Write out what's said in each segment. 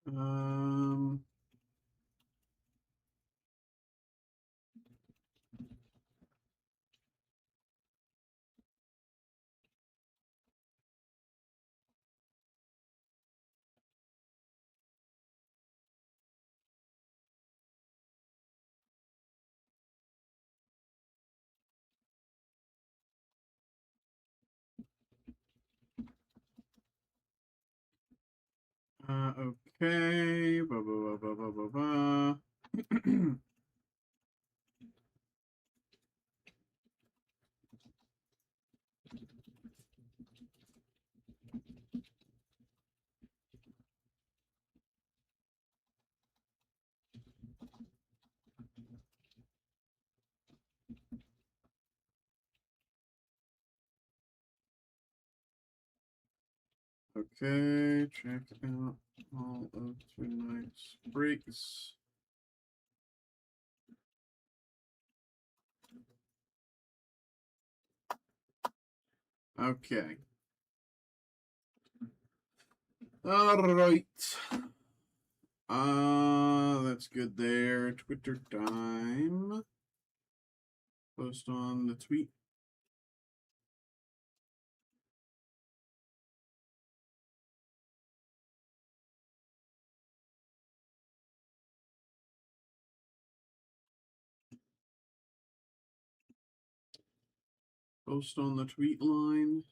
Um. Okay. Blah, blah, blah, blah, blah, blah. Okay, check out all of tonight's breaks. Okay. All right. That's good there. Twitter time. Post on the tweet. Post on the tweet line.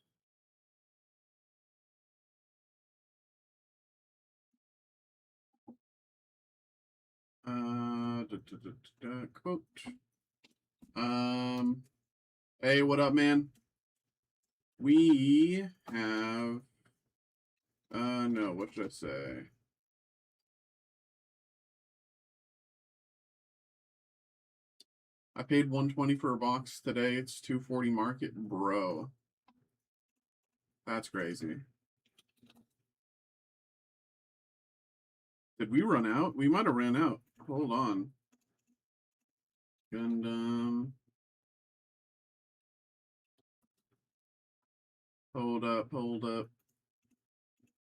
Quote. Hey, what up, man? We have. No, what should I say? I paid $120 for a box today. It's $240 market, bro. That's crazy. Did we run out? We might have ran out. Hold on. Gundam. Hold up, hold up.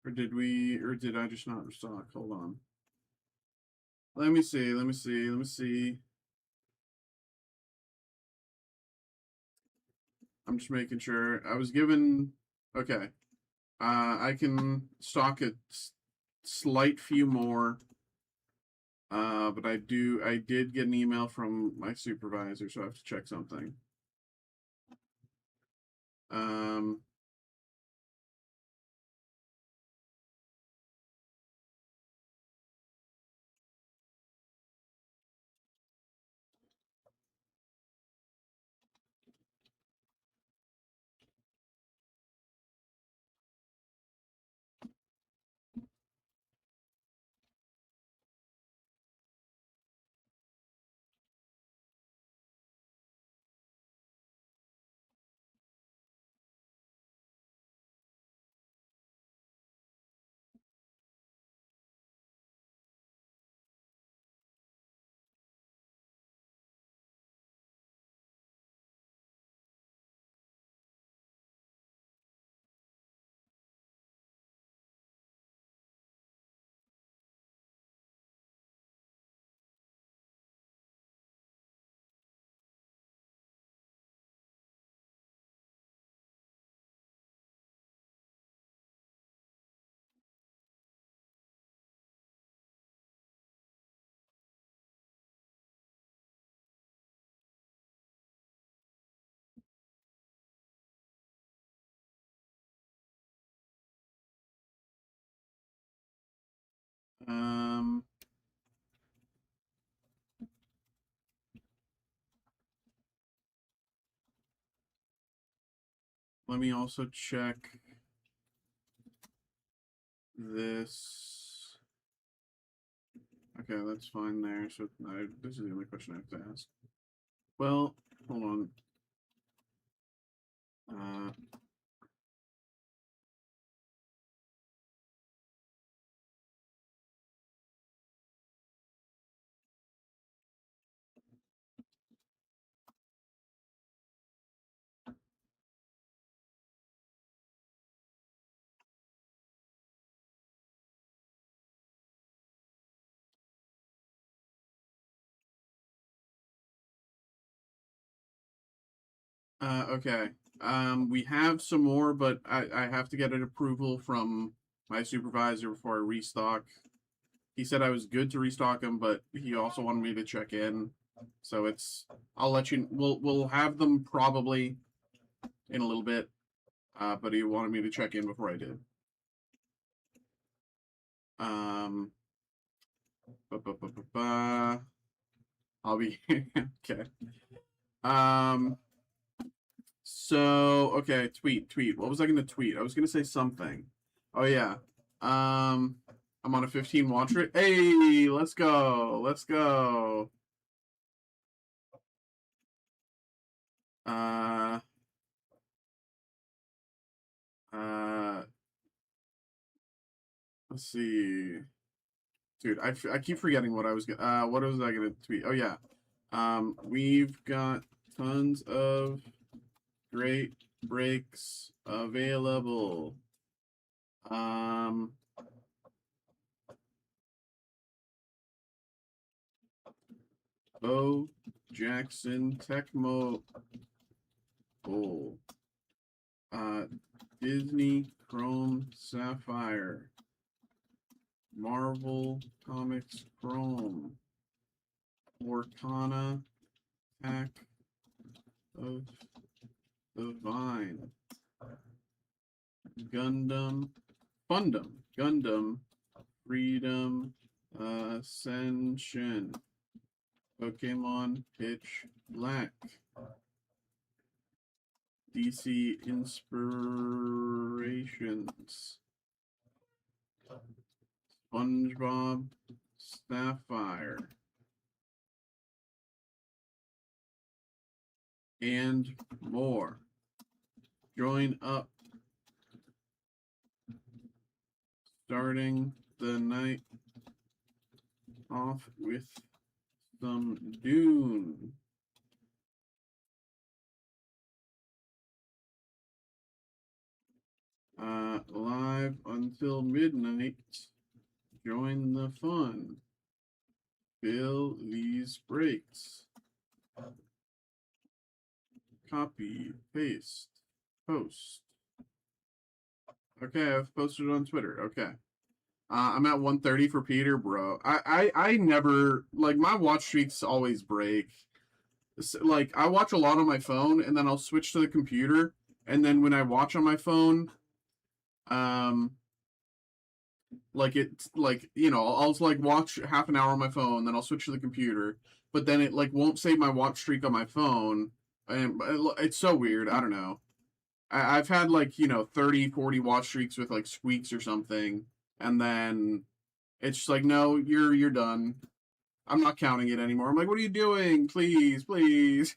Or did I just not restock? Hold on. Let me see, let me see, let me see. I'm just making sure. I was given, okay. I can stock a slight few more. But I did get an email from my supervisor, so I have to check something. Um, um, let me also check this. Okay, that's fine there. So this is the only question I have to ask. Well, hold on. Okay. We have some more, but I have to get an approval from my supervisor before I restock. He said I was good to restock them, but he also wanted me to check in. So I'll let you. We'll have them probably in a little bit. But he wanted me to check in before I did. Um. I'll be okay. Um. So okay, tweet. What was I gonna tweet? I was gonna say something. Oh yeah. Um. I'm on a 15 watch rate. Hey, let's go. Let's go. Uh. Uh. Let's see. Dude, I keep forgetting what I was what was I gonna tweet? Oh yeah. We've got tons of great breaks available. Bo Jackson Tecmo Bowl. Disney Chrome Sapphire. Marvel Comics Chrome. Orkana Pack of the Vine. Gundam. Gundam. Freedom. Ascension. Pokemon Pitch Black. DC Inspirations. SpongeBob Sapphire. And more. Join up. Starting the night off with some Dune. Live until midnight. Join the fun. Fill these breaks. Copy, paste, post. Okay, I've posted it on Twitter. Okay. I'm at 130 for Peter, bro. I never, like, my watch streaks always break. Like, I watch a lot on my phone, and then I'll switch to the computer, and then when I watch on my phone, like, it's, like, you know, I'll like, watch half an hour on my phone, then I'll switch to the computer, but then it, like, won't save my watch streak on my phone, and it's so weird. I don't know. I've had, like, you know, 30, 40 watch streaks with, like, squeaks or something, and then it's just like, no, you're done. I'm not counting it anymore. I'm like, what are you doing? Please, please.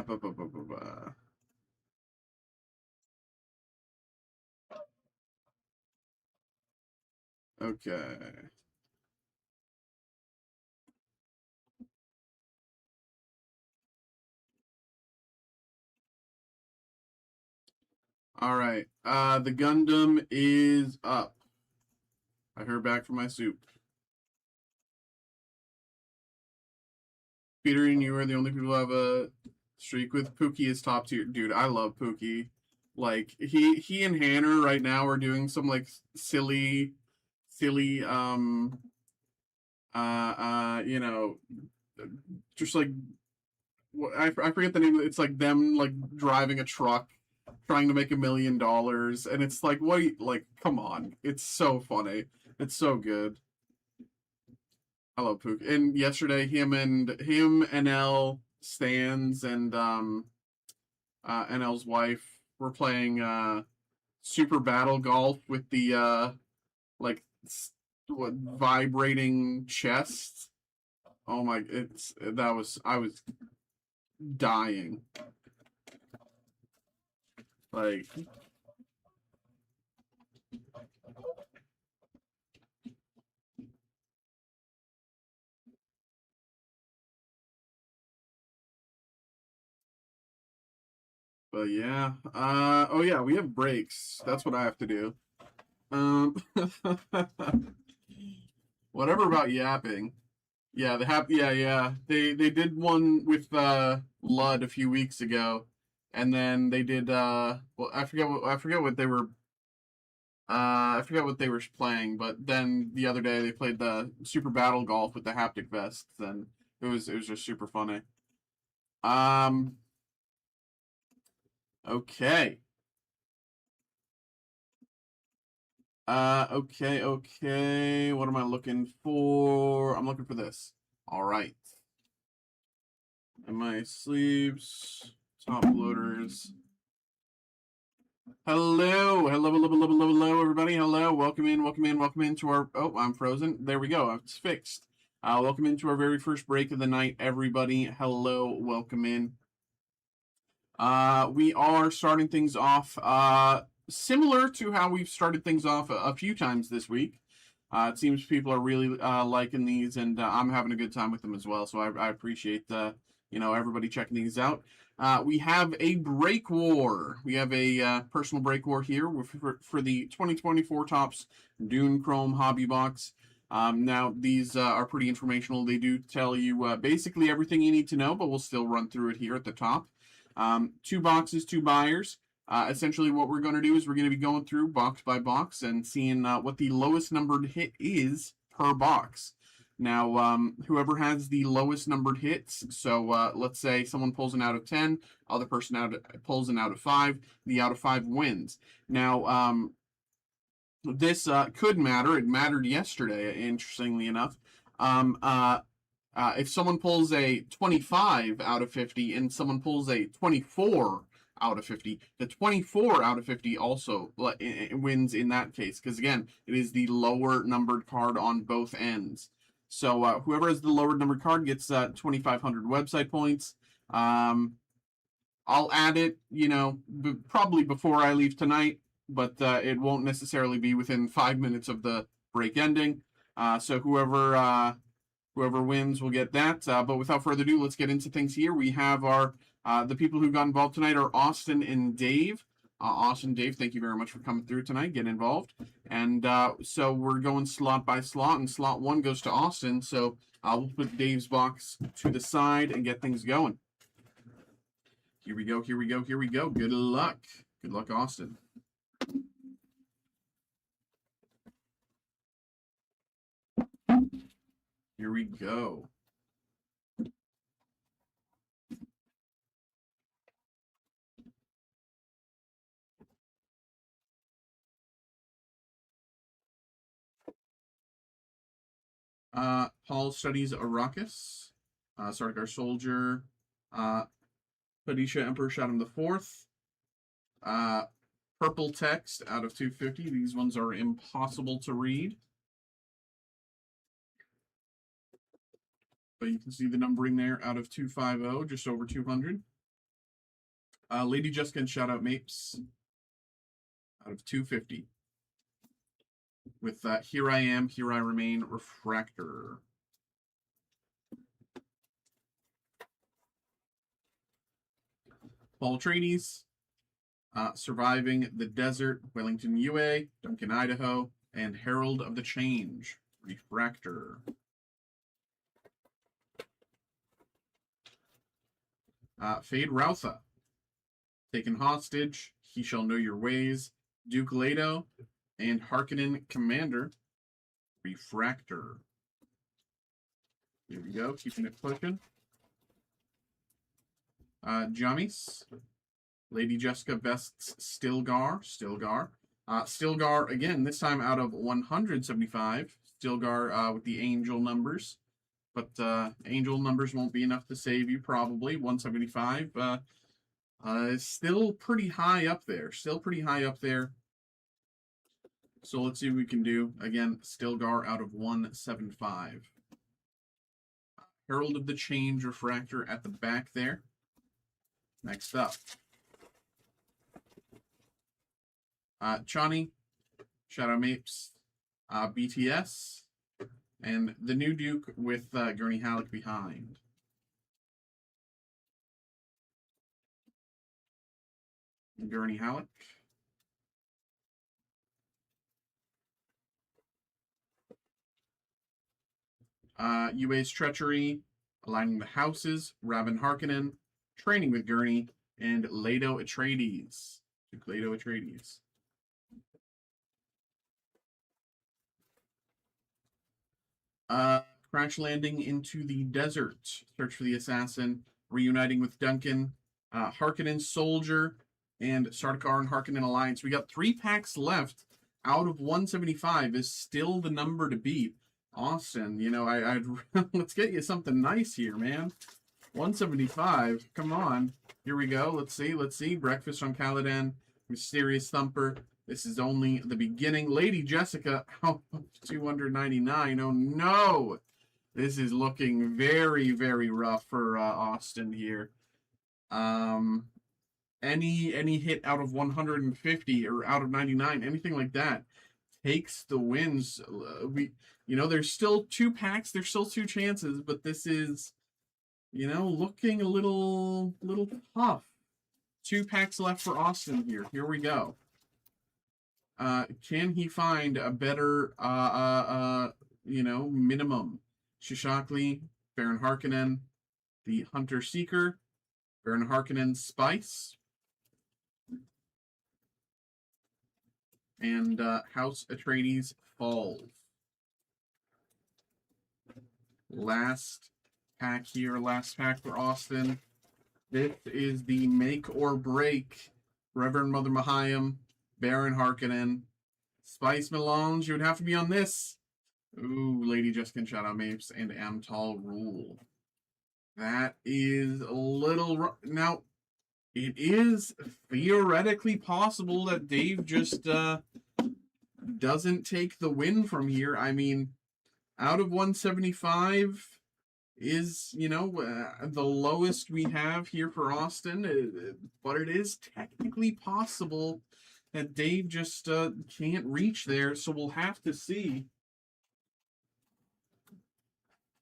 Ba, ba, ba, ba, ba. Okay. All right. The Gundam is up. I heard back from my soup. Peter and you are the only people who have a streak with. Pookie is top tier. Dude, I love Pookie. Like, he and Hannah right now are doing some, like, silly you know, just like, I forget the name. It's like them, like, driving a truck, trying to make $1 million, and it's like, what? Like, come on! It's so funny. It's so good. I love Pook. And yesterday, him, NL, Stans, and NL's wife were playing Super Battle Golf with the like, what, vibrating chest. Oh my! I was dying. Like, but yeah. Oh yeah, we have breaks. That's what I have to do. Um. Whatever about yapping. Yeah, yeah. They did one with Lud a few weeks ago, and then they did well, I forget what they were I forget what they were playing, but then the other day they played the Super Battle Golf with the haptic vests, and it was just super funny. Um okay. Okay. What am I looking for? I'm looking for this. All right. And my sleeves, top loaders. Hello, everybody. Hello, welcome in to our. Oh, I'm frozen. There we go. It's fixed. Welcome into our very first break of the night, everybody. Hello, welcome in. We are starting things off similar to how we've started things off a few times this week. It seems people are really liking these, and I'm having a good time with them as well. So I appreciate everybody checking these out. We have a break war. We have a personal break war here for the 2024 Topps Dune Chrome Hobby Box. Now, these are pretty informational. They do tell you basically everything you need to know, but we'll still run through it here at the top. 2 boxes, 2 buyers. Essentially, what we're going to do is we're going to be going through box by box and seeing what the lowest numbered hit is per box. Now, whoever has the lowest numbered hits, so let's say someone pulls an out of 10, other person pulls an out of 5, the out of 5 wins. Now, this could matter. It mattered yesterday, interestingly enough. If someone pulls a 25 out of 50 and someone pulls a 24 out of 50, the 24 out of 50 also wins in that case, because again, it is the lower numbered card on both ends. So whoever has the lower numbered card gets 2,500 website points. I'll add it, probably before I leave tonight, but it won't necessarily be within 5 minutes of the break ending. So whoever wins will get that. But without further ado, let's get into things here. We have the people who got involved tonight are Austin and Dave. Austin, Dave, thank you very much for coming through tonight, getting involved. And so we're going slot by slot, and slot 1 goes to Austin. So we'll put Dave's box to the side and get things going. Here we go. Good luck. Good luck, Austin. Here we go. Paul studies Arrakis. Sarkar Soldier. Padisha Emperor shot him the 4th. Purple text out of 250. These ones are impossible to read. But you can see the numbering there out of 250, just over 200. Lady Jessica and Shout Out Mapes out of 250. With Here I Am, Here I Remain, Refractor. Paul Atreides, Surviving the Desert, Wellington UA, Duncan, Idaho, and Herald of the Change, Refractor. Fade Routha, Taken Hostage, He Shall Know Your Ways, Duke Leto, and Harkonnen Commander, Refractor. Here we go, keeping it pushing. Jamis, Lady Jessica Best's Stilgar. Stilgar, again, this time out of 175. Stilgar with the angel numbers. But angel numbers won't be enough to save you, probably. 175 is still pretty high up there. So let's see what we can do. Again, Stilgar out of 175. Herald of the Change Refractor at the back there. Next up. Chani, Shadow Mapes, BTS, and the new Duke with Gurney Halleck behind. Gurney Halleck. UA's Treachery, Aligning the Houses, Rabin Harkonnen, Training with Gurney, and Leto Atreides. Leto Atreides. Crash Landing into the Desert, Search for the Assassin, Reuniting with Duncan, Harkonnen Soldier, and Sardaukar and Harkonnen Alliance. We got 3 packs left. Out of 175 is still the number to beat. Austin, you know, I'd let's get you something nice here, man. 175. Come on. Here we go. Let's see. Breakfast on Caladan. Mysterious Thumper. This is only the beginning. Lady Jessica, how 299. Oh no. This is looking very, very rough for Austin here. Any hit out of 150 or out of 99, anything like that, takes the wins. There's still 2 packs, there's still 2 chances, but this is, looking a little tough. 2 packs left for Austin here. Here we go. Can he find a better, minimum? Shishakli, Baron Harkonnen, the Hunter Seeker, Baron Harkonnen Spice, and House Atreides Falls. Last pack here, last pack for Austin. This is the make or break. Reverend Mother Mahayam, Baron Harkonnen, Spice Melange. You would have to be on this. Ooh, Lady Jessica and Shadow Mapes and Amtal Rule. That is a little... Now, it is theoretically possible that Dave just doesn't take the win from here. I mean, out of 175 is, the lowest we have here for Austin. But it is technically possible that Dave just can't reach there. So we'll have to see.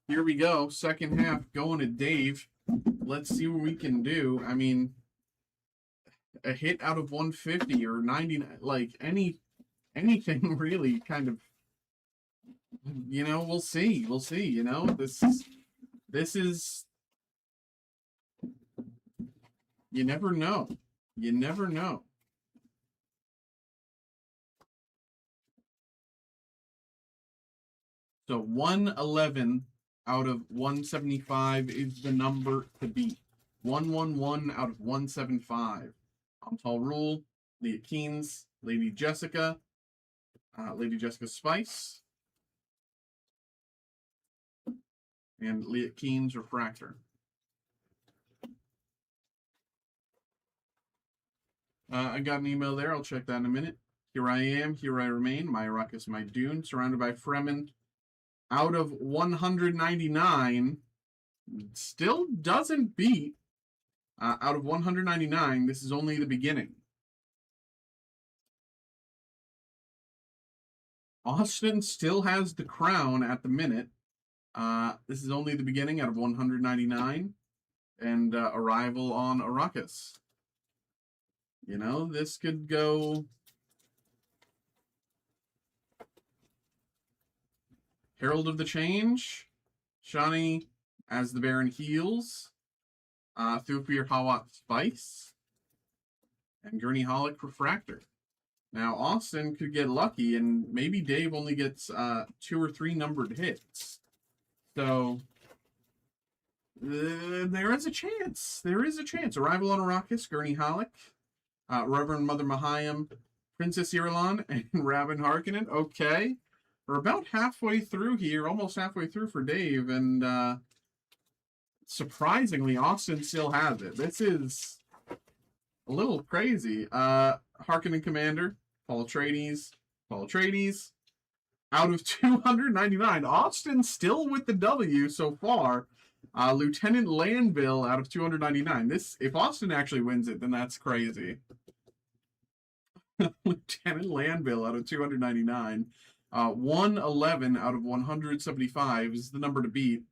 Here we go. Second half going to Dave. Let's see what we can do. I mean, a hit out of 150 or 99, like anything really kind of, we'll see. We'll see, this is, you never know. You never know. So 111 out of 175 is the number to beat. 111 out of 175. Amtal Rule, Leah Keynes, Lady Jessica Spice, and Leah Keynes Refractor. I got an email there. I'll check that in a minute. Here I am. Here I remain. My ruckus, my dune. Surrounded by Fremen. Out of 199. Still doesn't beat. Out of 199. This is only the beginning. Austin still has the crown at the minute. This is only the beginning out of 199. And arrival on Arrakis. This could go... Herald of the Change. Shani as the Baron Heals. Thufir Hawat Spice. And Gurney Holic Refractor. Now, Austin could get lucky, and maybe Dave only gets 2 or 3 numbered hits. So, there is a chance. There is a chance. Arrival on Arrakis, Gurney Holic, Reverend Mother Mahayam, Princess Irulan, and Rabin Harkonnen. Okay. We're about halfway through here, almost halfway through for Dave, and surprisingly, Austin still has it. This is a little crazy. Harkonnen Commander, Paul Atreides. Out of 299. Austin still with the W so far. Lieutenant Landville out of 299. If Austin actually wins it, then that's crazy. Lieutenant Landville out of 299. 111 out of 175 is the number to beat.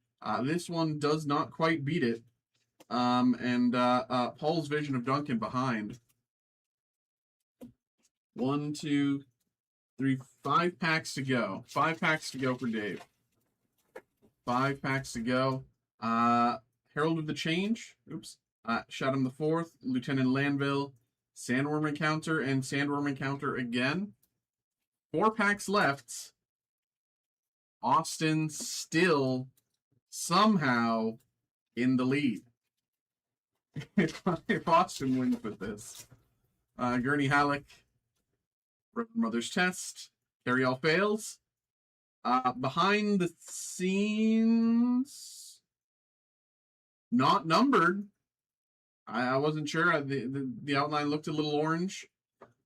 This one does not quite beat it. Paul's Vision of Duncan behind. 1, 2, 3, 5 packs to go. 5 packs to go for Dave. 5 packs to go. Herald of the Change. Oops. Shadow the Fourth. Lieutenant Lanville. Sandworm Encounter and Sandworm Encounter again. 4 packs left. Austin still somehow in the lead. if Austin wins with this. Gurney Halleck. Mother's Test. Carry all fails. Behind the scenes, not numbered. I wasn't sure. The outline looked a little orange.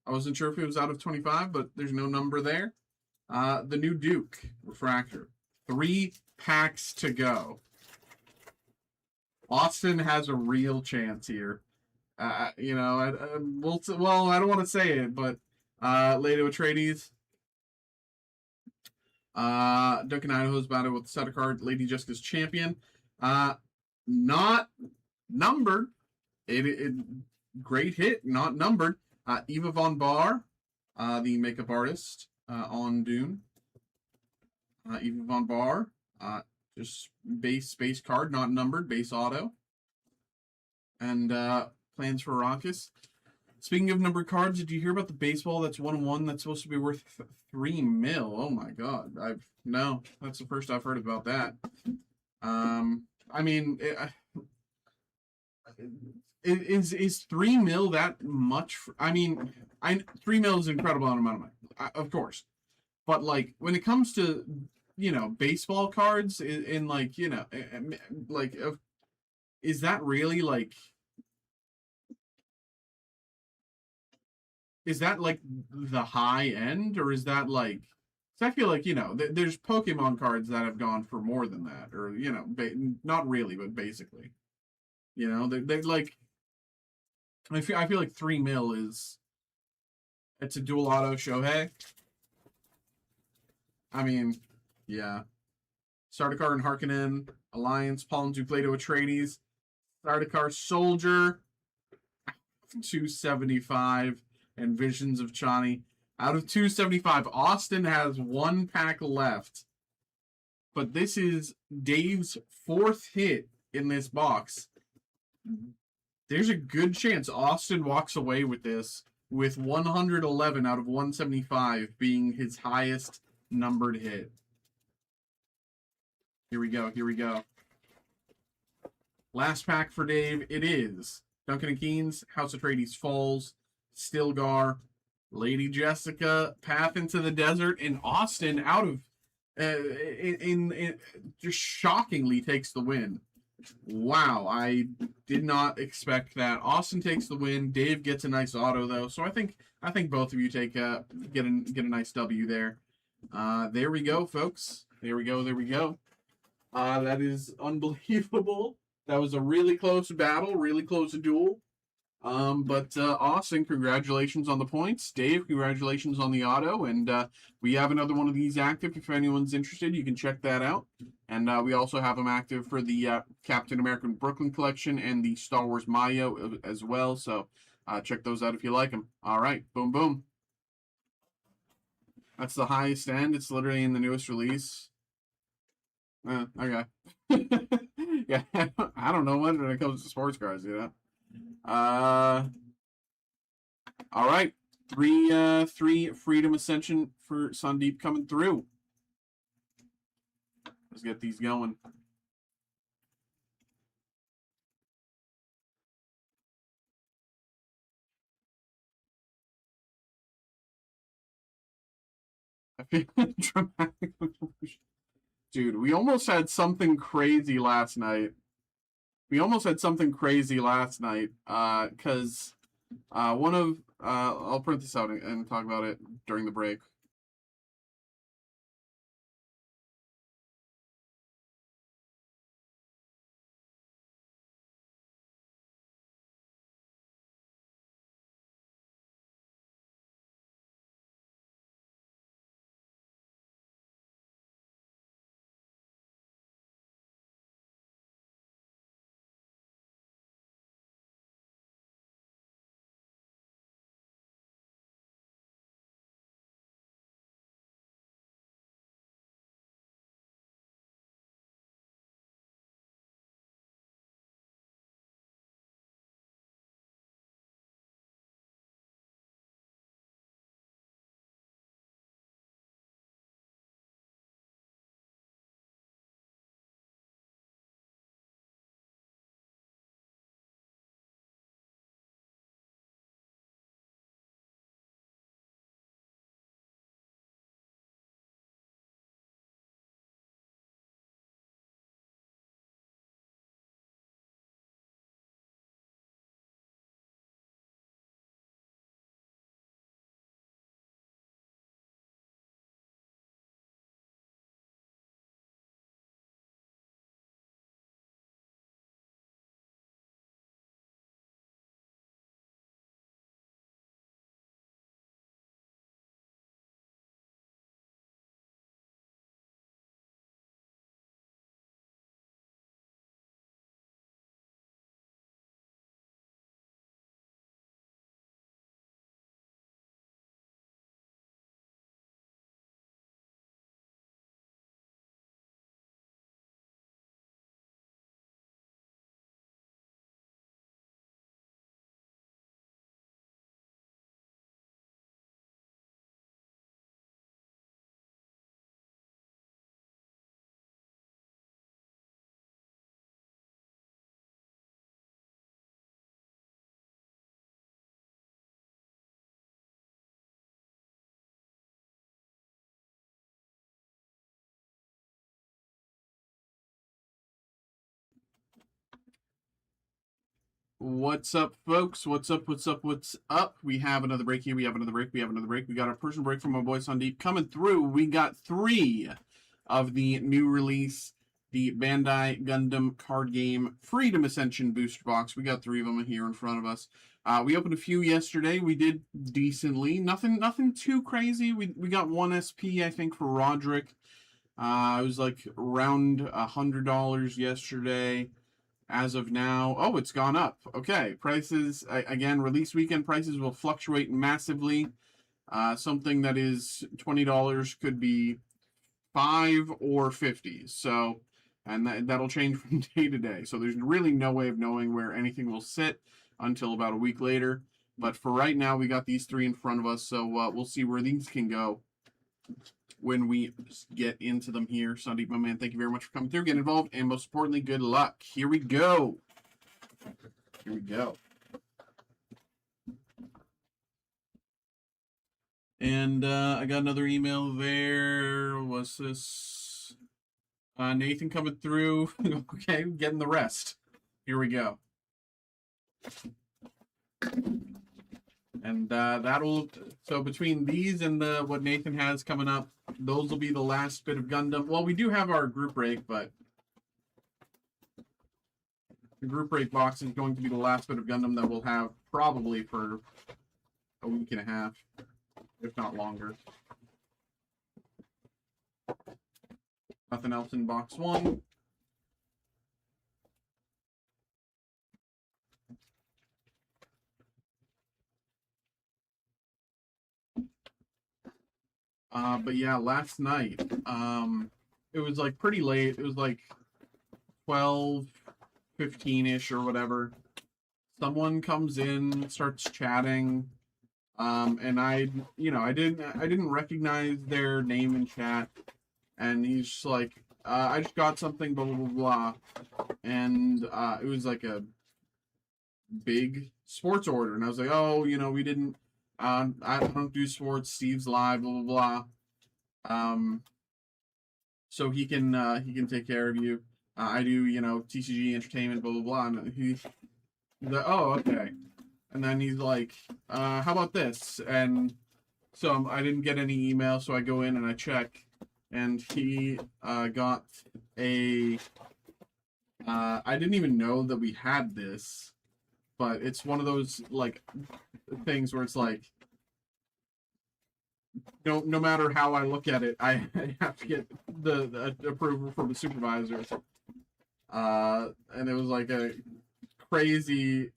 I wasn't sure if it was out of 25, but there's no number there. The new Duke Refractor. 3 packs to go. Austin has a real chance here. You know, I don't want to say it, but Lato Atreides. Duncan Idaho's battle with the set of card, Lady Jessica's Champion. Not numbered. It great hit, not numbered. Eva Von Bar, the makeup artist on Dune. Eva Von Bar, just base card, not numbered, base auto. And plans for Raucous. Speaking of numbered cards, did you hear about the baseball that's 1/1 that's supposed to be worth $3 million? Oh my god! No, that's the first I've heard about that. I mean, is $3 million that much? I mean, $3 million is an incredible amount of money, of course, but like when it comes to baseball cards in like like is that really like? Is that like the high end, or is that like? I feel like there's Pokemon cards that have gone for more than that, or not really, but basically, they like. I feel like $3 million it's a dual auto Shohei. I mean, yeah. Sardaukar and Harkonnen, Alliance, Paul and Duplato Atreides, Sardaukar Soldier, 275. And Visions of Chani. Out of 275, Austin has 1 pack left. But this is Dave's 4th hit in this box. There's a good chance Austin walks away with this with 111 out of 175 being his highest numbered hit. Here we go. Last pack for Dave. It is Duncan and Keynes, House Atreides Falls, Stilgar, Lady Jessica, Path into the Desert, and Austin out of just shockingly takes the win. Wow, I did not expect that. Austin takes the win. Dave gets a nice auto though, so I think both of you get a nice W there. There we go, folks. There we go. That is unbelievable. That was a really close battle, really close duel. But Austin, congratulations on the points. Dave, congratulations on the auto. And we have another one of these active. If anyone's interested, you can check that out. And we also have them active for the Captain America Brooklyn collection and the Star Wars Mayo as well. So check those out if you like them. All right. Boom, boom. That's the highest end. It's literally in the newest release. Okay. Yeah, I don't know when it comes to sports cards, all right. 3 Freedom Ascension for Sandeep coming through. Let's get these going. I feel dramatic. Dude, we almost had something crazy last night. Because one of I'll print this out and talk about it during the break. What's up, folks? What's up? What's up? What's up? We have another break here. We have another break. We have another break. We got our personal break from my boy Sandeep coming through. We got 3 of the new release, the Bandai Gundam card game Freedom Ascension booster box. We got 3 of them here in front of us. We opened a few yesterday. We did decently. Nothing too crazy. We got 1 SP, I think, for Roderick. It was like around $100 yesterday. As of now, oh, it's gone up. Okay, prices, again, release weekend prices will fluctuate massively. Something that is $20 could be $5 or $50. So, and that'll change from day to day. So there's really no way of knowing where anything will sit until about a week later. But for right now, we got these 3 in front of us. So we'll see where these can go when we get into them here. Sandeep, my man, thank you very much for coming through, getting involved, and most importantly, good luck. Here we go. Here we go. And I got another email there. What's this? Nathan coming through. Okay, getting the rest. Here we go. And that'll, so between these and what Nathan has coming up, those will be the last bit of Gundam. Well, we do have our group break, but the group break box is going to be the last bit of Gundam that we'll have probably for a week and a half, if not longer. Nothing else in box 1. But yeah, last night, it was like pretty late. It was like 12, 15-ish or whatever. Someone comes in, starts chatting, and I didn't recognize their name in chat, and he's just like, I just got something, blah blah blah blah, and it was like a big sports order, and I was like, oh, we didn't, I don't do sports. Steve's live, blah blah blah. So he can take care of you. I do, TCG entertainment, blah blah blah. And he's like, oh, okay. And then he's like, how about this? And so I didn't get any email, so I go in and I check, and he got a. I didn't even know that we had this, but it's one of those like things where it's like, no matter how I look at it, I have to get the approval from the supervisor. And it was like a crazy.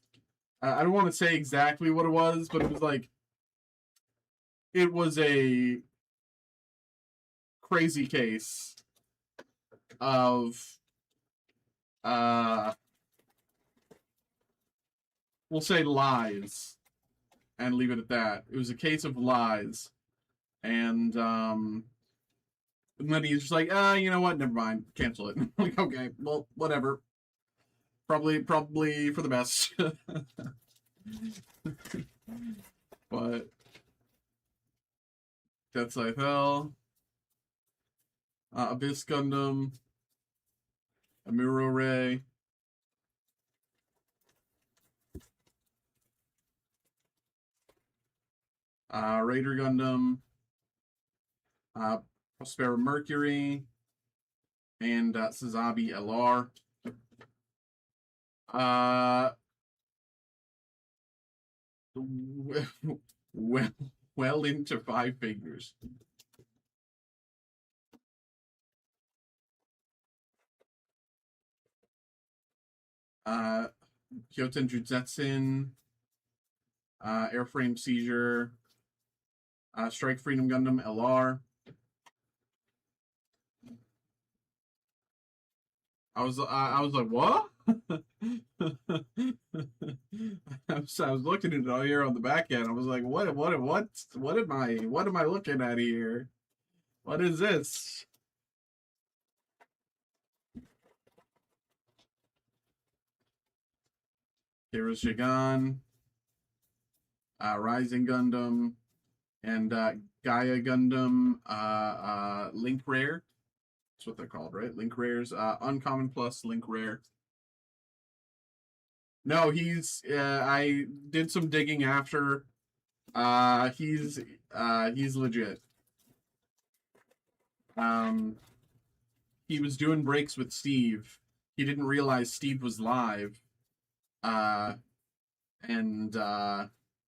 I don't want to say exactly what it was, but it was like, it was a crazy case of, we'll say lies, and leave it at that. It was a case of lies, and then he's just like, you know what? Never mind, cancel it. I'm like, okay, well, whatever. Probably for the best. But that's Scythel, Abyss Gundam, Amuro Ray, Raider Gundam, Prospera Mercury, and Sazabi LR. Well into 5 figures. Kyoten Jutsetsun, Airframe Seizure, Strike Freedom Gundam LR. I was like, what? I was looking at it all here on the back end. I was like, what am I looking at here? What is this? Heroes Shagan, Rising Gundam, and Gaia Gundam, Link Rare. That's what they're called, right? Link Rares. Uncommon plus Link Rare. No, he's I did some digging after. He's legit. Um he was doing breaks with Steve. He didn't realize Steve was live. Uh and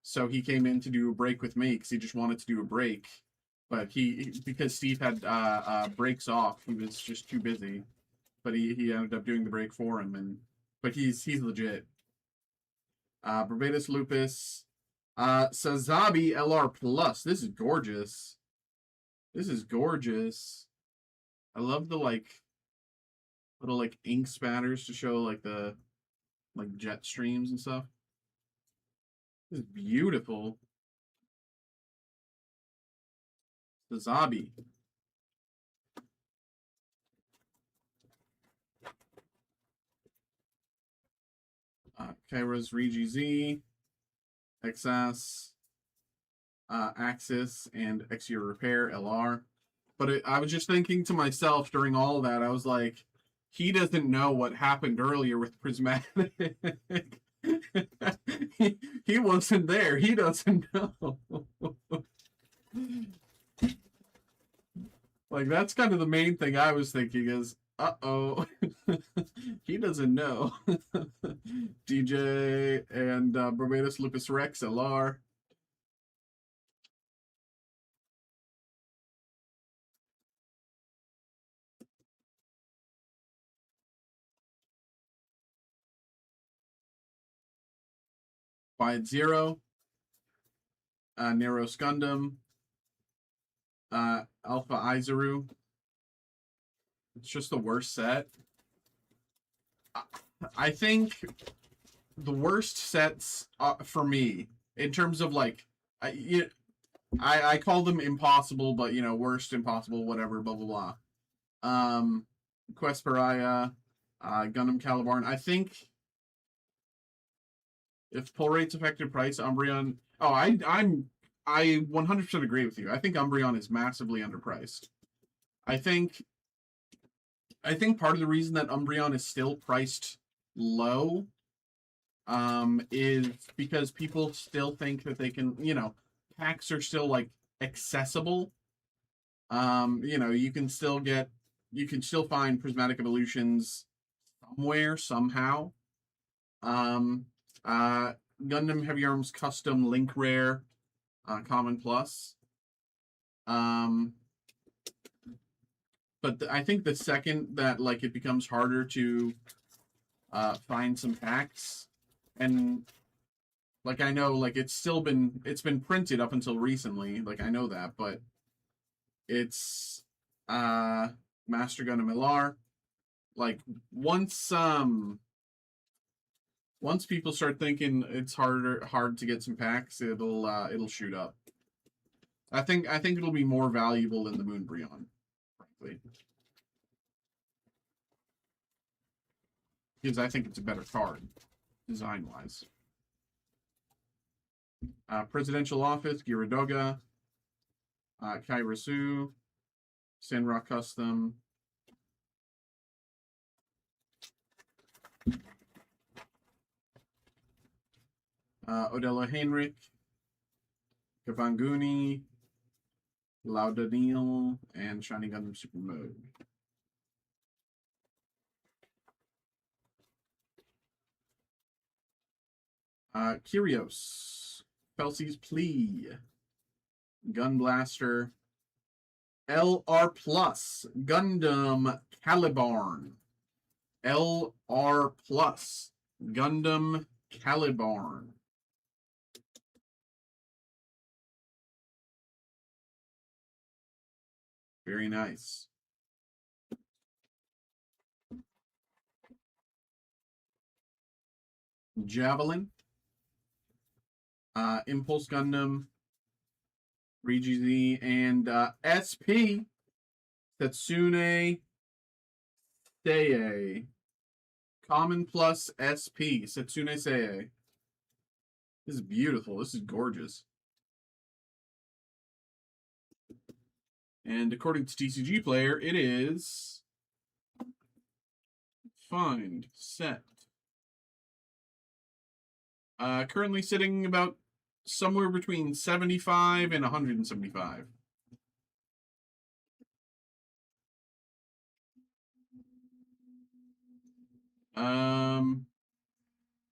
so he came in to do a break with me because he just wanted to do a break. But because Steve had breaks off, he was just too busy. But he ended up doing the break for him, but he's legit. Barbados Lupus, Sazabi LR Plus. This is gorgeous. This is gorgeous. I love the like little like ink spatters to show like the like jet streams and stuff. This is beautiful. Sazabi. Kairos Regi Z, XS, Axis, and Exia Repair LR. But I was just thinking to myself during all of that, I was like, he doesn't know what happened earlier with Prismatic. he wasn't there. He doesn't know. Like, that's kind of the main thing I was thinking is, uh-oh, he doesn't know. DJ and Barbados Lucas Rex LR. Quiet Zero. Nero Scundam. Alpha Izaru. It's just the worst set. I think the worst sets for me in terms of like I call them impossible, but you know, worst impossible, whatever, blah blah blah. Quest Pariah, Gundam Calibarn. I think if pull rates affected price, Umbreon. Oh, I 100% agree with you. I think Umbreon is massively underpriced. I think part of the reason that Umbreon is still priced low is because people still think that they can, you know, packs are still like accessible. You know, you can still find prismatic evolutions somewhere, somehow. Gundam Heavy Arms Custom Link Rare, Common Plus. But I think the second that like it becomes harder to find some packs, and like I know like it's been printed up until recently, like I know that, but it's Master Gundam LR. Like once people start thinking it's hard to get some packs, it'll shoot up. I think it'll be more valuable than the Moonbreon, frankly. Because I think it's a better card, design-wise. Presidential Office, Gyaradoga, Kairasu, Sandrock Custom, Odella Heinrich, Kavanguni, Laudaniel, and Shiny Gundam Super Mode. Kyrios, Kelsey's Plea, Gunblaster, LR Plus, Gundam Calibarn, LR Plus, Gundam Calibarn. Very nice. Javelin, Impulse Gundam, Regi Z, and SP Setsune Seiei. Common Plus SP Setsune Seiei. This is beautiful. This is gorgeous. And according to TCG Player, it is find set Currently sitting about somewhere between 75 and 175.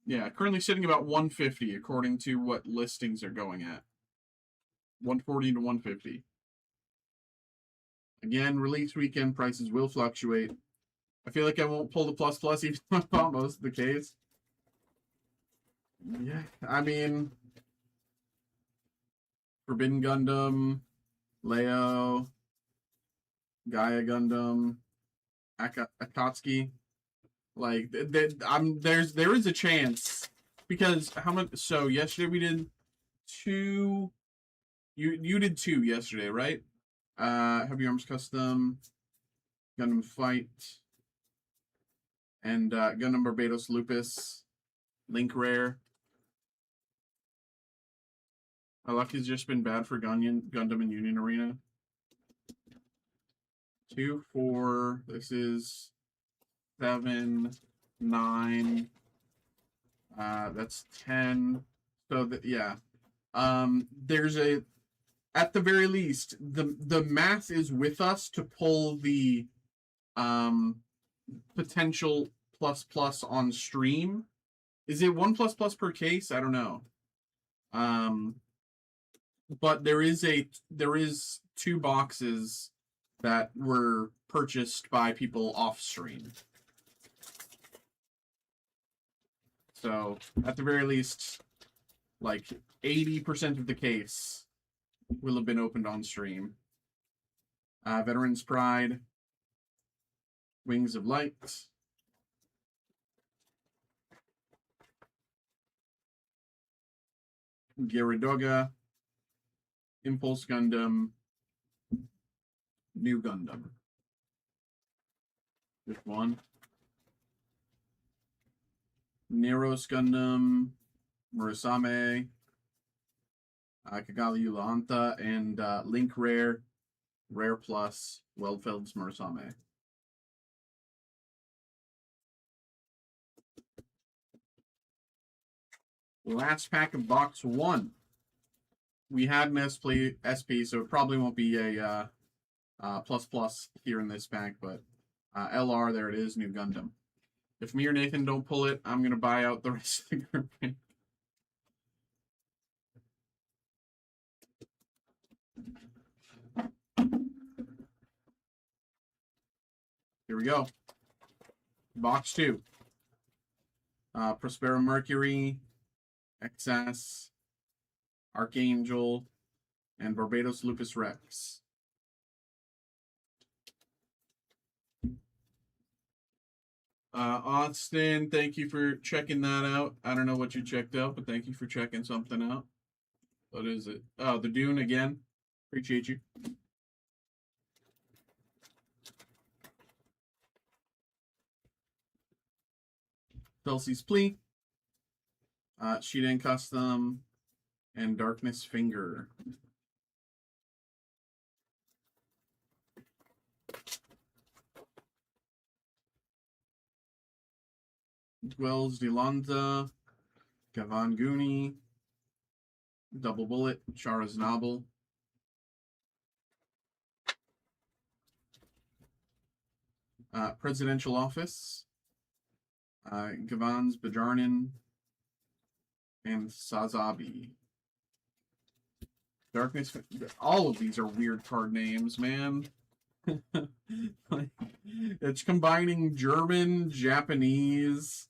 Yeah, currently sitting about 150 according to what listings are going at. 140 to 150. Again, release weekend prices will fluctuate. I feel like I won't pull the plus plus even though I thought most of the case. Yeah, I mean, Forbidden Gundam, Leo, Gaia Gundam, Akatsuki. Like there is a chance because how much? So yesterday we did 2. You did 2 yesterday, right? Heavy Arms Custom, Gundam Fight, and Gundam Barbados Lupus, Link Rare. My luck has just been bad for Gundam and Union Arena. 2, 4. This is 7, 9. That's 10. So yeah. There's a, at the very least, the math is with us to pull the potential plus on stream. Is it 1 plus per case? I don't know. But there is 2 boxes that were purchased by people off stream. So at the very least, like 80% of the case will have been opened on stream. Veterans Pride, Wings of Light, Gyaradoga, Impulse Gundam, New Gundam. Just one. Neros Gundam, Murasame, Kagalia Ulanta, and Link Rare, Rare Plus, Weldfeld's Murasame. Last pack of box 1. We had an SP, so it probably won't be a plus here in this pack, but LR, there it is, New Gundam. If me or Nathan don't pull it, I'm going to buy out the rest of the group. Here we go. Box 2. Prospero Mercury, XS, Archangel, and Barbados Lupus Rex. Austin, thank you for checking that out. I don't know what you checked out, but thank you for checking something out. What is it? Oh, the Dune again. Appreciate you. Kelsey's Plea, Shiden Custom, and Darkness Finger. Dwells Delonza, Gavan Goonie, Double Bullet, Chara's Novel. Presidential Office, Gavan's Bajarnin, and Sazabi. Darkness, all of these are weird card names, man. It's combining German, Japanese,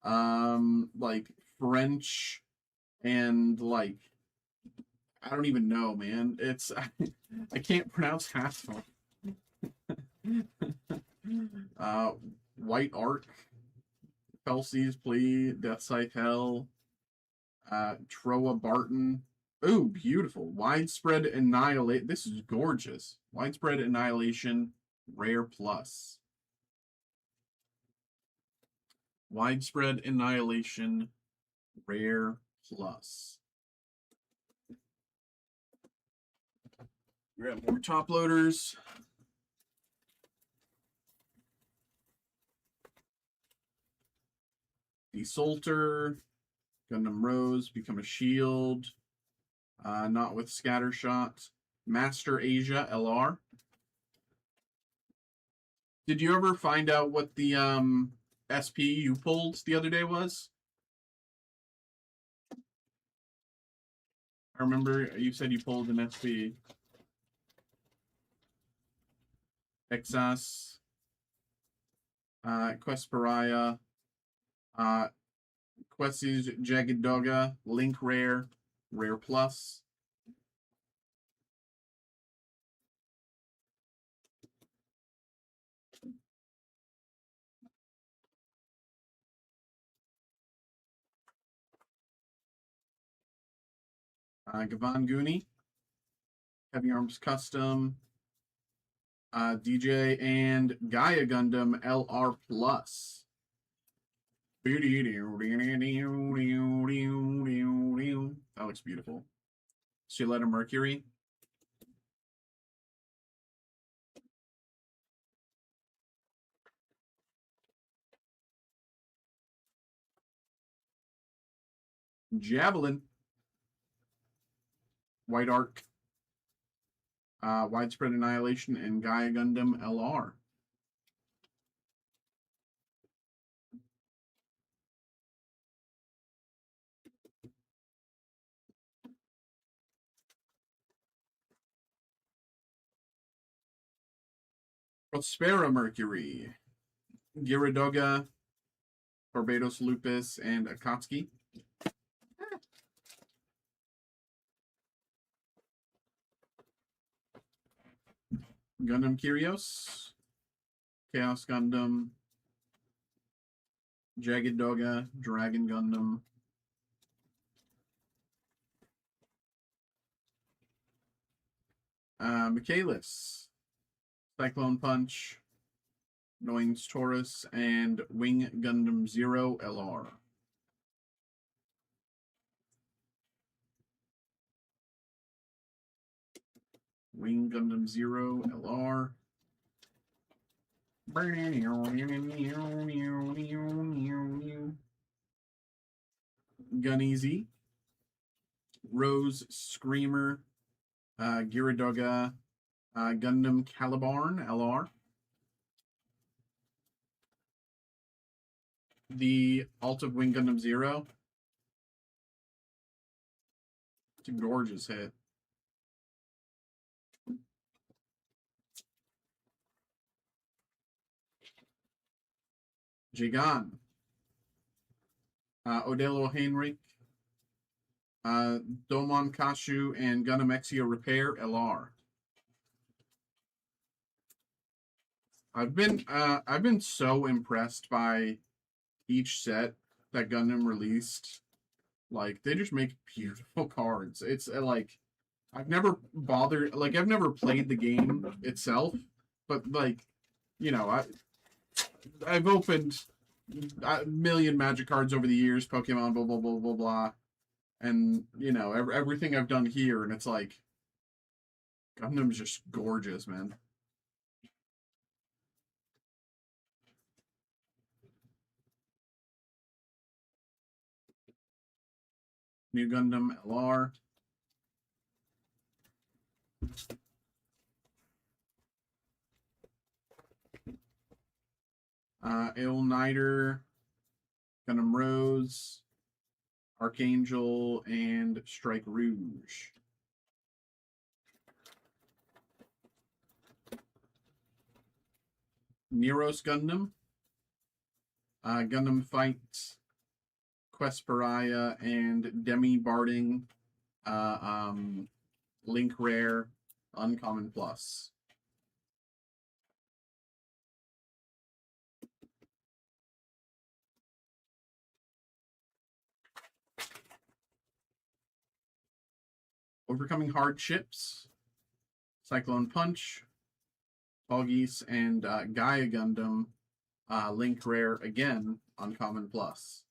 like French, and like I don't even know, man. It's I can't pronounce half of them. White Arc, Kelsey's Plea, Death Scythe Hell, Troa Barton. Ooh, beautiful. Widespread Annihilate. This is gorgeous. Widespread Annihilation, Rare Plus. Widespread Annihilation, Rare Plus. Grab more top loaders. Desolter, Gundam Rose, become a shield. Not with Scattershot. Master Asia LR. Did you ever find out what the SP you pulled the other day was? I remember you said you pulled an SP. Exas. Quest Pariah. Questies Jagged Dogga. Link Rare. Rare Plus. Gavan Goonie. Heavy Arms Custom. DJ and Gaia Gundam LR Plus. That looks beautiful. Shaletta Mercury. Javelin. White Arc. Widespread Annihilation and Gaia Gundam LR. Prospera Mercury. Gyaradoga, Barbados Lupus, and Akatsuki. Gundam Kyrios. Chaos Gundam. Jagged Dogga, Dragon Gundam. Michaelis. Cyclone Punch. Annoyance Taurus, and Wing Gundam Zero LR. Wing Gundam Zero LR. Guneasy. Rose Screamer. Gyaradoga. Gundam Calibarn LR. The Alt of Wing Gundam Zero. It's a gorgeous hit. Jigan. Odelo Heinrich. Domon Kashu and Gundam Exia Repair LR. I've been so impressed by each set that Gundam released. Like, they just make beautiful cards. It's like, I've never bothered, like, I've never played the game itself, but like, you know, I've opened a million Magic cards over the years, Pokemon, blah blah blah blah blah, and you know, everything I've done here, and it's like, Gundam's just gorgeous, man. New Gundam LR. Il Nider, Gundam Rose, Archangel, and Strike Rouge. Neros Gundam, Gundam Fight, Quest Pariah, and Demi Barding, Link Rare, Uncommon Plus. Overcoming Hardships, Cyclone Punch, Tallgeese, and Gaia Gundam, Link Rare again, Uncommon Plus.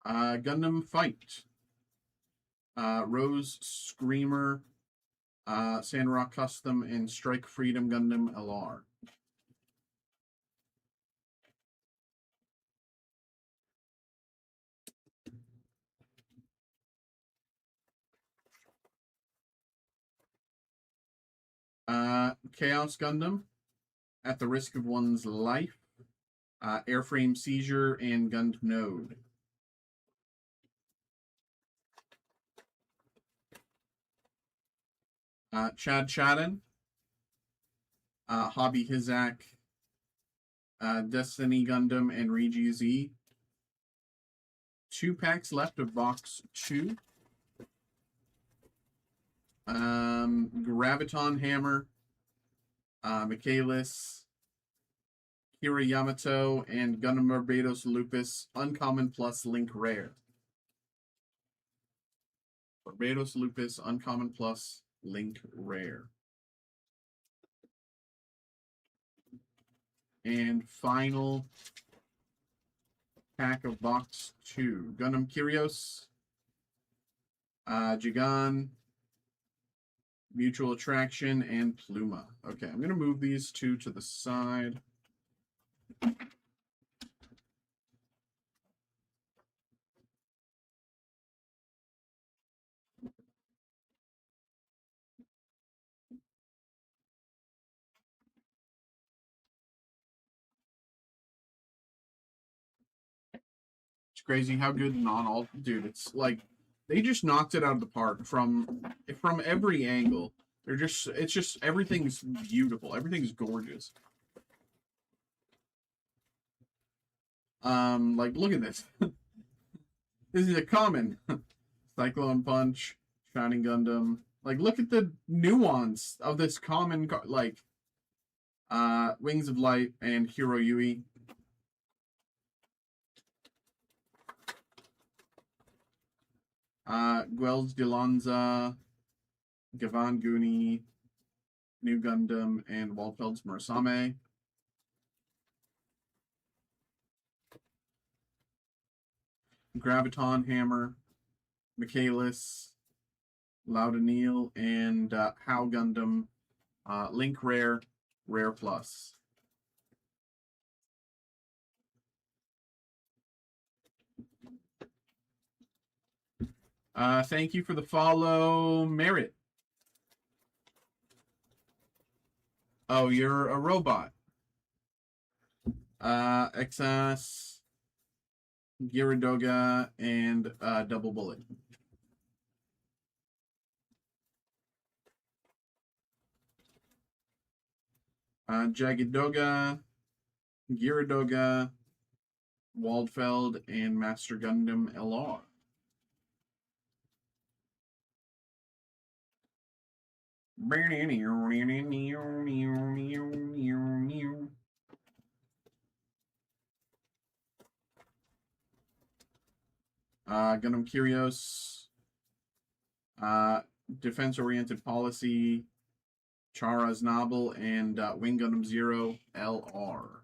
Gundam Fight, Rose Screamer, Sandrock Custom, and Strike Freedom Gundam LR. Chaos Gundam, at the risk of one's life, Airframe Seizure, and Gund Node. Chad Chadden, Hobby Hizak, Destiny Gundam, and Regi Z. 2 packs left of box 2. Graviton Hammer, Michaelis, Kira Yamato, and Gundam Barbados Lupus, Uncommon plus Link Rare. Barbados Lupus, Uncommon plus Link Rare. And final pack of box 2. Gundam Kyrios, Jigan, Mutual Attraction, and Pluma. Okay, I'm going to move these 2 to the side. It's crazy how good non-alt, dude. It's like they just knocked it out of the park from every angle. It's just everything's beautiful. Everything's gorgeous. Like look at this. This is a common Cyclone Punch, Shining Gundam. Like look at the nuance of this common like Wings of Light and Hiro Yui. Guels de Lanza, Gavan Guni, New Gundam, and Waldfeld's Murasame. Graviton Hammer, Michaelis, Laudaniel, and How Gundam, Link Rare, Rare Plus. Thank you for the follow, Merit. Oh, you're a robot. Exas, Gyaradoga, and Double Bullet. Jagedoga, Gyaradoga, Waldfeld, and Master Gundam LR. Gundam Kyrios, Defense-Oriented Policy, Chara's Novel, and Wing Gundam Zero LR.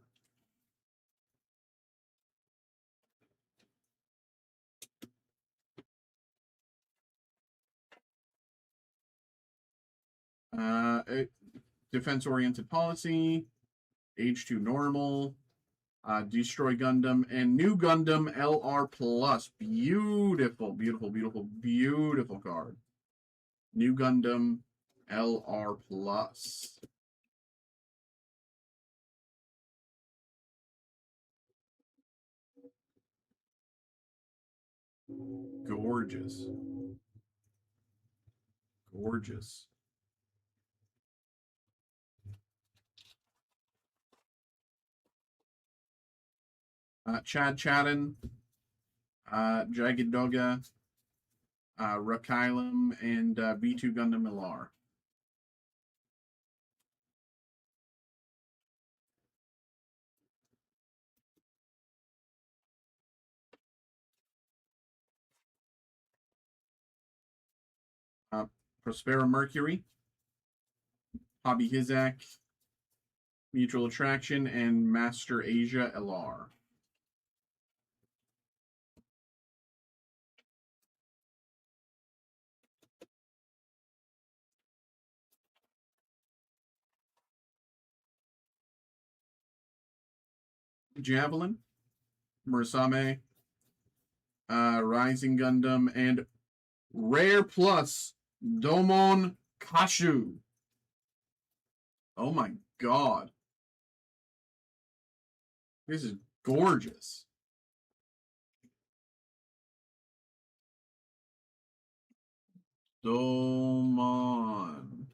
Defense-Oriented Policy, H2 Normal, Destroy Gundam, and New Gundam LR Plus. Beautiful, beautiful, beautiful, beautiful card. New Gundam LR Plus. Gorgeous. Gorgeous. Chad Chadden, Jagged Doga, Rakylum, and B2 Gundam LR. Prospera Mercury, Hobby Hizak, Mutual Attraction, and Master Asia LR. Javelin, Murasame, Rising Gundam, and Rare Plus Domon Kashu. Oh my god. This is gorgeous. Domon.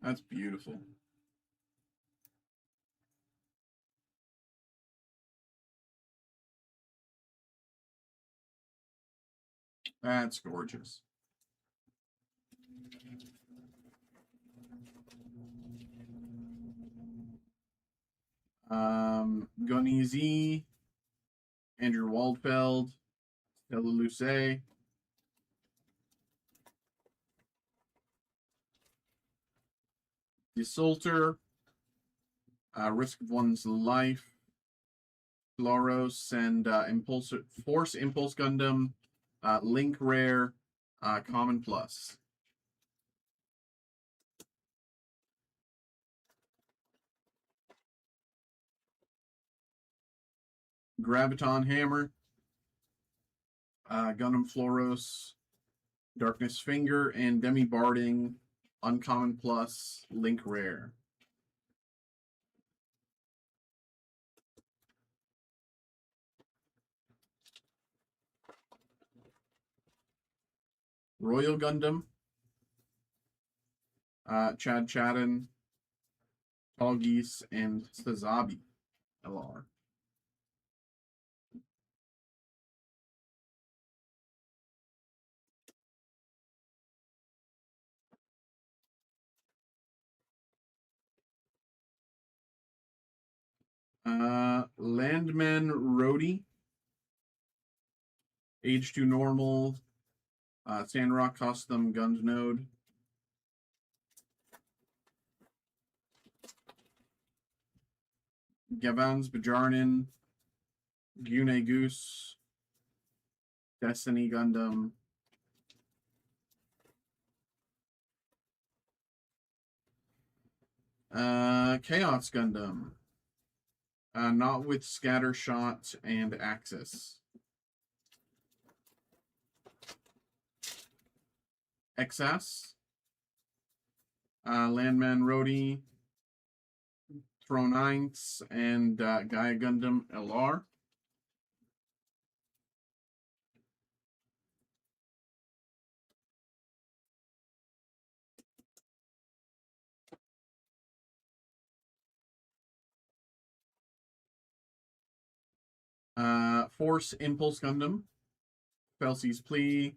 That's beautiful. That's gorgeous. Gonizi, Andrew Waldfeld, Stella Luce, Desulter, Risk of One's Life, Floros, and Force Impulse Gundam, Link Rare, Common Plus. Graviton Hammer, Gundam Floros, Darkness Finger, and Demi Barding, Uncommon Plus, Link Rare. Royal Gundam, Chad Chadden, Tall Geese, and Sazabi LR. Landman Rhodey, Age 2 Normal, Sandrock Custom Guns Node. Gavans Bajarnin, Gune Goose, Destiny Gundam, Chaos Gundam, not with Scatter Shot and Axis. XS, Landman Rhodey, Thronites, and Gaia Gundam LR. Force Impulse Gundam, Felsi's Plea,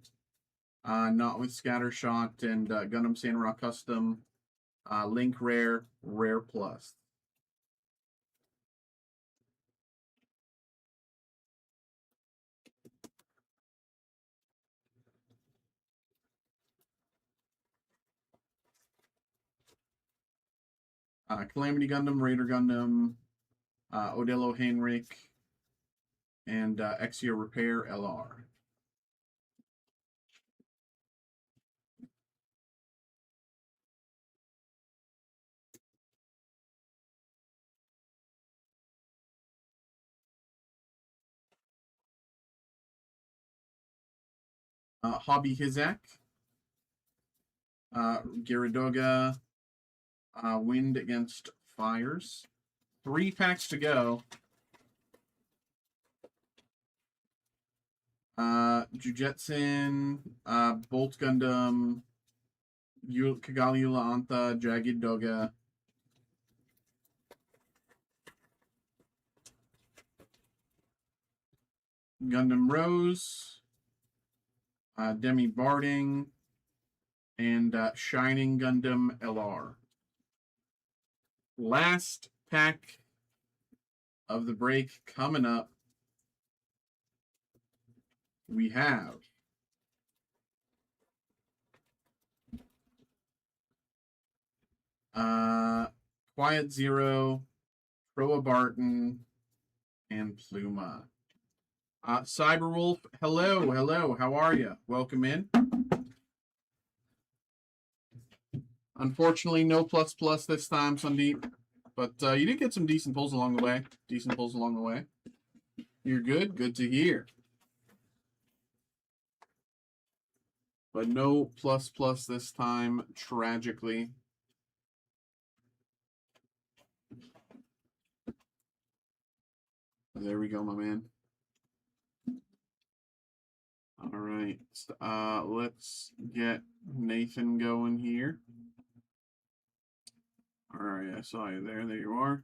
not with Scatter Shot, and Gundam Sandrock Custom, Link Rare, Rare Plus. Calamity Gundam, Raider Gundam, Odello Heinrich, and Exia Repair LR. Hobby Hizak, Gyaradoga, Wind Against Fires. 3 packs to go. Jujutsu, Bolt Gundam, Kigali Antha, Jagged Doga. Gundam Rose, Demi Barding, and Shining Gundam LR. Last pack of the break coming up. We have Quiet Zero, Proa Barton, and Pluma. Cyberwolf, hello, how are you? Welcome in. Unfortunately, no plus plus this time, Sandeep. But you did get some decent pulls along the way. Decent pulls along the way. You're good. Good to hear. But no plus plus this time, tragically. There we go, my man. All right. Let's get Nathan going here. All right, I saw you there. There you are.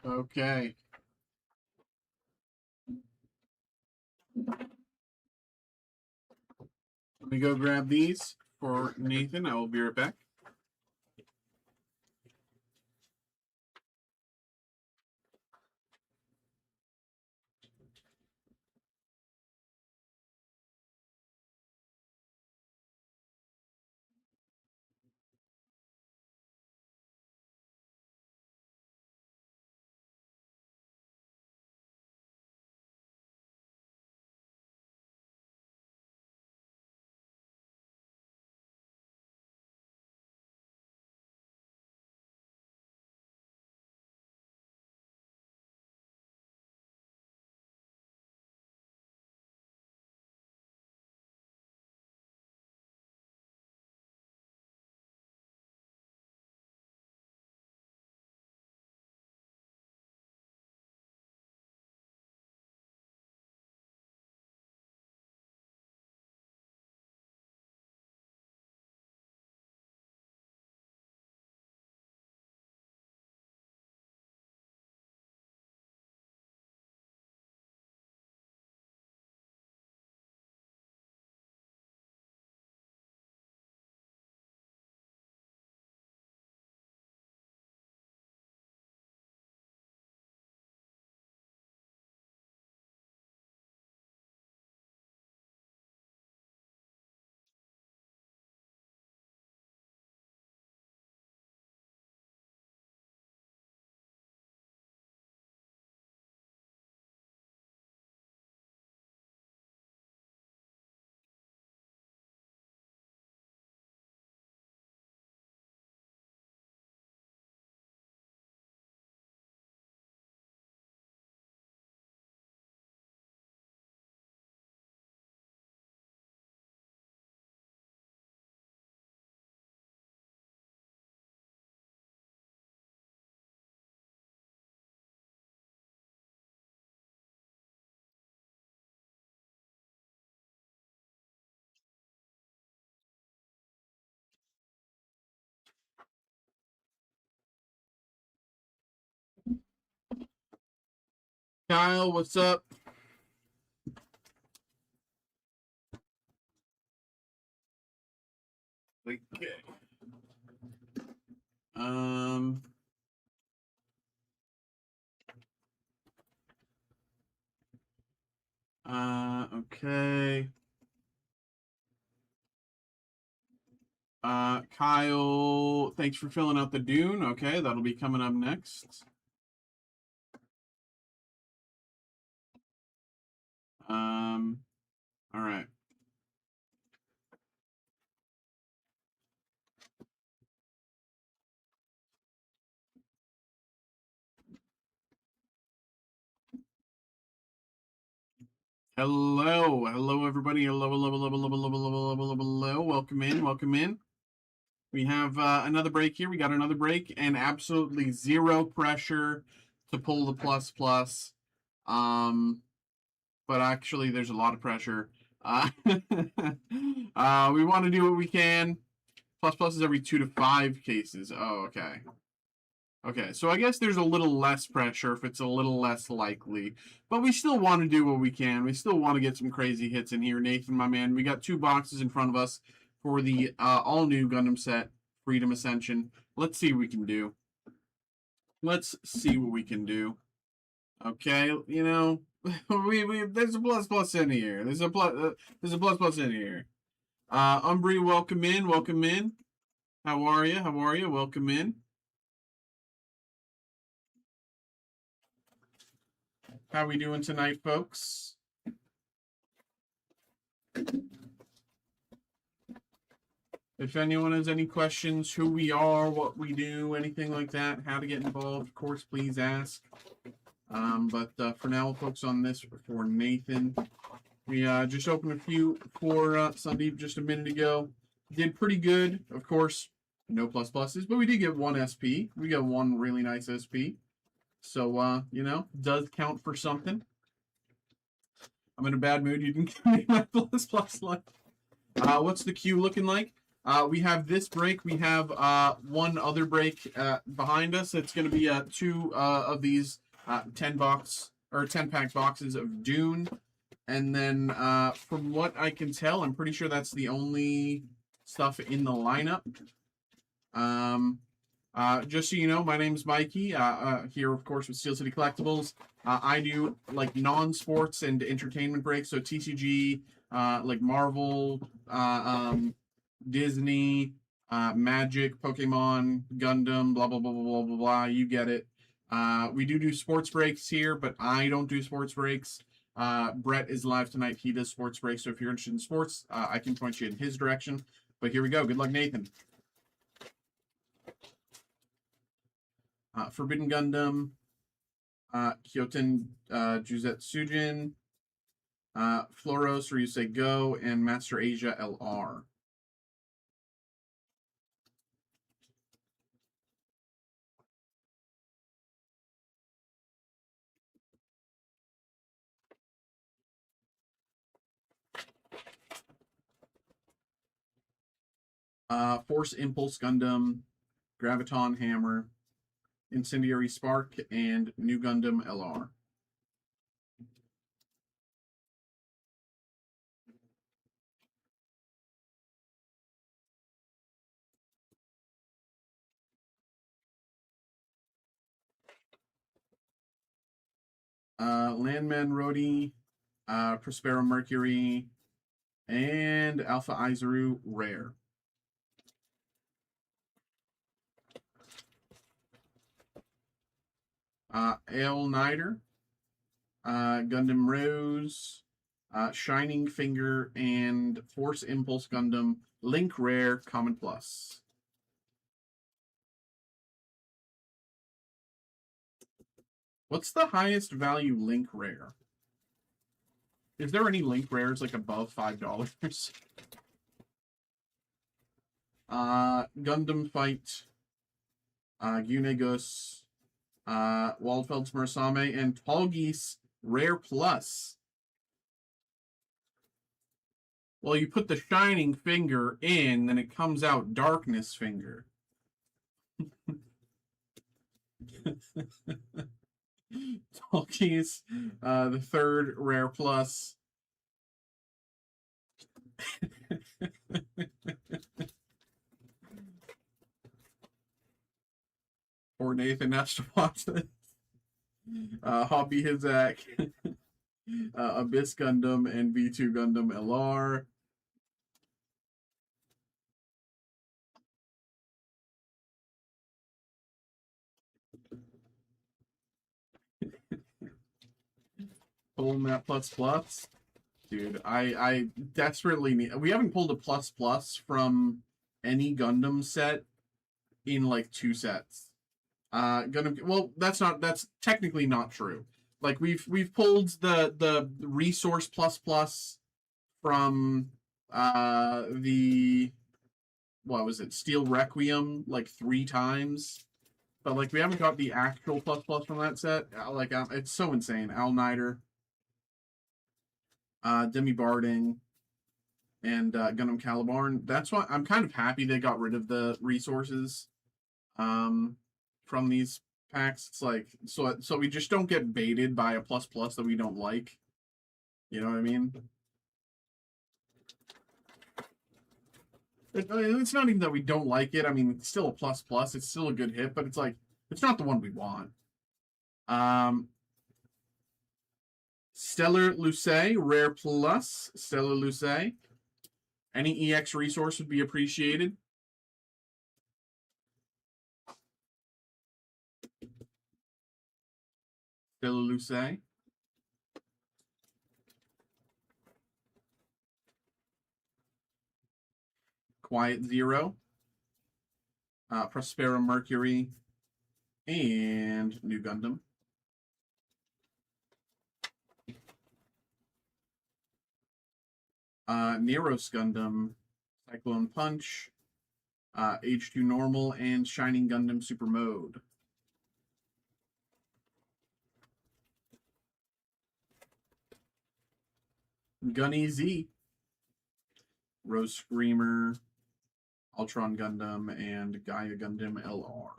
Okay. Let me go grab these for Nathan. I will be right back. Kyle, what's up? Okay. Okay. Kyle, thanks for filling out the Dune. Okay, that'll be coming up next. All right. Hello, everybody. Hello. Welcome in. We have another break here. We got another break and absolutely zero pressure to pull the plus plus. But actually, there's a lot of pressure. We want to do what we can. Plus plus is every 2 to 5 cases. Oh, okay. Okay, so I guess there's a little less pressure if it's a little less likely. But we still want to do what we can. We still want to get some crazy hits in here. Nathan, my man, we got 2 boxes in front of us. for the all-new Gundam set, Freedom Ascension. Let's see what we can do. Let's see what we can do. Okay, you know, there's a plus in here. There's a plus in here. Umbry, welcome in, welcome in. How are you? How are you? Welcome in. How we doing tonight, folks? If anyone has any questions, who we are, what we do, anything like that, how to get involved, of course, please ask. But for now, we'll focus on this for Nathan. We just opened a few for Sandeep just a minute ago. Did pretty good, of course. No plus pluses, but we did get one SP. We got one really nice SP. So, you know, does count for something. I'm in a bad mood. You didn't give me my plus left. What's the queue looking like? We have this break. We have one other break behind us. It's going to be two of these 10-box or 10-pack boxes of Dune. And then from what I can tell, I'm pretty sure that's the only stuff in the lineup. Just so you know, my name's Mikey, here, of course, with Steel City Collectibles. I do, like, non-sports and entertainment breaks, so TCG, like Marvel, Disney, Magic, Pokemon, Gundam, blah, blah, blah, blah, blah, blah, blah, you get it. We do sports breaks here, but I don't do sports breaks. Brett is live tonight. He does sports breaks, so if you're interested in sports, I can point you in his direction. But here we go. Good luck, Nathan. Forbidden Gundam, Kyoten Juzet Sujin, Floros Ryusei Go, and Master Asia LR. Force Impulse Gundam, Graviton Hammer, Incendiary Spark, and New Gundam LR. Landman Rhodey, Prospero Mercury, and Alpha Izaru Rare. Ale Nider, Gundam Rose, Shining Finger, and Force Impulse Gundam Link Rare Common Plus. What's the highest value Link Rare? Is there any Link Rares like above $5? Gundam Fight, Gunegus, Waldfeld's Murasame, and Tallgeese Rare Plus. Well, you put the Shining Finger in, then it comes out Darkness Finger. Tallgeese, the third Rare Plus. Or Nathan has to watch this. Hobby Hizak, Abyss Gundam, and V2 Gundam LR. Pulling that plus. Dude, I desperately need... We haven't pulled a plus from any Gundam set in like 2 sets. Gundam... Well, that's technically not true. Like, we've pulled the resource plus from the... What was it? Steel Requiem, like 3 times. But, like, we haven't got the actual plus from that set. Like, it's so insane. Al Nider, Demi Barding, and Gundam Calibarn. That's why I'm kind of happy they got rid of the resources from these packs. It's like, so we just don't get baited by a plus that we don't like. You know what I mean? It's not even that we don't like it. I mean, it's still a plus plus. It's still a good hit, but it's like it's not the one we want. Stellar Luce, rare plus. Stellar Luce. Any EX resource would be appreciated. Stellar Luce. Quiet Zero. Prospera Mercury. And New Gundam. Neros Gundam. Cyclone Punch. H2 Normal. And Shining Gundam Super Mode. Gunny Z. Rose Screamer. Ultron Gundam. And Gaia Gundam LR.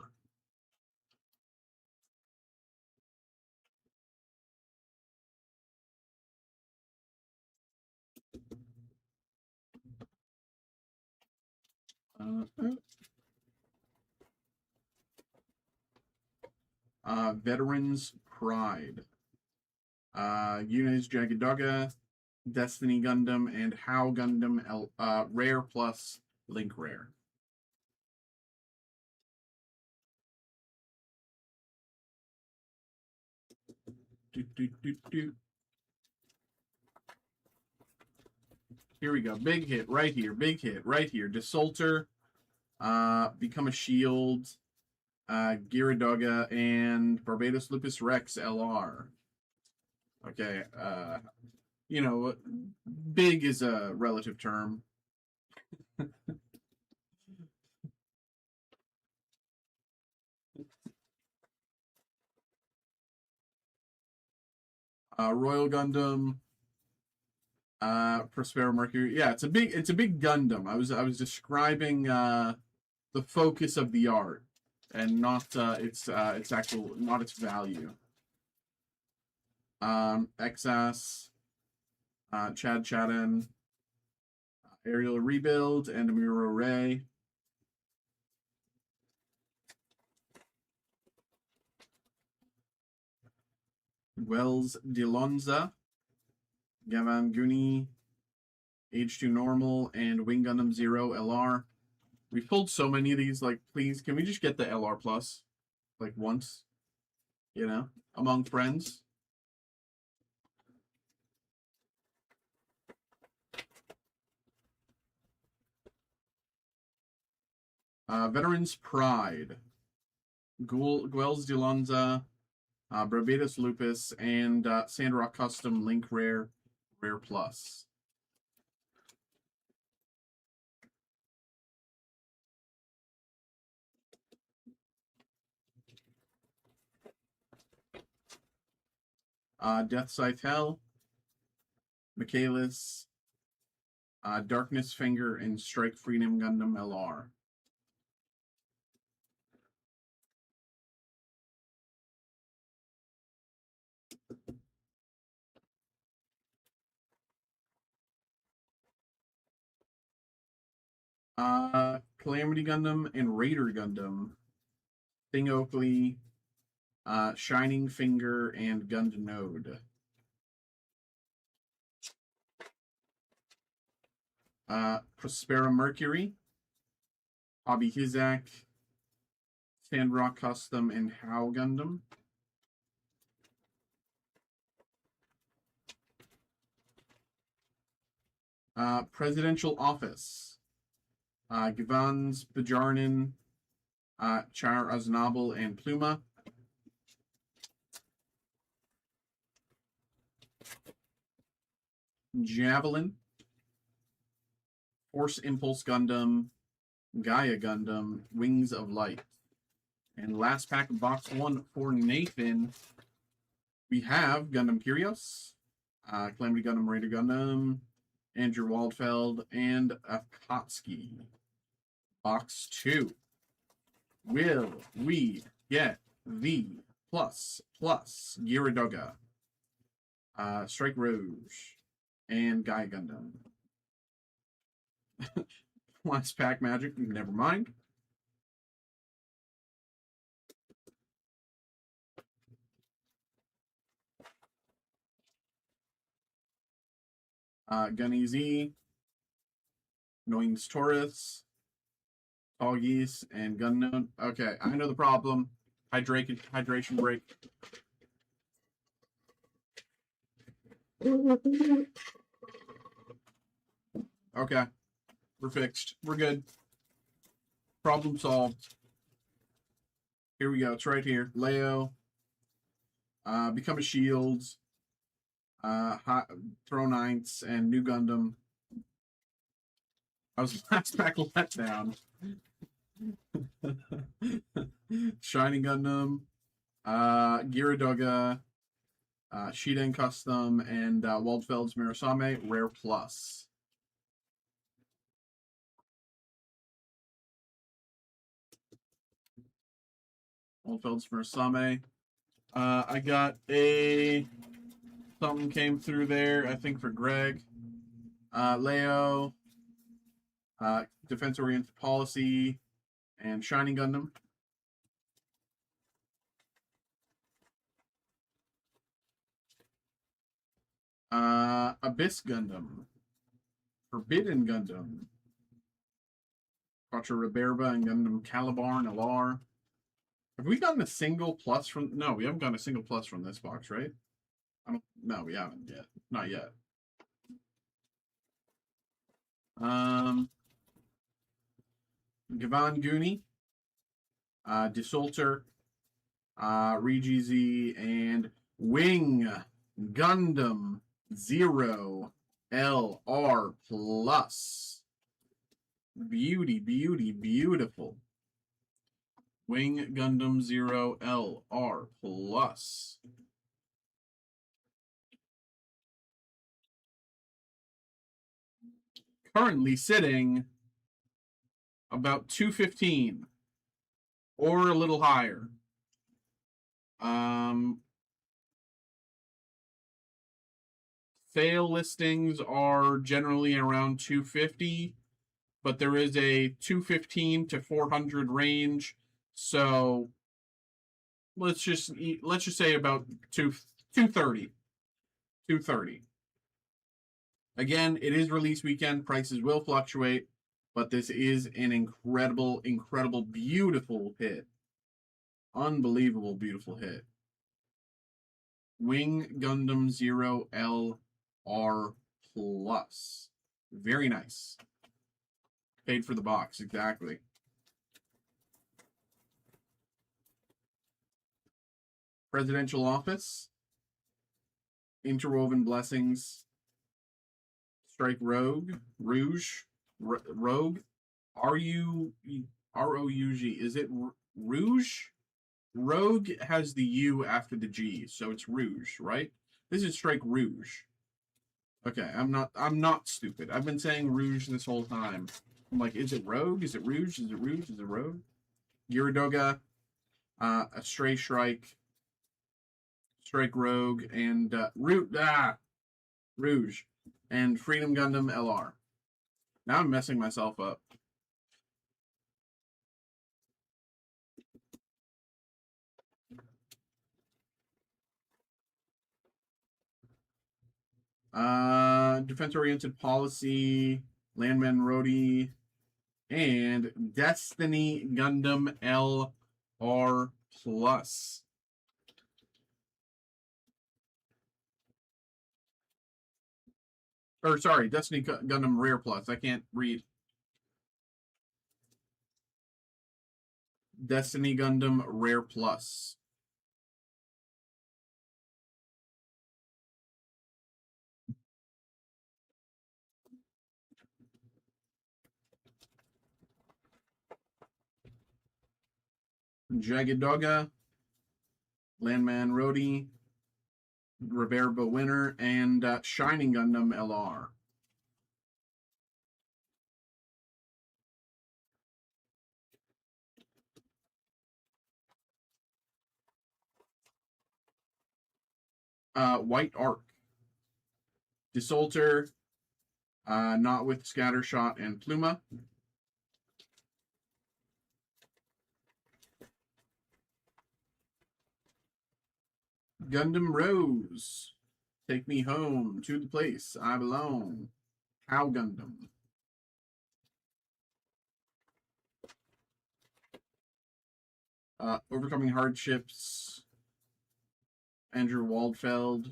Veterans Pride. Yuna's Jagged Dogga, Destiny Gundam, and How Gundam Rare plus Link Rare. Here we go. Big hit right here. Big hit right here. Desulter, Become a Shield, Gyaradoga, and Barbados Lupus Rex LR. Okay, you know, big is a relative term. Royal Gundam, Prospero Mercury. Yeah, it's a big Gundam. I was describing the focus of the art and not its actual, not its value. Exas, Chad Chadden, Aerial Rebuild, and Amuro Ray. Wells Delonza, Gavan Guni, H2 Normal, and Wing Gundam Zero LR. We've pulled so many of these, like, please, can we just get the LR Plus? Like, once? You know? Among friends? Veterans Pride. Guels Delonza, Barbados Lupus, and Sandrock Custom Link Rare Plus. Death Scythe Hell, Michaelis, Darkness Finger, and Strike Freedom Gundam LR. Calamity Gundam and Raider Gundam. Thing Oakley, Shining Finger, and Gund Node. Prospera Mercury, Hobby Hizak, Sandrock Custom, and How Gundam. Presidential Office, Givans Bajarnin, Char Aznable, and Pluma. Javelin, Force Impulse Gundam, Gaia Gundam, Wings of Light. And last pack of box one for Nathan, we have Gundam Curios, Calamity Gundam, Raider Gundam, Andrew Waldfeld, and Akatsuki. Box two. Will we get the plus Gyaradoga, Strike Rouge, and Gaia Gundam? Last pack magic. Never mind. Gunny Z, Noings Taurus, Tall Geese, and Gun. Okay, I know the problem. Hydration break. Okay, we're fixed. We're good. Problem solved. Here we go. It's right here. Leo. Become a Shield. Throw Knights and New Gundam. I was last pack let down. Shining Gundam. Gyaradoga. Shiden Custom and Waldfeld's Mirasame Rare Plus. Waldfeld's Mirasame. I got a something came through there, I think for Greg. Leo, Defense Oriented Policy, and Shining Gundam. Abyss Gundam. Forbidden Gundam. Quattro Reberba and Gundam Calibar and LR. Have we gotten a single plus from... No, we haven't gotten a single plus from this box, right? No, we haven't yet. Not yet. Gavan Goonie. Desulter. Regi Z. And Wing Gundam 0 LR Plus. Beautiful. Wing Gundam 0 LR Plus. Currently sitting about 215 or a little higher. Sale listings are generally around 250, but there is a 215 to 400 range. So let's just say about 230. 230. Again, it is release weekend. Prices will fluctuate, but this is an incredible, beautiful hit. Unbelievable, beautiful hit. Wing Gundam 0 LR Plus. Very nice. Paid for the box, exactly. Presidential Office. Interwoven Blessings. Strike Rogue. Rogue. R-O-U-G. Is it Rouge? Rogue has the U after the G, so it's Rouge, right? This is Strike Rouge. Okay, I'm not stupid. I've been saying Rouge this whole time. I'm like, is it Rogue? Is it Rouge? Is it Rouge? Is it Rogue? Gyaradoga, a Stray Strike, Strike Rogue, and Rouge, and Freedom Gundam LR. Now I'm messing myself up. Defense-oriented policy, Landman Rhodey, and Destiny Gundam LR Plus. Or sorry, Destiny Gundam Rare Plus. I can't read. Destiny Gundam Rare Plus. Jagged Dogga, Landman Rhodey, Reverba Winner, and Shining Gundam LR. White Arc. Desulter, not with Scattershot and Pluma. Gundam Rose. Take me home to the place I belong. Cow Gundam. Overcoming Hardships. Andrew Waldfeld.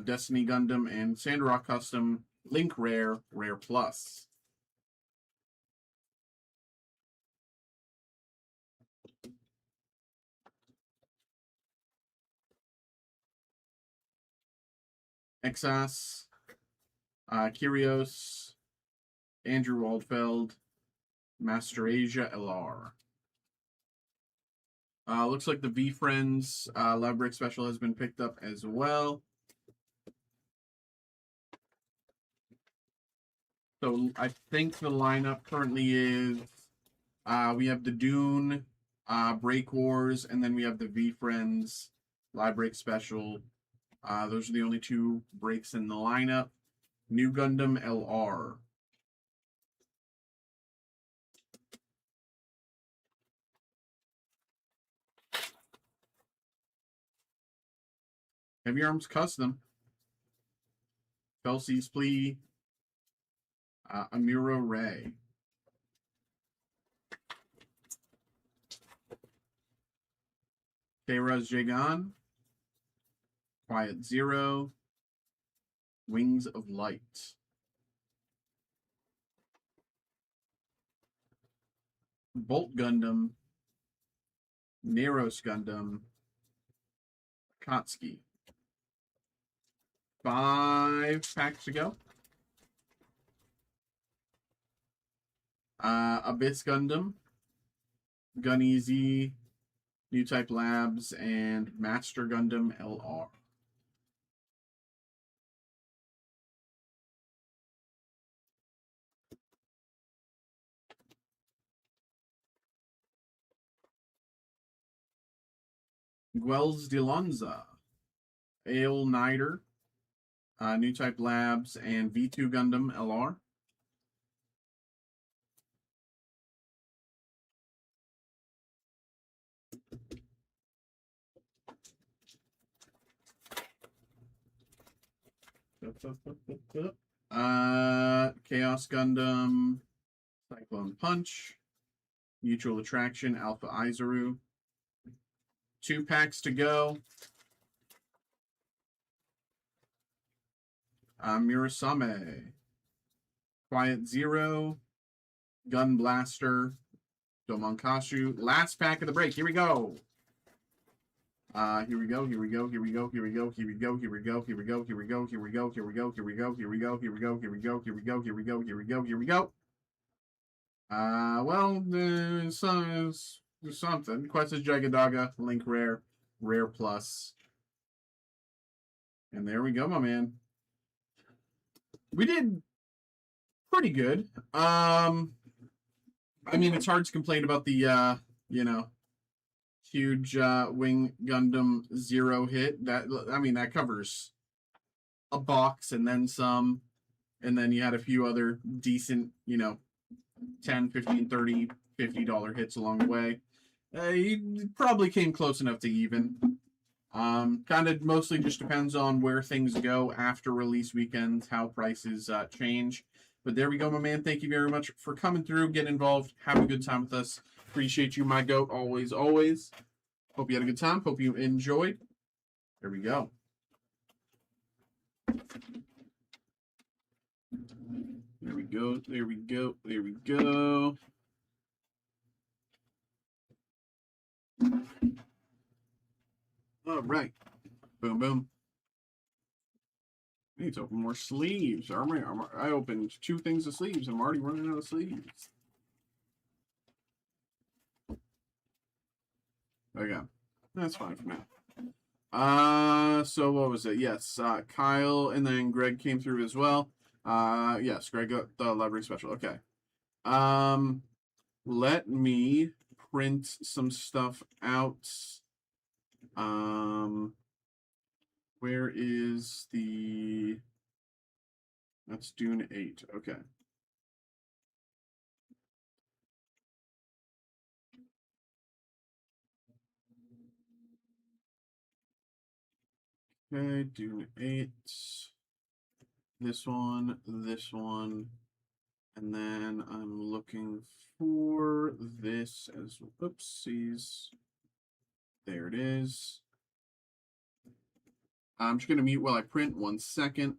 Destiny Gundam and Sandrock Custom. Link Rare. Rare Plus. Exas. Kyrios. Andrew Waldfeld. Master Asia LR. Looks like the V Friends Library Special has been picked up as well. So I think the lineup currently is we have the Dune, Break Wars, and then we have the V Friends Library Special. Those are the only two breaks in the lineup. New Gundam LR. Heavy Arms Custom. Kelsey's Plea. Amuro Ray. Keiraz Jagan. Quiet Zero. Wings of Light. Bolt Gundam. Neros Gundam. Kotsky. 5 packs to go. Abyss Gundam. Guneasy. New Type Labs. And Master Gundam LR. Guels de Lonza. Ale Nider. New Type Labs and V2 Gundam LR. Chaos Gundam, Cyclone Punch, Mutual Attraction, Alpha Izaru. 2 packs to go. Murasame, Quiet Zero, Gun Blaster, Domonkashu. Last pack of the break. Here we go. Here we go, here we go, here we go, here we go, here we go, here we go, here we go, here we go, here we go, here we go, here we go, here we go, here we go, here we go, here we go, here we go, here we go, here we go. Well, there's something. Quest is Jagadaga, Link Rare, Rare Plus. And there we go, my man. We did pretty good. I mean, it's hard to complain about the, huge Wing Gundam Zero hit. That covers a box and then some. And then you had a few other decent, $10, $15, $30, $50 hits along the way. You probably came close enough to even. Kind of mostly just depends on where things go after release weekends, how prices change. But there we go, my man. Thank you very much for coming through, getting involved, having a good time with us. Appreciate you, my goat, always, always. Hope you had a good time. Hope you enjoyed. There we go. There we go. There we go. There we go. All right. Boom, boom. I need to open more sleeves. I opened 2 things of sleeves. I'm already running out of sleeves. Okay. That's fine for now. So what was it? Yes, Kyle and then Greg came through as well. Yes, Greg got the library special. Okay. Let me print some stuff out. Where is the... That's Dune 8. Okay. Okay, Dune 8. This one, and then I'm looking for this as oopsies. There it is. I'm just going to mute while I print 1 second.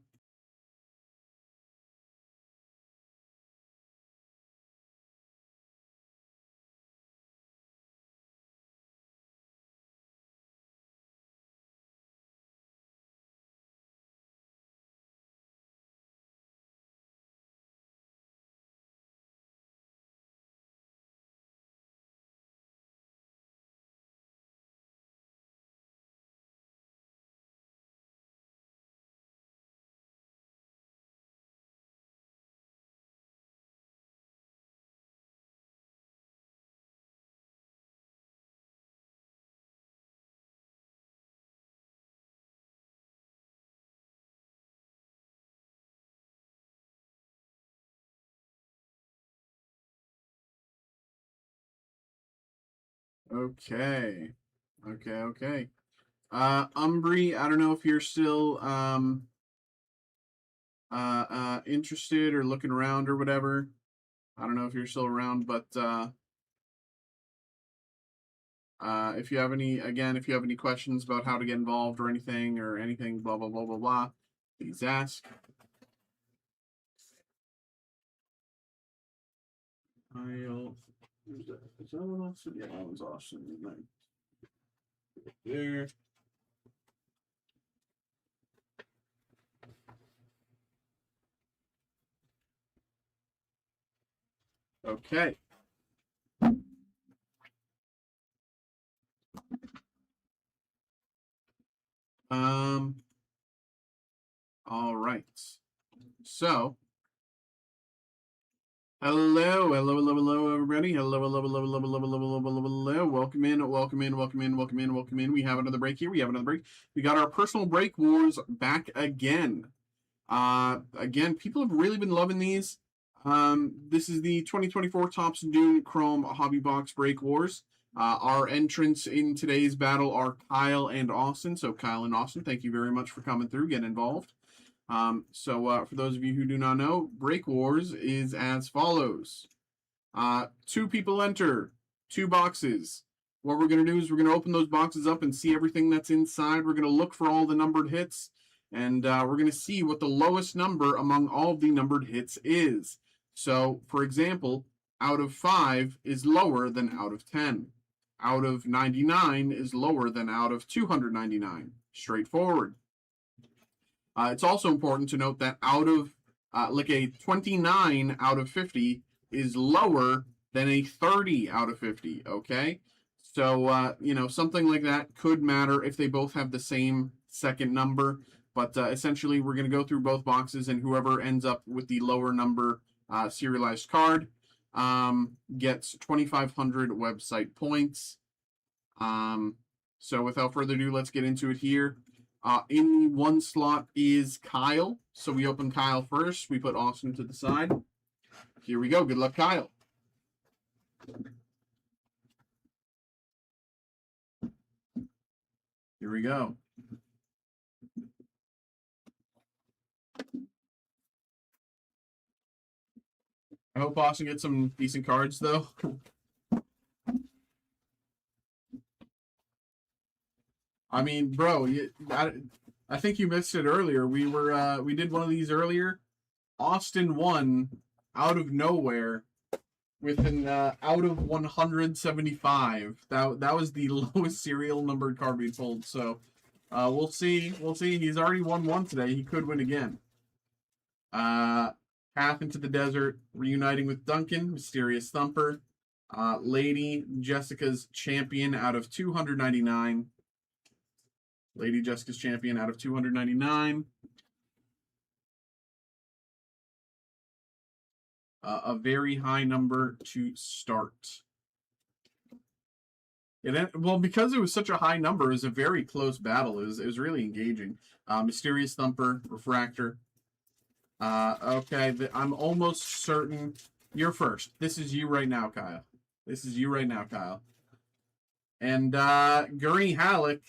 Okay. Okay. Umbry, I don't know if you're still interested or looking around or whatever. I don't know if you're still around, but if you have any questions about how to get involved or anything, blah blah blah blah blah, please ask. Is that one Austin? Yeah, that one's Austin. There. Okay. All right. So, hello, everybody. Hello. Welcome in. We have another break here. We got our personal break wars back again. Again, people have really been loving these. This is the 2024 Topps Dune Chrome Hobby Box Break Wars. Our entrants in today's battle are Kyle and Austin. So Kyle and Austin, thank you very much for coming through, getting involved. For those of you who do not know, Break Wars is as follows. 2 people enter, 2 boxes. What we're going to do is we're going to open those boxes up and see everything that's inside. We're going to look for all the numbered hits, and we're going to see what the lowest number among all of the numbered hits is. So, for example, out of 5 is lower than out of 10. Out of 99 is lower than out of 299. Straightforward. It's also important to note that out of, like a 29 out of 50 is lower than a 30 out of 50, okay? So, something like that could matter if they both have the same second number. But essentially, we're going to go through both boxes, and whoever ends up with the lower number serialized card gets 2,500 website points. So without further ado, let's get into it here. In one slot is Kyle. So we open Kyle first. We put Austin to the side. Here we go. Good luck, Kyle. Here we go. I hope Austin gets some decent cards, though. I mean, bro, I think you missed it earlier. We did one of these earlier. Austin won out of nowhere with an out of 175. That was the lowest serial numbered card we pulled. So we'll see. He's already won one today. He could win again. Path into the Desert, reuniting with Duncan, Mysterious Thumper. Lady Jessica's Champion out of 299. Lady Jessica's Champion out of 299. A very high number to start. Well, because it was such a high number, it was a very close battle. It was really engaging. Mysterious Thumper, Refractor. Okay, I'm almost certain you're first. This is you right now, Kyle. And Gurney Halleck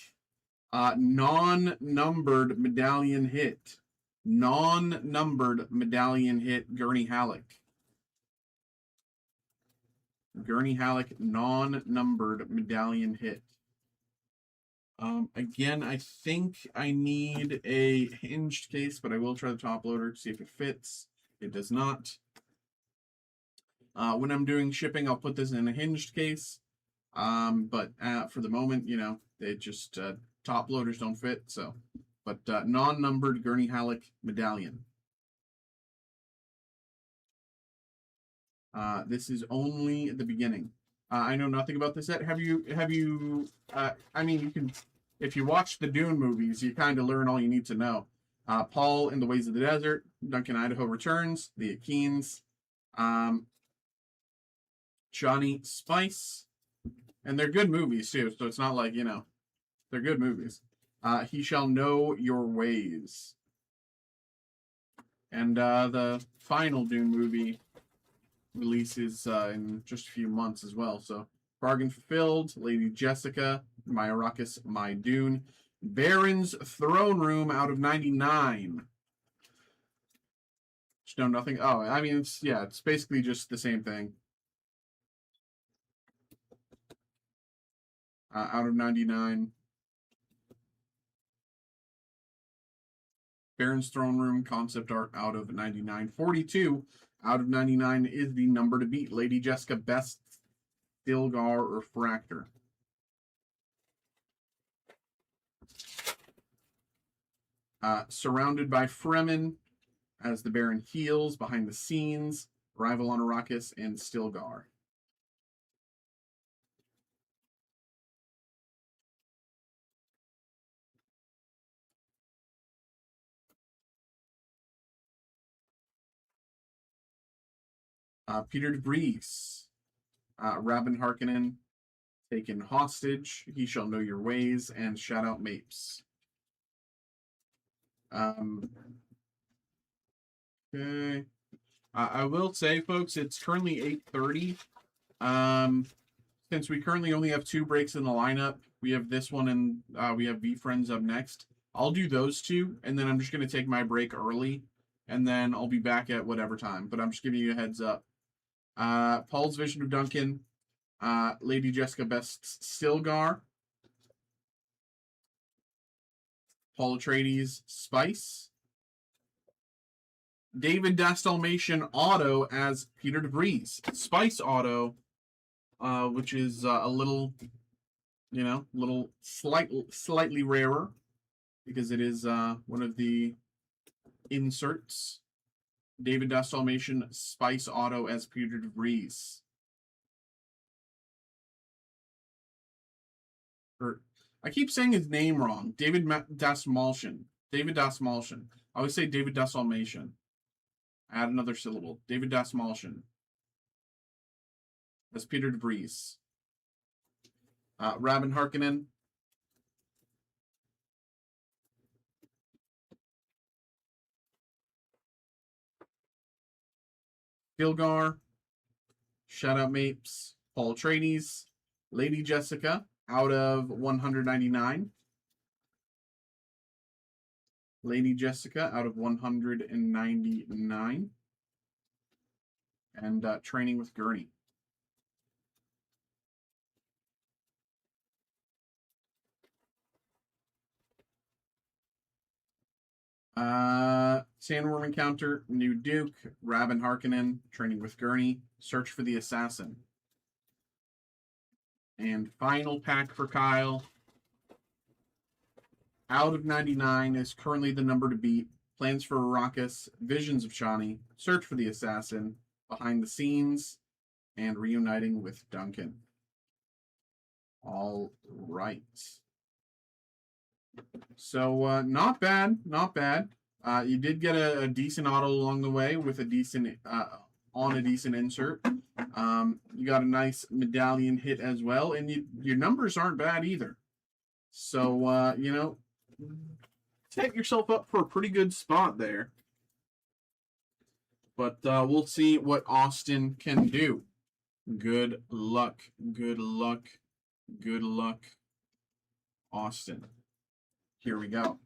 Non-numbered medallion hit. Non-numbered medallion hit, Gurney Halleck. Gurney Halleck, non-numbered medallion hit. Again, I think I need a hinged case, but I will try the top loader to see if it fits. It does not. When I'm doing shipping, I'll put this in a hinged case. But for the moment, you know, they just top loaders don't fit. So, but non-numbered Gurney Halleck medallion. This is only the beginning. I know nothing about this set. Have you? I mean, you can. If you watch the Dune movies, you kind of learn all you need to know. Paul in the Ways of the Desert, Duncan Idaho Returns, the Akeens, Johnny Spice, and they're good movies too. So it's not like, you know, they're good movies. He Shall Know Your Ways, and the final Dune movie releases in just a few months as well. So Bargain Fulfilled, Lady Jessica, My Arrakis, My Dune, Baron's Throne Room out of 99. Just know nothing. Oh, I mean, it's basically just the same thing. Out of 99. Baron's Throne Room concept art out of 99. 42 out of 99 is the number to beat. Lady Jessica, Best Stilgar Refractor. Surrounded by Fremen as the Baron heals behind the scenes. Arrival on Arrakis and Stilgar. Peter DeVries, Rabin Harkonnen, Taken Hostage, He Shall Know Your Ways, and Shout Out Mapes. Okay. I will say, folks, it's currently 8:30. Since we currently only have 2 breaks in the lineup, we have this one and we have V Friends up next. I'll do those 2, and then I'm just going to take my break early, and then I'll be back at whatever time. But I'm just giving you a heads up. Paul's Vision of Duncan, Lady Jessica, Best Stilgar, Paul Atreides, Spice, David Dastalmatian auto as Peter DeVries, Spice auto, which is a little, you know, slightly rarer because it is one of the inserts. David Dastalmatian, Spice auto as Peter DeVries. I keep saying his name wrong. David Dasmalshin. David Dasmalshin. I always say David Dastalmatian. Add another syllable. David Dasmalshin. As Peter DeVries. Rabin Harkonnen. Stilgar. Shout Out Mapes. Paul Atreides. Lady Jessica out of 199. Lady Jessica out of 199. And Training with Gurney. Sandworm Encounter, New Duke, Rabin Harkonnen, Training with Gurney, Search for the Assassin. And final pack for Kyle. Out of 99 is currently the number to beat. Plans for Arrakis, Visions of Chani, Search for the Assassin, Behind the Scenes, and Reuniting with Duncan. All right. So not bad, not bad. You did get a decent auto along the way with a decent on a decent insert. You got a nice medallion hit as well, and your numbers aren't bad either. So you know, set yourself up for a pretty good spot there. But we'll see what Austin can do. Good luck. Good luck. Good luck, Austin. Here we go.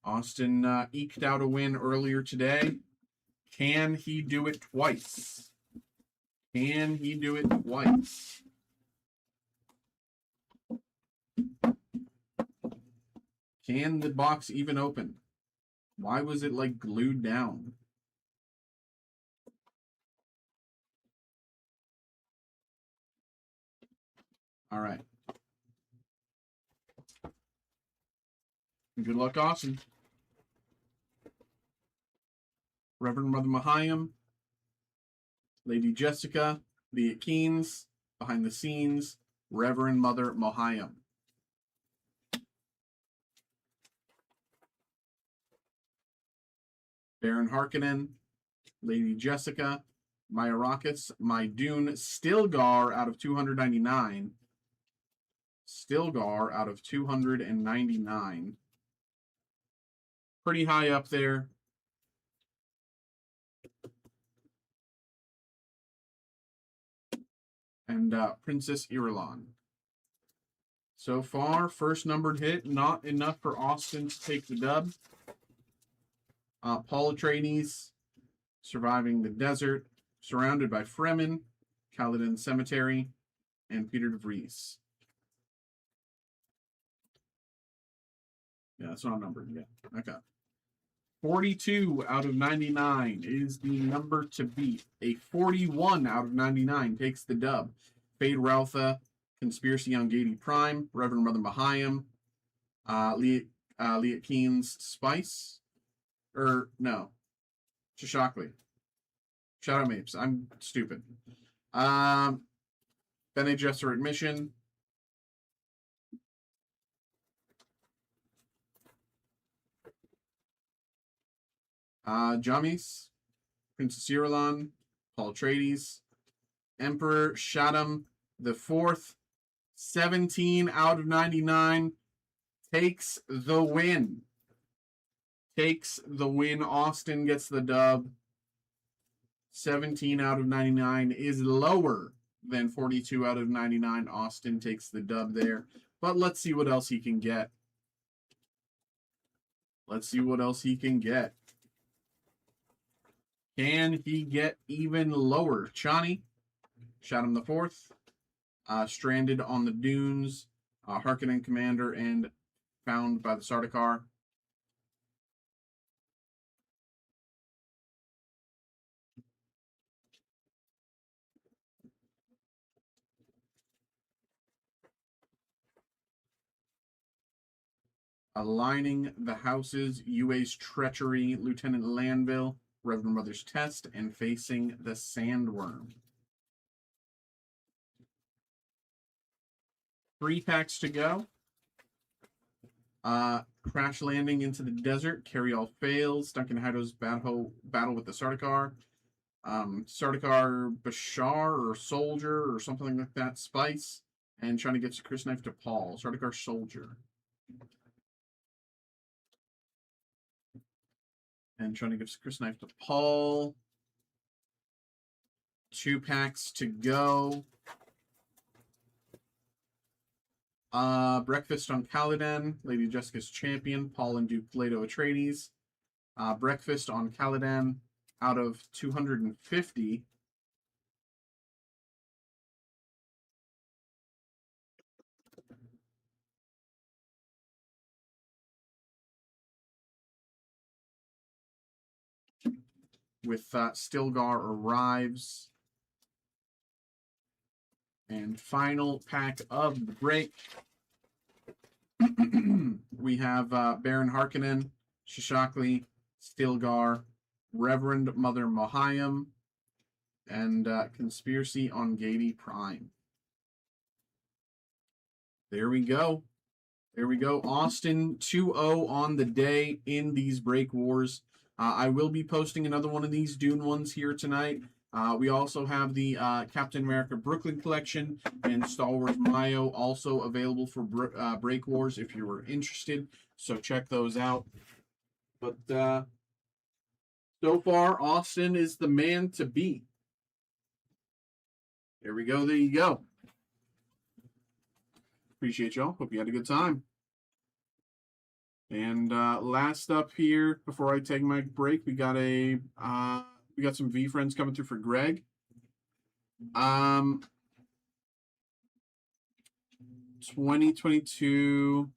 Austin eked out a win earlier today. Can he do it twice? Can he do it twice? Can the box even open? Why was it like glued down? All right. Good luck, Austin. Reverend Mother Mahayam, Lady Jessica, the Keens, behind the scenes, Reverend Mother Mahayam. Baron Harkonnen, Lady Jessica, Myrakis, My Dune, Stilgar out of 299. Stilgar out of 299. Pretty high up there. And Princess Irulan. So far, first numbered hit, not enough for Austin to take the dub. Paul Atreides, Surviving the Desert, surrounded by Fremen, Caladan Cemetery, and Peter DeVries. Yeah, that's not numbered yet. Okay. 42 out of 99 is the number to beat. A 41 out of 99 takes the dub. Fade Routha, Conspiracy on Gady Prime, Reverend Mother Mahayam, Liat Keen's Spice. No. Shishakli. Shout out Mapes. I'm stupid. Bene Gesserit Mission. Jamis, Princess Irulan, Paul Atreides, Emperor Shaddam the Fourth, 17 out of 99, takes the win. Takes the win. Austin gets the dub. 17 out of 99 is lower than 42 out of 99. Austin takes the dub there. But let's see what else he can get. Let's see what else he can get. Can he get even lower? Chani, Shaddam the Fourth, Stranded on the Dunes, Harkonnen Commander, and Found by the Sardaukar. Aligning the Houses, UA's Treachery, Lieutenant Lanville, Reverend Mother's Test, and Facing the Sandworm. 3 packs to go. Crash Landing into the Desert, Carry All Fails, Duncan Heido's battle with the Sardaukar. Sardaukar Bashar or Soldier or something like that, Spice, and trying to get a Chris Knife to Paul. Sardaukar Soldier. And trying to give Chris Knife to Paul. 2 packs to go. Breakfast on Caladan, Lady Jessica's Champion, Paul and Duke Leto Atreides. Breakfast on Caladan out of 250. With Stilgar Arrives. And final pack of the break. We have Baron Harkonnen, Shishakli, Stilgar, Reverend Mother Mahayam, and Conspiracy on Gady Prime. There we go. There we go. Austin 2-0 on the day in these break wars. I will be posting another one of these Dune ones here tonight. We also have the Captain America Brooklyn Collection and Star Wars Mayo also available for Break Wars if you were interested. So check those out. But so far, Austin is the man to beat. There we go. There you go. Appreciate y'all. Hope you had a good time. And last up here, before I take my break, we got some V friends coming through for Greg. 2022.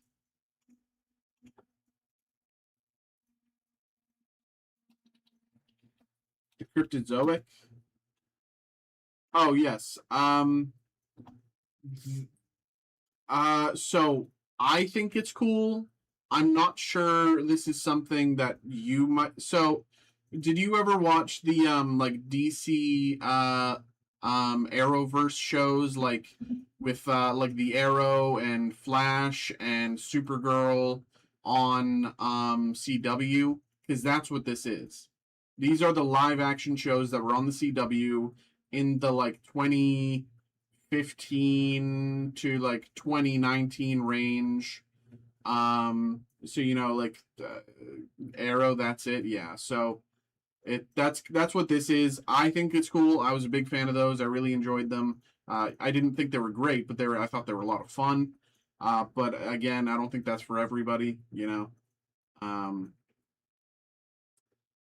The Cryptozoic. Oh yes. So I think it's cool. I'm not sure this is something that you might. So, did you ever watch the like DC Arrowverse shows like with like the Arrow and Flash and Supergirl on CW? Because that's what this is. These are the live action shows that were on the CW in the like 2015 to like 2019 range. So like Arrow, that's it. Yeah. So that's what this is. I think it's cool. I was a big fan of those. I really enjoyed them. I didn't think they were great, but I thought they were a lot of fun. But again, I don't think that's for everybody. Um,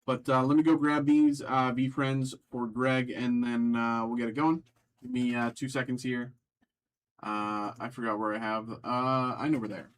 but let me go grab these V friends for Greg, and then we'll get it going. Give me 2 seconds here. I forgot where I have. I know we're there.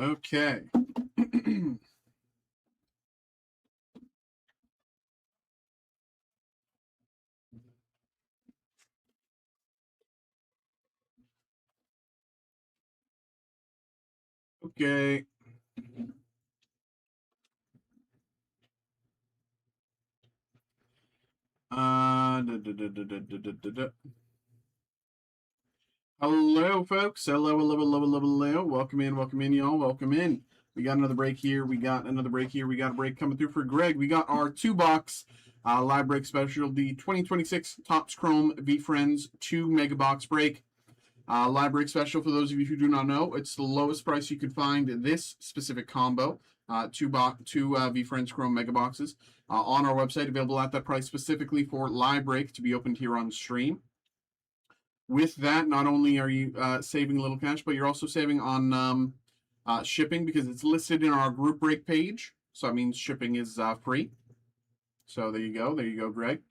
Okay. Okay. Hello, folks. Hello, hello, hello, hello, hello. Welcome in, y'all. Welcome in. We got another break here. We got another break here. We got a break coming through for Greg. We got our 2-box live break special, the 2026 Topps Chrome V Friends 2 mega box break. Live break special, for those of you who do not know, it's the lowest price you could find this specific combo. Two V Friends Chrome mega boxes on our website, available at that price specifically for live break to be opened here on stream. With that, not only are you saving a little cash, but you're also saving on shipping, because it's listed in our group break page. So that means shipping is free. So there you go. There you go, Greg.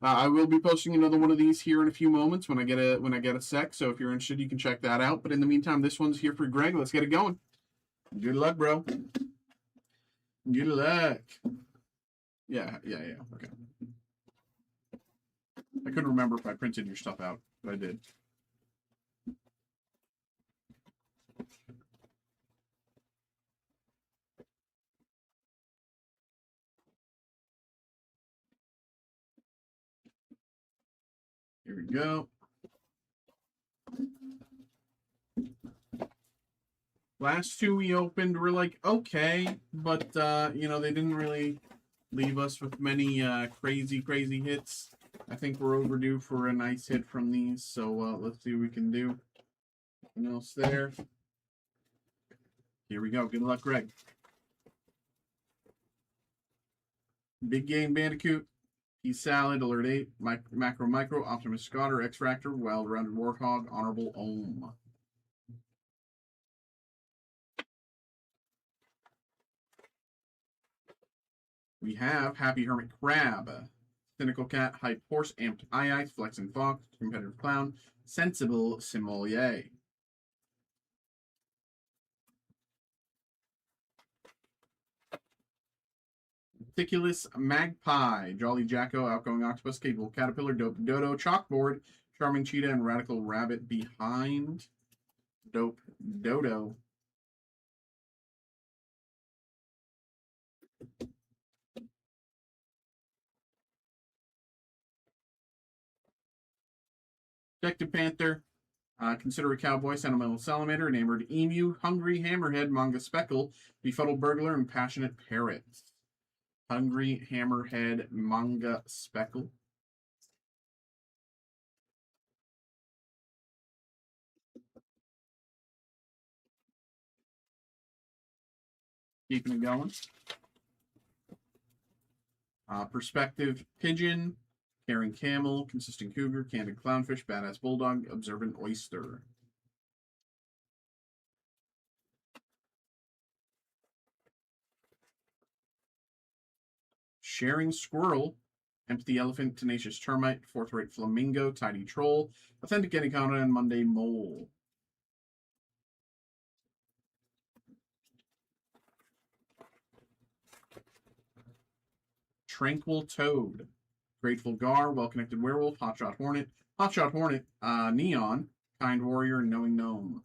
I will be posting another one of these here in a few moments when I get a sec. So if you're interested, you can check that out. But in the meantime, this one's here for Greg. Let's get it going. Good luck, bro. Good luck. Yeah. Okay. I couldn't remember if I printed your stuff out, but I did. Here we go. Last two we opened were like okay, but you know, they didn't really leave us with many crazy hits. I think we're overdue for a nice hit from these, so let's see what we can do. Nothing else there. Here we go. Good luck, Greg. Big Game Bandicoot, Pea Salad, Alert 8, Micro, Optimus Scotter, X-Fractor, Wild Rounded Warthog, Honorable Ohm. We have Happy Hermit Crab, Cynical Cat, Hype Horse, Amped Ice, Flexing Fox, Competitive Clown, Sensible Sommelier. Ridiculous Magpie, Jolly Jacko, Outgoing Octopus, Capable Caterpillar, Dope Dodo, Chalkboard, Charming Cheetah, and Radical Rabbit behind Dope Dodo. Detective Panther, Consider a Cowboy, Sentimental Salamander, Enamored Emu, Hungry Hammerhead, Manga Speckle, Befuddled Burglar, and Passionate Parrot. Hungry Hammerhead, Manga Speckle. Keeping it going. Perspective Pigeon, Caring Camel, Consistent Cougar, Candid Clownfish, Badass Bulldog, Observant Oyster. Sharing Squirrel, Empty Elephant, Tenacious Termite, Forthright Flamingo, Tidy Troll, Authentic Anaconda, and Monday Mole. Tranquil Toad, Grateful Gar, Well Connected Werewolf, Hotshot Hornet, Neon, Kind Warrior, and Knowing Gnome.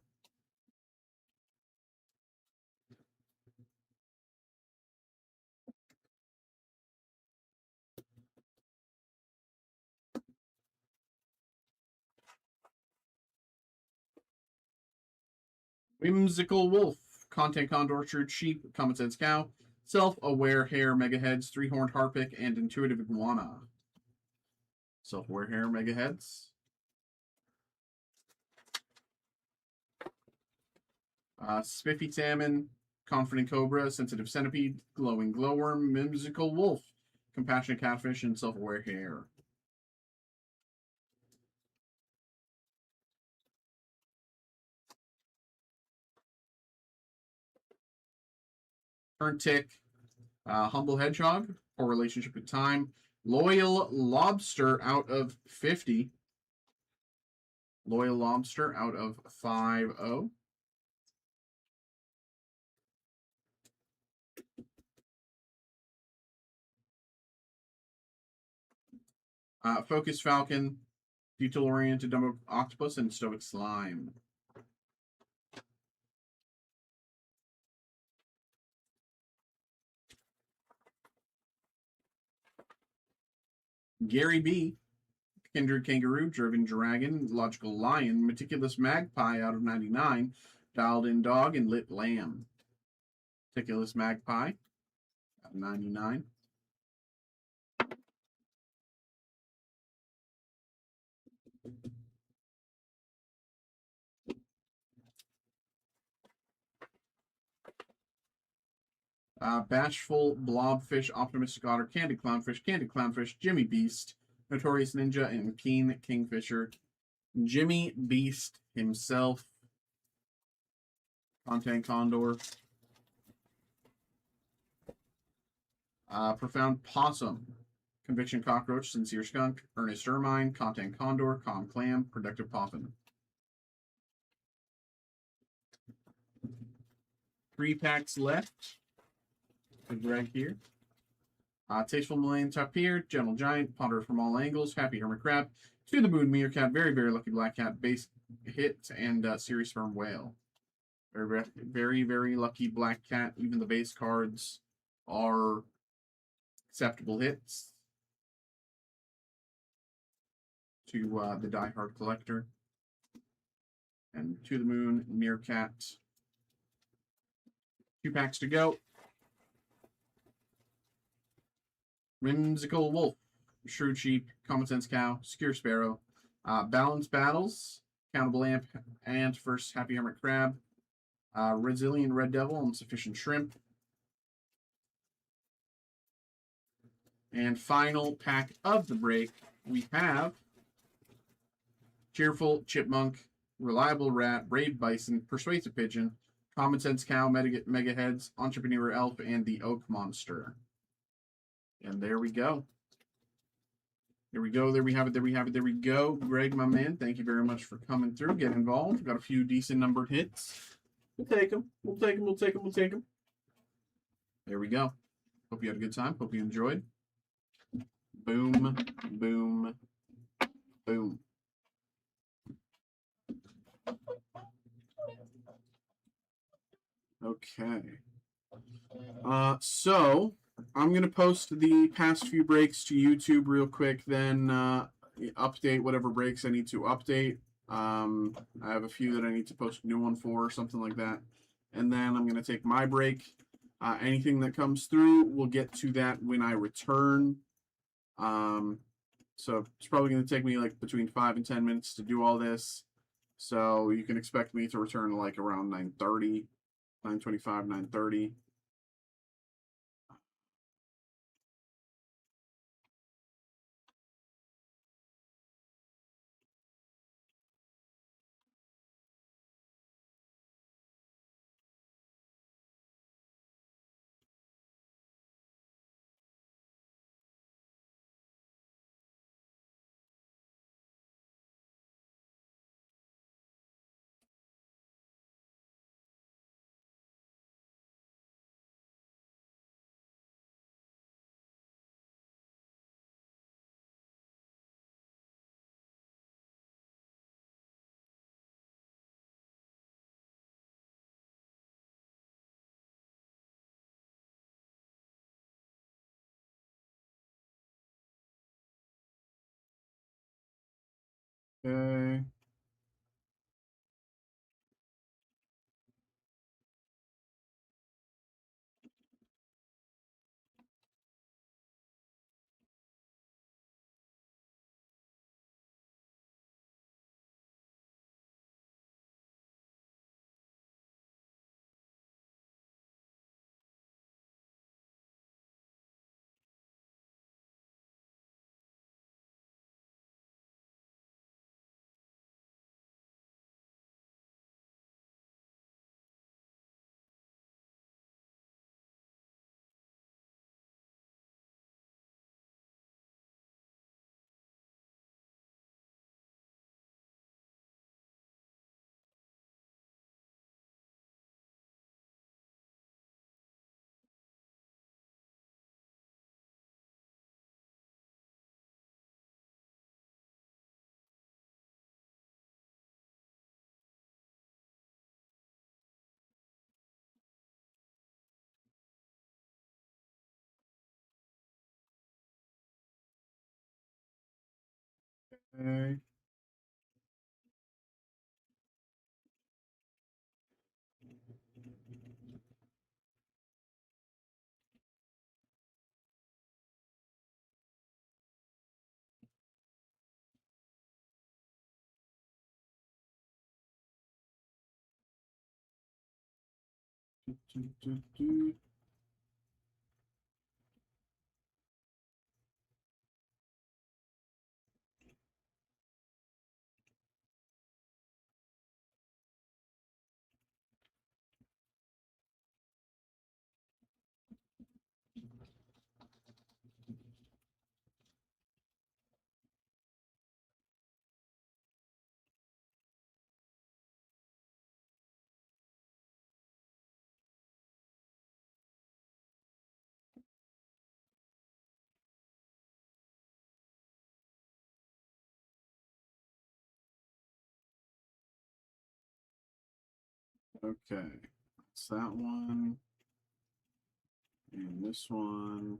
Whimsical Wolf, Content Condor, Shrewd Sheep, Common Sense Cow, Self-Aware Hare, Megaheads, Three-Horned Harpic, and Intuitive Iguana. Self-Aware Hare, Megaheads. Spiffy Salmon, Confident Cobra, Sensitive Centipede, Glowing Glowworm, Whimsical Wolf, Compassionate Catfish, and Self-Aware Hare. Turn Tick, Humble Hedgehog, Poor Relationship with Time, Loyal Lobster out of 50. Loyal Lobster out of 5-0. Focus Falcon, Detail-Oriented Dumbo Octopus, and Stoic Slime. Gary B, Kindred Kangaroo, Driven Dragon, Logical Lion, Meticulous Magpie out of 99, Dialed In Dog, and Lit Lamb. Meticulous Magpie out of 99. Bashful Blobfish, Optimus Scotter, Candy Clownfish, Jimmy Beast, Notorious Ninja, and Keen Kingfisher. Jimmy Beast himself. Content Condor. Profound Possum, Conviction Cockroach, Sincere Skunk, Earnest Ermine, Content Condor, Calm Clam, Productive Possum. 3 packs left. Right here. Tasteful Malayan Tapir, Gentle Giant, Ponder from All Angles, Happy Hermit Crab, To the Moon Meerkat, Very Lucky Black Cat, Base Hit, and Series Sperm Whale. Very lucky Black Cat. Even the base cards are acceptable hits to the diehard collector. And To the Moon Meerkat 2 packs to go. Whimsical Wolf, Shrewd Sheep, Common Sense Cow, Secure Sparrow, Balanced Battles, Countable Amp, and first Happy Hermit Crab, Resilient Red Devil, and Sufficient Shrimp. And final pack of the break, we have Cheerful Chipmunk, Reliable Rat, Brave Bison, Persuasive Pigeon, Common Sense Cow, Mega Heads, Entrepreneur Elf, and the Oak Monster. And there we go. There we go. There we have it. There we have it. There we go. Greg, my man, thank you very much for coming through. Get involved. We've got a few decent numbered hits. We'll take them. We'll take them. We'll take them. We'll take them. There we go. Hope you had a good time. Hope you enjoyed. Boom, boom, boom. Okay. So I'm going to post the past few breaks to YouTube real quick, then update whatever breaks I need to update. I have a few that I need to post a new one for or something like that. And then I'm going to take my break. Anything that comes through, we'll get to that when I return. So it's probably going to take me like between 5 and 10 minutes to do all this. So you can expect me to return like around 9:30, 9:25, 9:30. Okay. Okay. Okay. It's that one. And this one.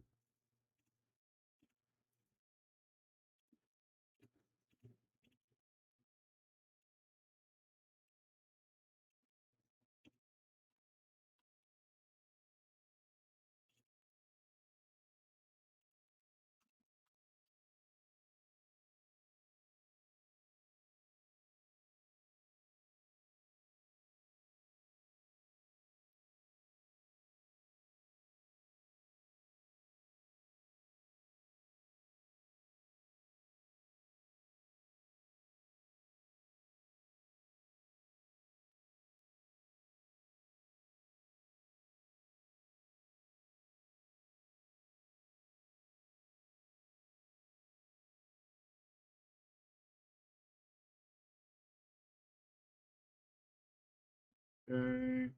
Okay.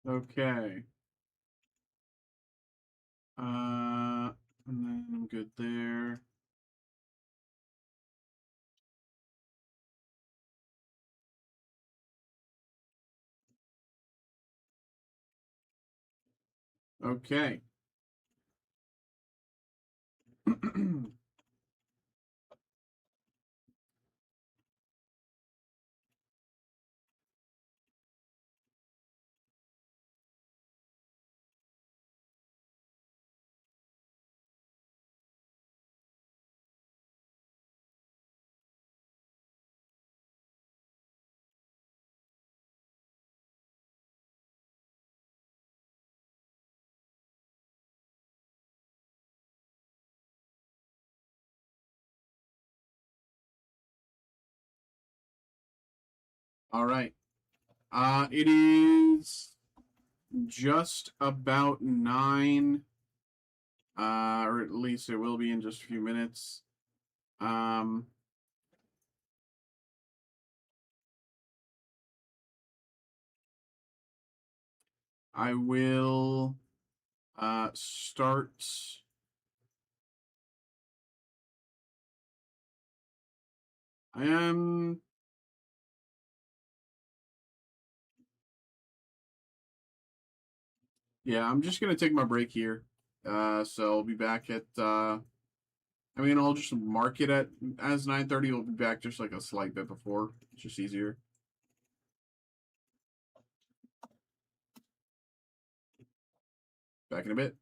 Okay. And then I'm good there. Okay. All right. It is just about 9, or at least it will be in just a few minutes. I will start. I am. Yeah, I'm just gonna take my break here. So I'll be back at. I mean, I'll just mark it at as 9:30. We'll be back just like a slight bit before. It's just easier. Back in a bit.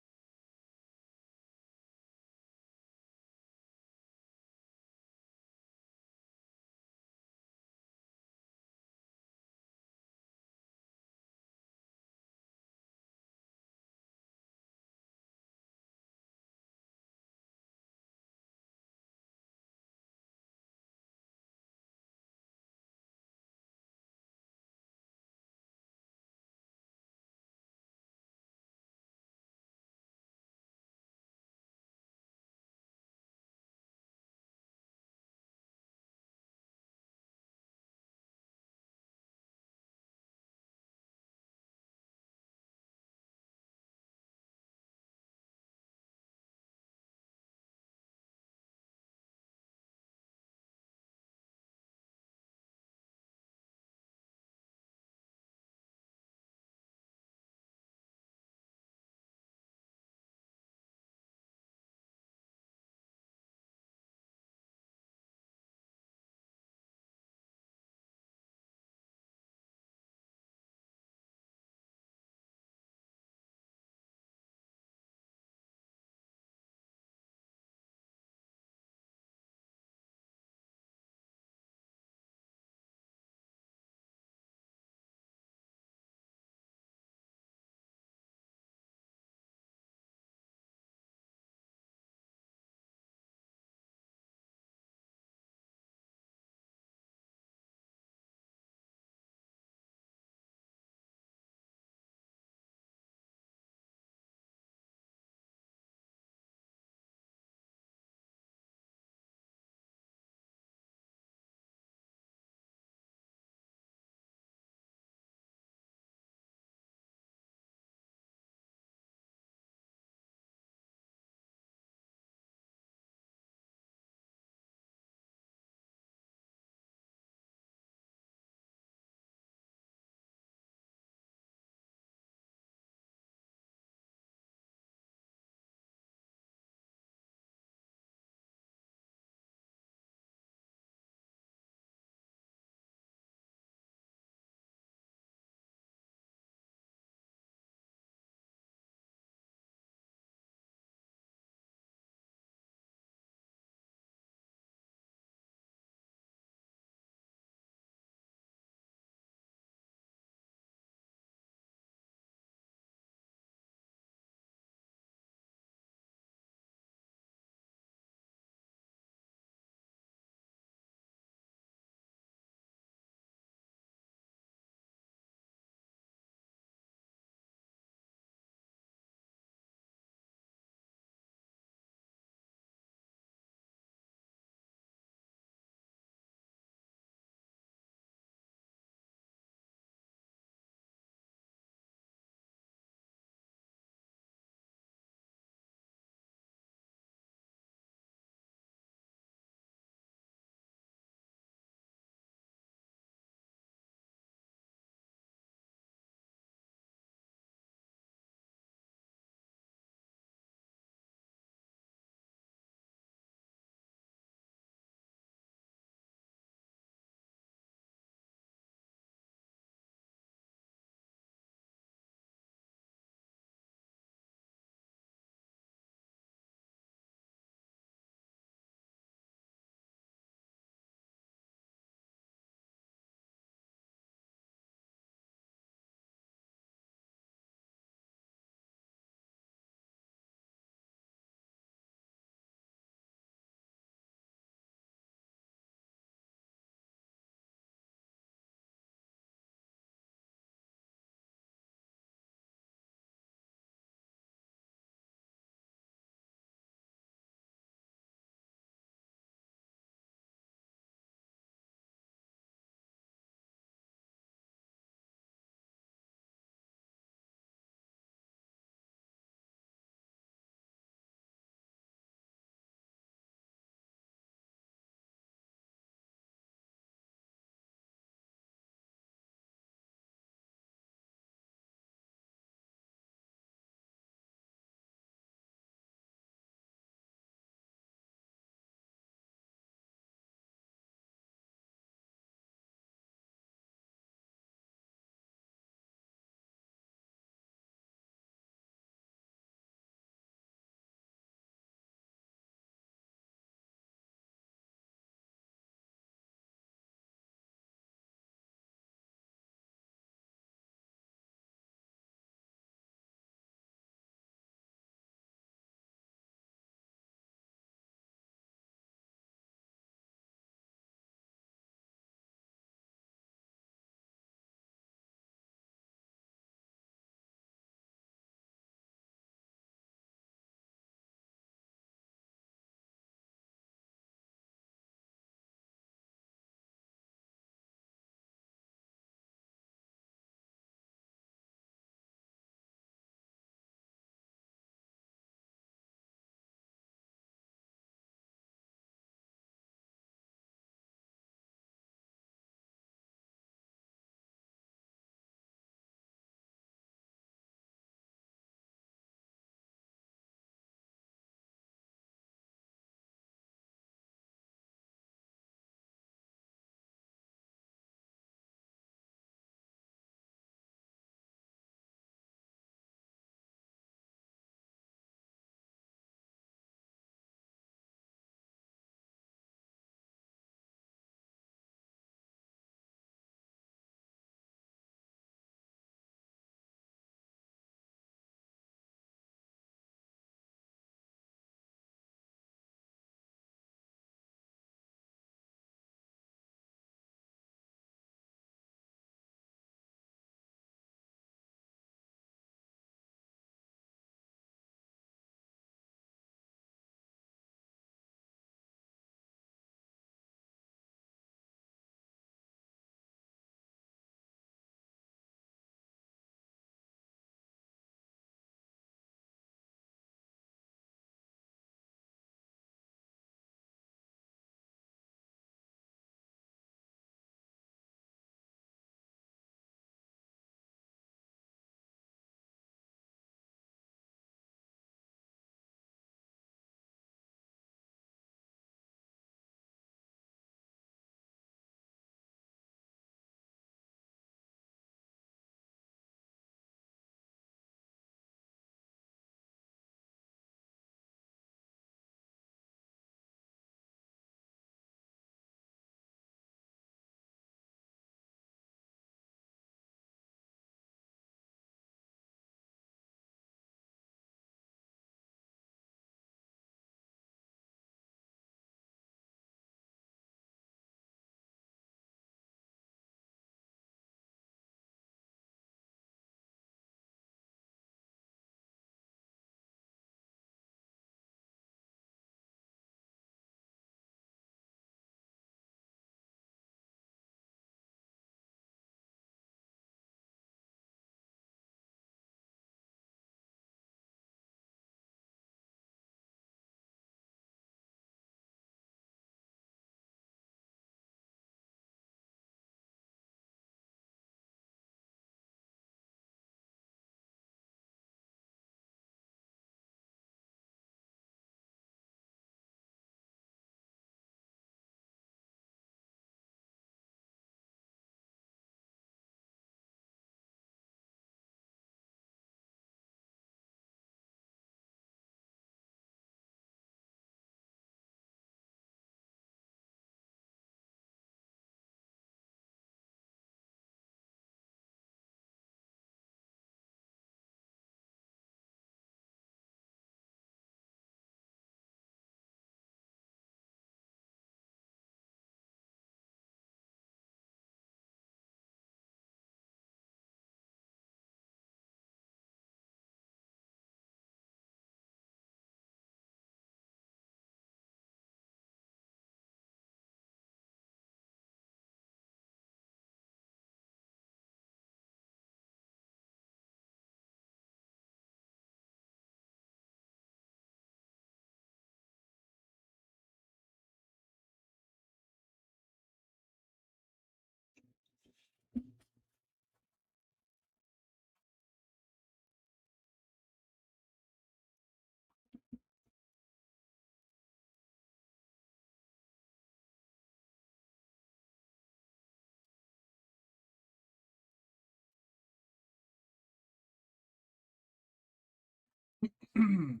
I'm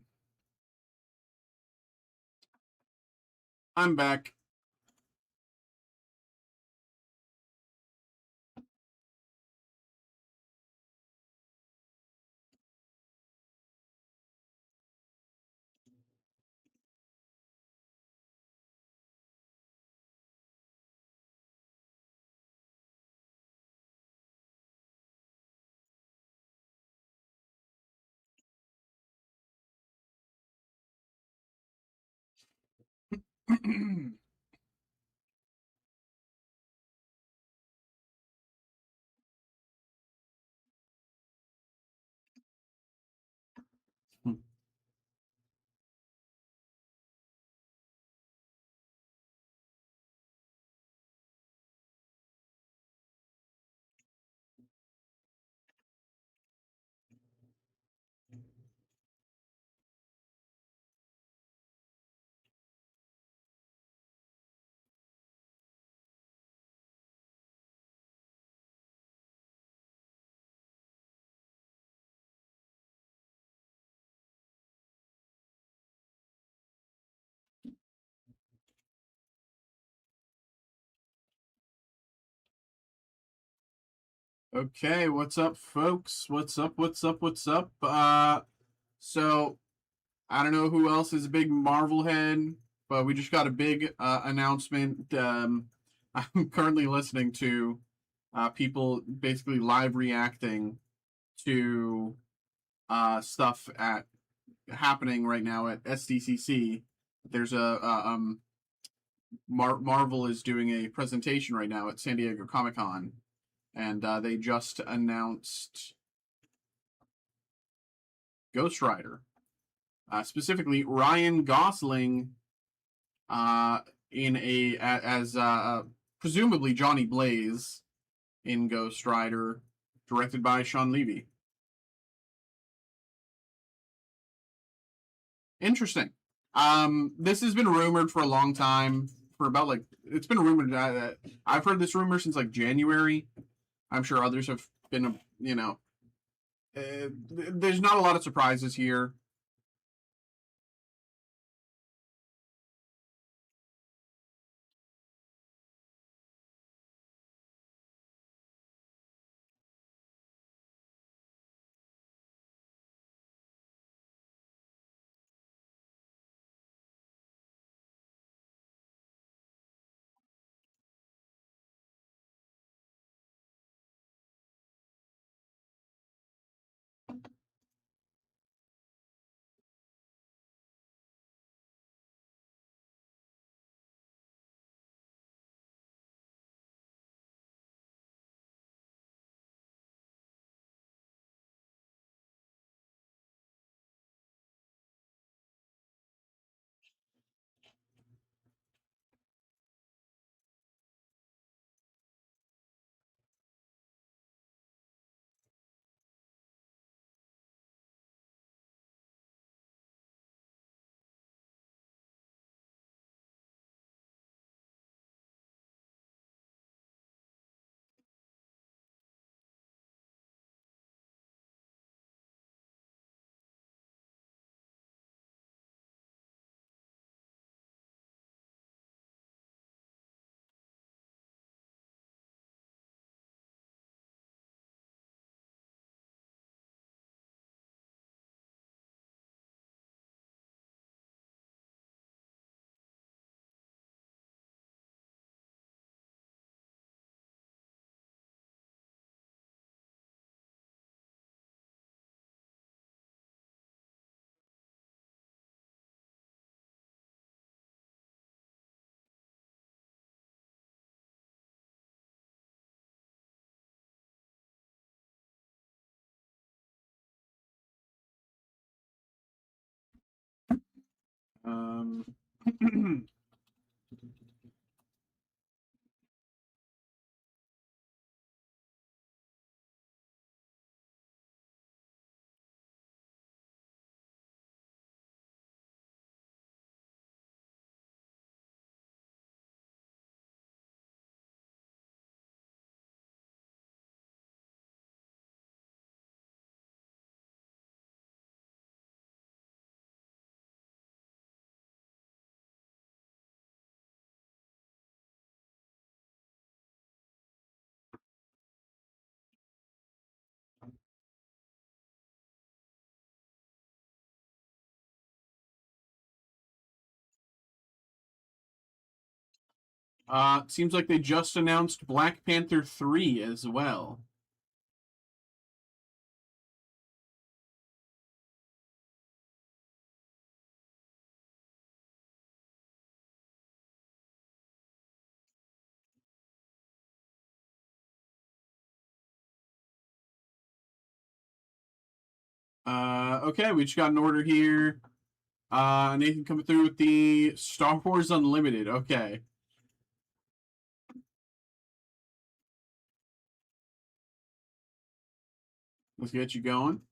back. Okay, what's up, folks? What's up? What's up? What's up? So I don't know who else is a big Marvel head, but we just got a big announcement. I'm currently listening to people basically live reacting to stuff at happening right now at SDCC. There's Marvel is doing a presentation right now at San Diego Comic Con, and they just announced Ghost Rider. Specifically, Ryan Gosling uh, in as presumably Johnny Blaze in Ghost Rider, directed by Sean Levy. Interesting. This has been rumored for a long time. For about it's been rumored. I've heard this rumor since like January. I'm sure others have been. There's not a lot of surprises here. Um, Seems like they just announced Black Panther 3 as well. Okay, we just got an order here. Nathan coming through with the Star Wars Unlimited. Okay. Let's get you going.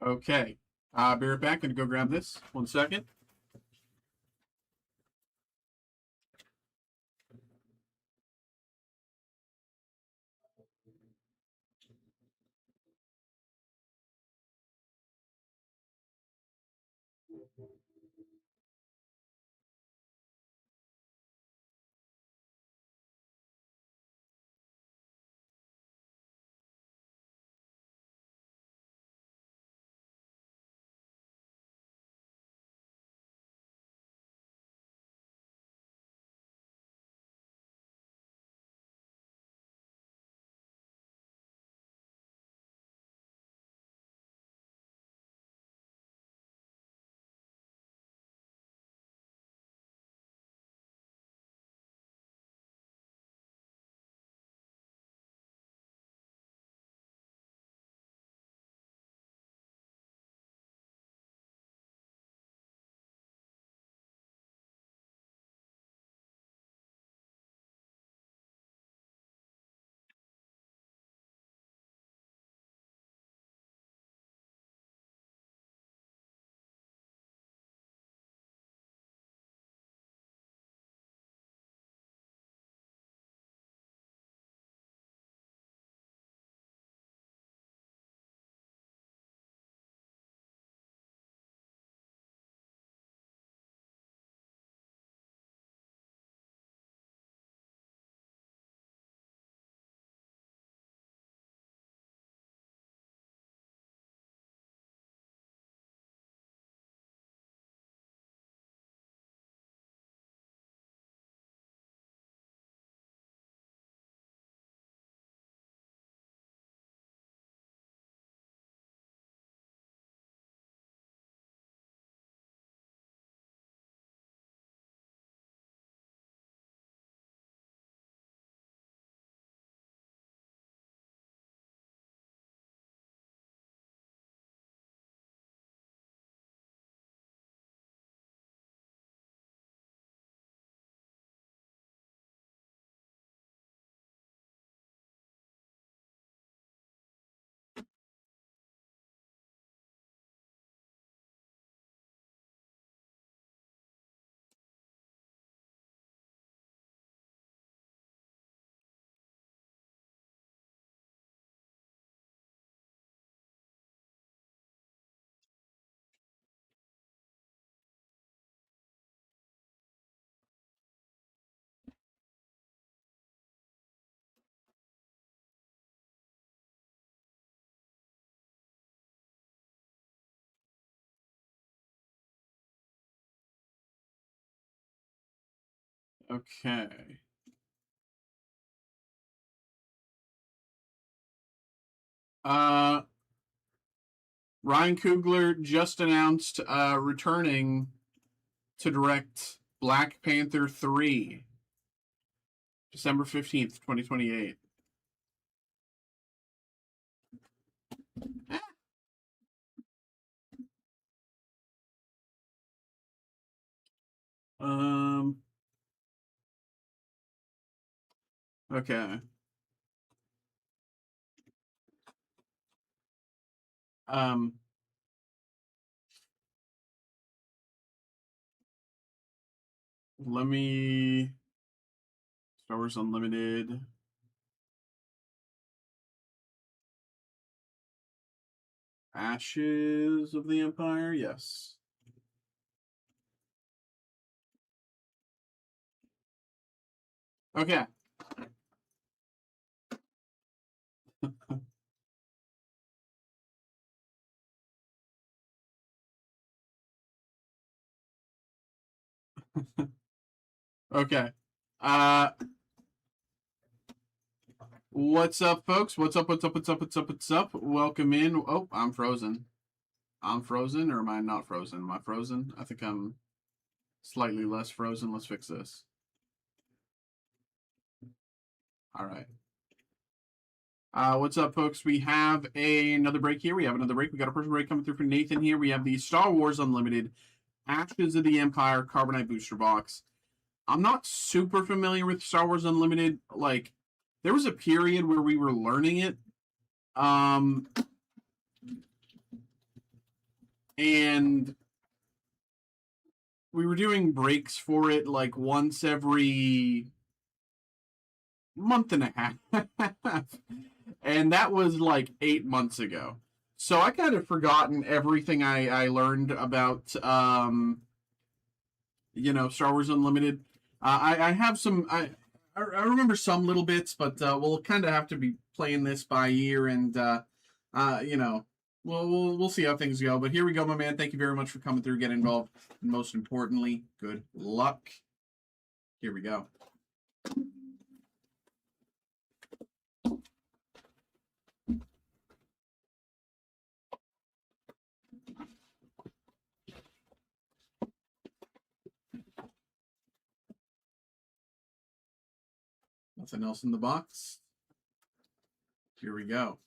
Okay. Be right back. Gonna go grab this. 1 second. Okay. Uh, Ryan Coogler just announced returning to direct Black Panther 3, December 15th, 2028. Um, okay. Um, let me Star Wars Unlimited. Ashes of the Empire, yes. Okay. Okay. What's up, folks? What's up? What's up? What's up? What's up? What's up? Welcome in. Oh, I'm frozen. I'm frozen, or am I not frozen? Am I frozen? I think I'm slightly less frozen. Let's fix this. All right. What's up, folks? We have another break here. We have another break. We got a personal break coming through from Nathan here. We have the Star Wars Unlimited Ashes of the Empire Carbonite Booster Box. I'm not super familiar with Star Wars Unlimited. Like, there was a period where we were learning it. And we were doing breaks for it like once every month and a half. And that was like 8 months ago. So I kind of forgotten everything I learned about, Star Wars Unlimited. I have some, I remember some little bits, but we'll kind of have to be playing this by ear, and we'll see how things go. But here we go, my man. Thank you very much for coming through, getting involved, and most importantly, good luck. Here we go. Nothing else in the box. Here we go.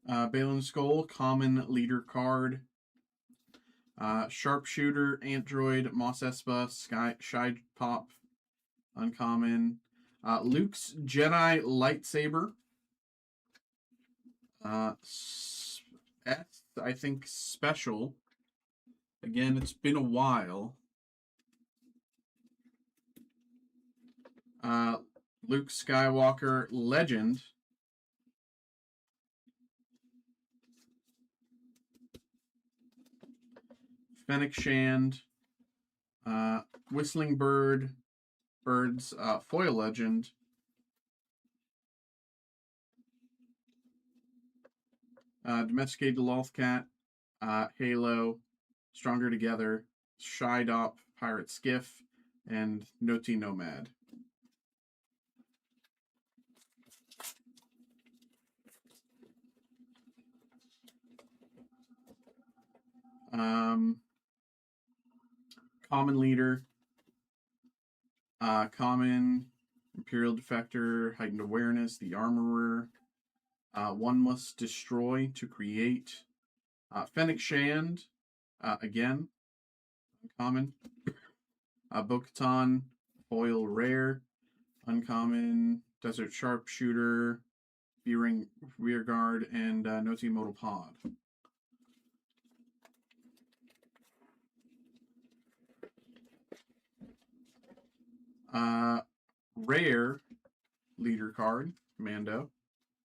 Balin Skull, common leader card. Sharpshooter, Android, Moss Espa, Shy Pop, uncommon. Luke's Jedi Lightsaber. S, I think, special. Again, it's been a while. Luke Skywalker Legend. Fennec Shand. Whistling Birds, Foil Legend. Domesticated Lothcat, Halo, Stronger Together, Shydop, Pirate Skiff, and Noti Nomad. Common Leader, Common, Imperial Defector, Heightened Awareness, the Armorer. One must destroy to create. Fennec Shand, again, uncommon. Bo-Katan, Foil Rare, uncommon. Desert Sharpshooter, B-Ring Rearguard, and Noti Modal Pod. Rare leader card, Mando,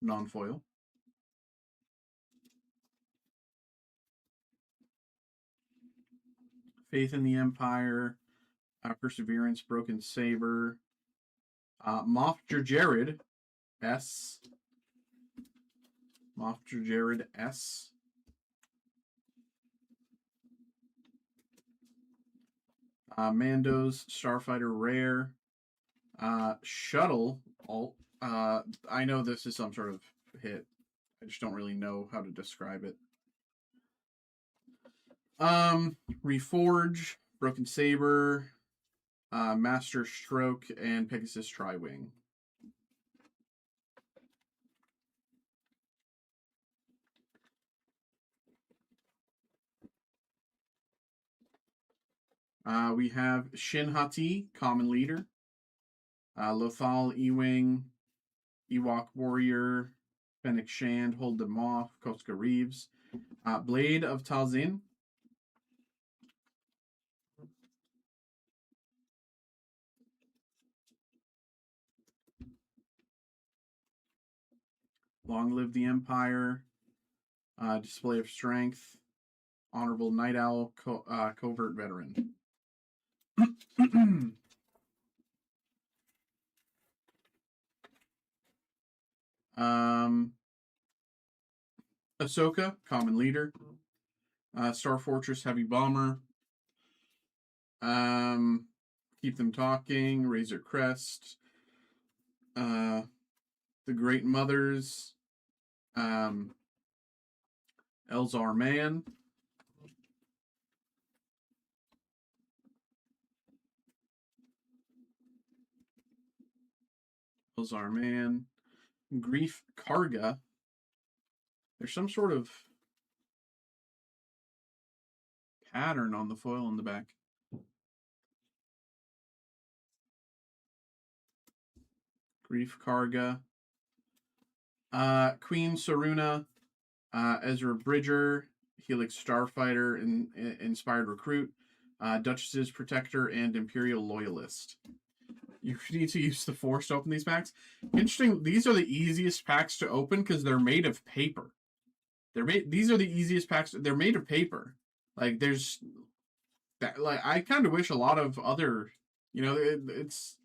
non-foil. Faith in the Empire, Perseverance, Broken Saber, Moff Jerjerrod, S. Moff Jerjerrod, S. Mando's Starfighter Rare, Shuttle Alt. I know this is some sort of hit. I just don't really know how to describe it. Reforge, Broken Saber, Master Stroke, and Pegasus Tri-Wing. We have Shin Hati, Common Leader, Lothal Ewing, Ewok Warrior, Fennec Shand, Hold Them Off, Koska Reeves. Blade of Talzin. Long Live the Empire. Display of Strength. Honorable Night Owl, Covert Veteran. Ahsoka, Common Leader. Star Fortress, Heavy Bomber. Keep Them Talking, Razor Crest. The Great Mothers. Elzar Man. Elzar Man. Grief Karga. There's some sort of pattern on the foil in the back. Grief Karga. Queen Saruna. Ezra Bridger. Helix Starfighter, Inspired Recruit. Duchess's Protector, and Imperial Loyalist. You need to use the Force to open these packs. Interesting. These are the easiest packs to open because they're made of paper. These are the easiest packs. They're made of paper. Like there's that. Like I kind of wish a lot of other. It's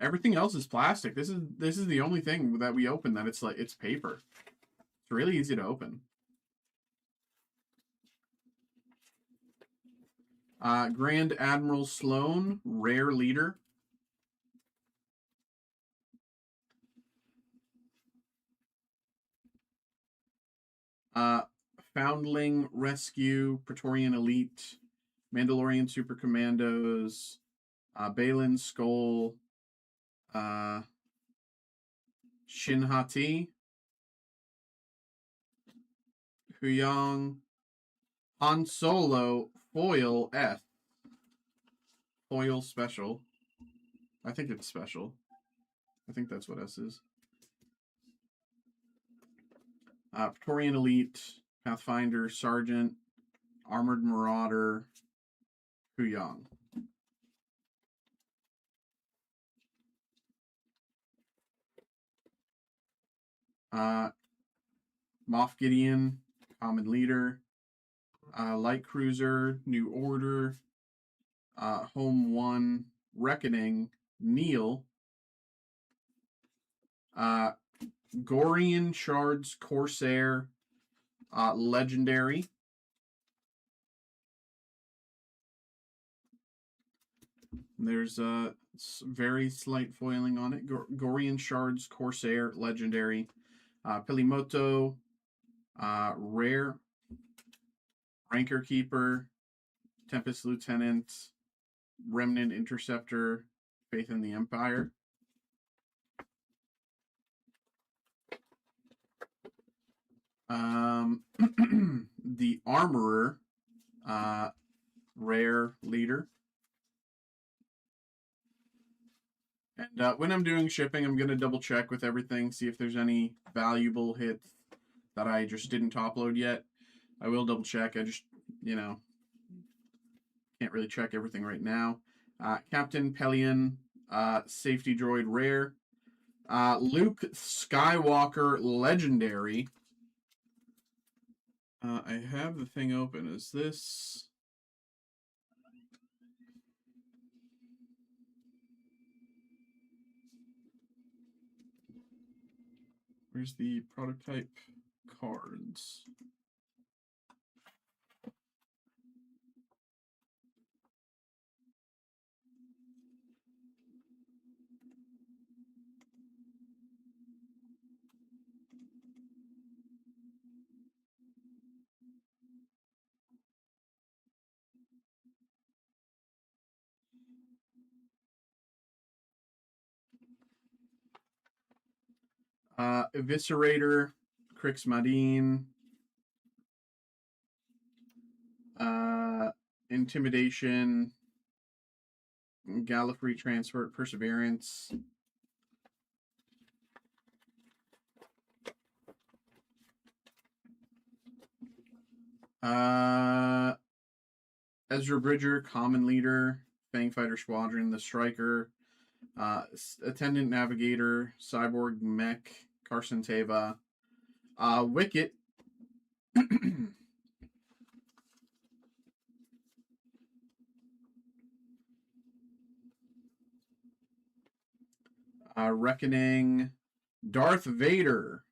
everything else is plastic. This is the only thing that we open that it's paper. It's really easy to open. Grand Admiral Sloan, Rare Leader. Foundling Rescue, Praetorian Elite, Mandalorian Super Commandos, Balin Skull, Shin-Hati, Huyang, Han Solo, Foil F. Foil Special. I think it's special. I think that's what S is. Praetorian Elite, Pathfinder, Sergeant, Armored Marauder, Huyang. Moff Gideon, Common Leader, Light Cruiser, New Order, Home 1, Reckoning, Neil, Gorian Shards, Corsair, Legendary. There's very slight foiling on it. Gorian Shards, Corsair, Legendary. Pilimoto, Rare. Ranker Keeper, Tempest Lieutenant, Remnant Interceptor, Faith in the Empire. The Armorer, Rare Leader. And when I'm doing shipping, I'm going to double check with everything, see if there's any valuable hits that I just didn't top load yet. I will double check. I just, can't really check everything right now. Captain Pelion, Safety Droid Rare. Luke Skywalker Legendary. I have the thing open. Is this... Where's the prototype cards? Eviscerator, Crix Madine, Intimidation, Gallifrey Transfer, Perseverance, Ezra Bridger, Common Leader, Fangfighter Squadron, the Striker, Attendant Navigator, Cyborg Mech, Carson Teva, Wicket, Reckoning, Darth Vader,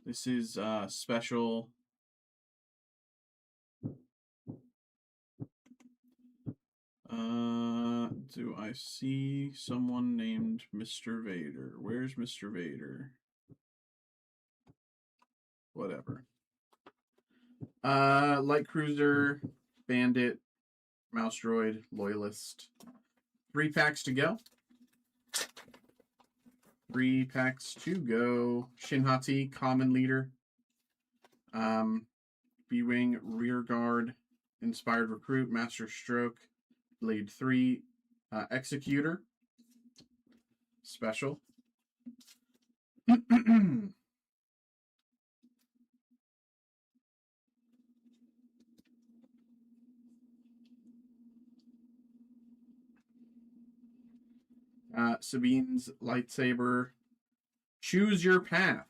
This is special. Do I see someone named Mr. Vader? Where's Mr. Vader? Whatever. Light Cruiser, Bandit, Mouse Droid, Loyalist. 3 packs to go. 3 packs to go. Shinhati, Common Leader. B-Wing, Rear Guard, Inspired Recruit, Master Stroke, Blade 3, Executor, Special. Sabine's Lightsaber, Choose Your Path.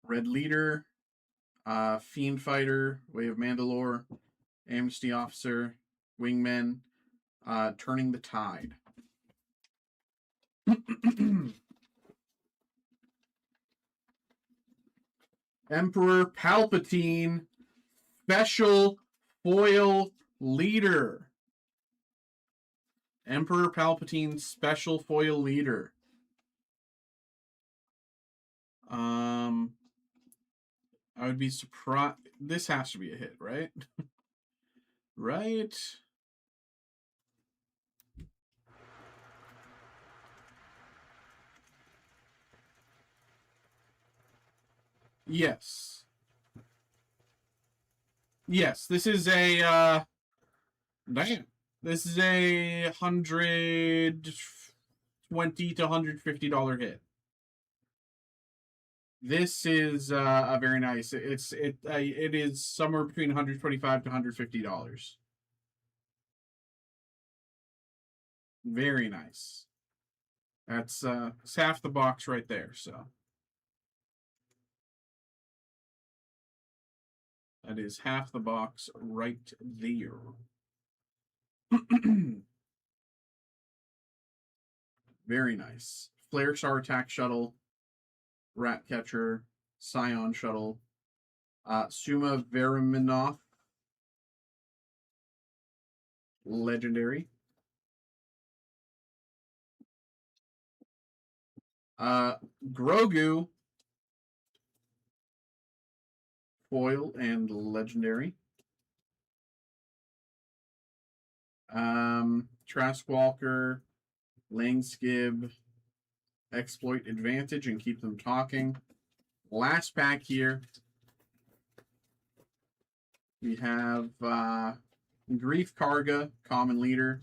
Red Leader, Fiend Fighter, Way of Mandalore, Amnesty Officer, Wingmen, Turning the Tide. Emperor Palpatine, Special Foil Leader. Emperor Palpatine, Special Foil Leader. I would be surprised. This has to be a hit, right? Right? Yes. Yes, this is a damn. This is a $120 to $150 hit. This is a very nice. It is somewhere between $125 to $150. Very nice. That's it's half the box right there. So that is half the box right there. Very nice. Flare Star Attack Shuttle, Rat Catcher, Scion Shuttle, Suma Veriminoff, Legendary. Grogu, Foil and Legendary. Trask Walker, Langskib, Exploit Advantage and keep them talking. Last pack here. We have Grief Karga, Common Leader,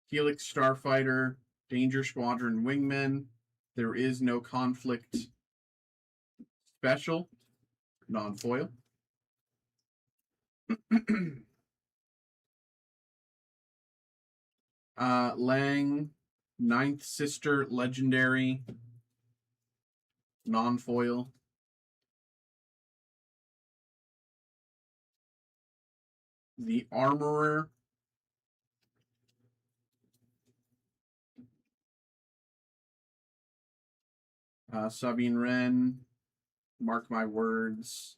Helix Starfighter, Danger Squadron Wingmen. There is no conflict. Special, non-foil. Lang, Ninth Sister, Legendary, non-foil. The Armorer. Sabine Wren, Mark My Words,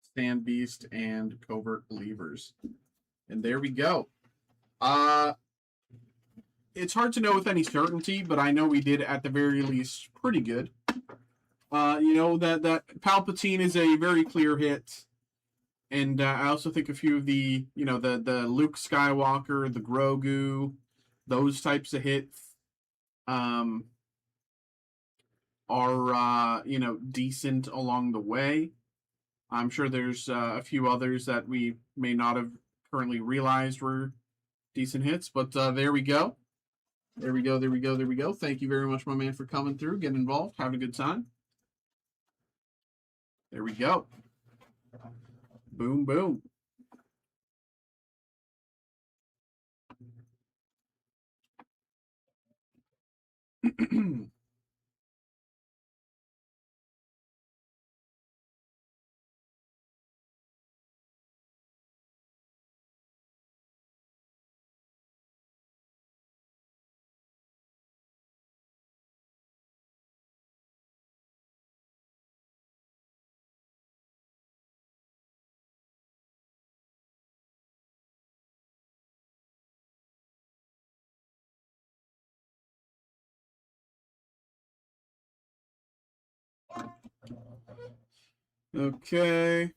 Stand Beast, and Covert Believers. And there we go. It's hard to know with any certainty, but I know we did at the very least pretty good. You know, that Palpatine is a very clear hit. And I also think a few of the, the Luke Skywalker, the Grogu, those types of hits are, decent along the way. I'm sure there's a few others that we may not have currently realized were decent hits, but there we go. There we go, there we go, there we go. Thank you very much, my man, for coming through, getting involved, having a good time. There we go. Boom, boom. Okay.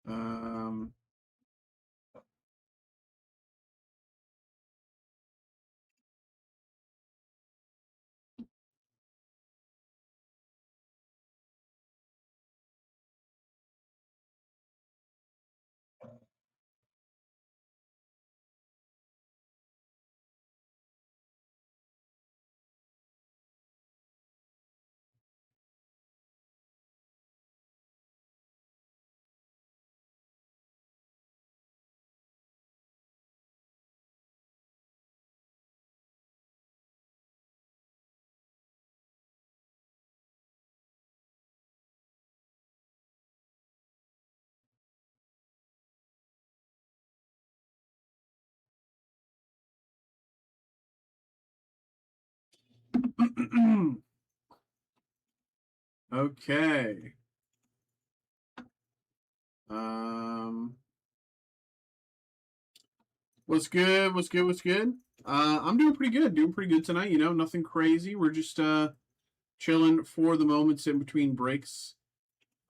um, okay. Um, what's good? What's good? What's good? I'm doing pretty good. Doing pretty good tonight. Nothing crazy. We're just chilling for the moments in between breaks.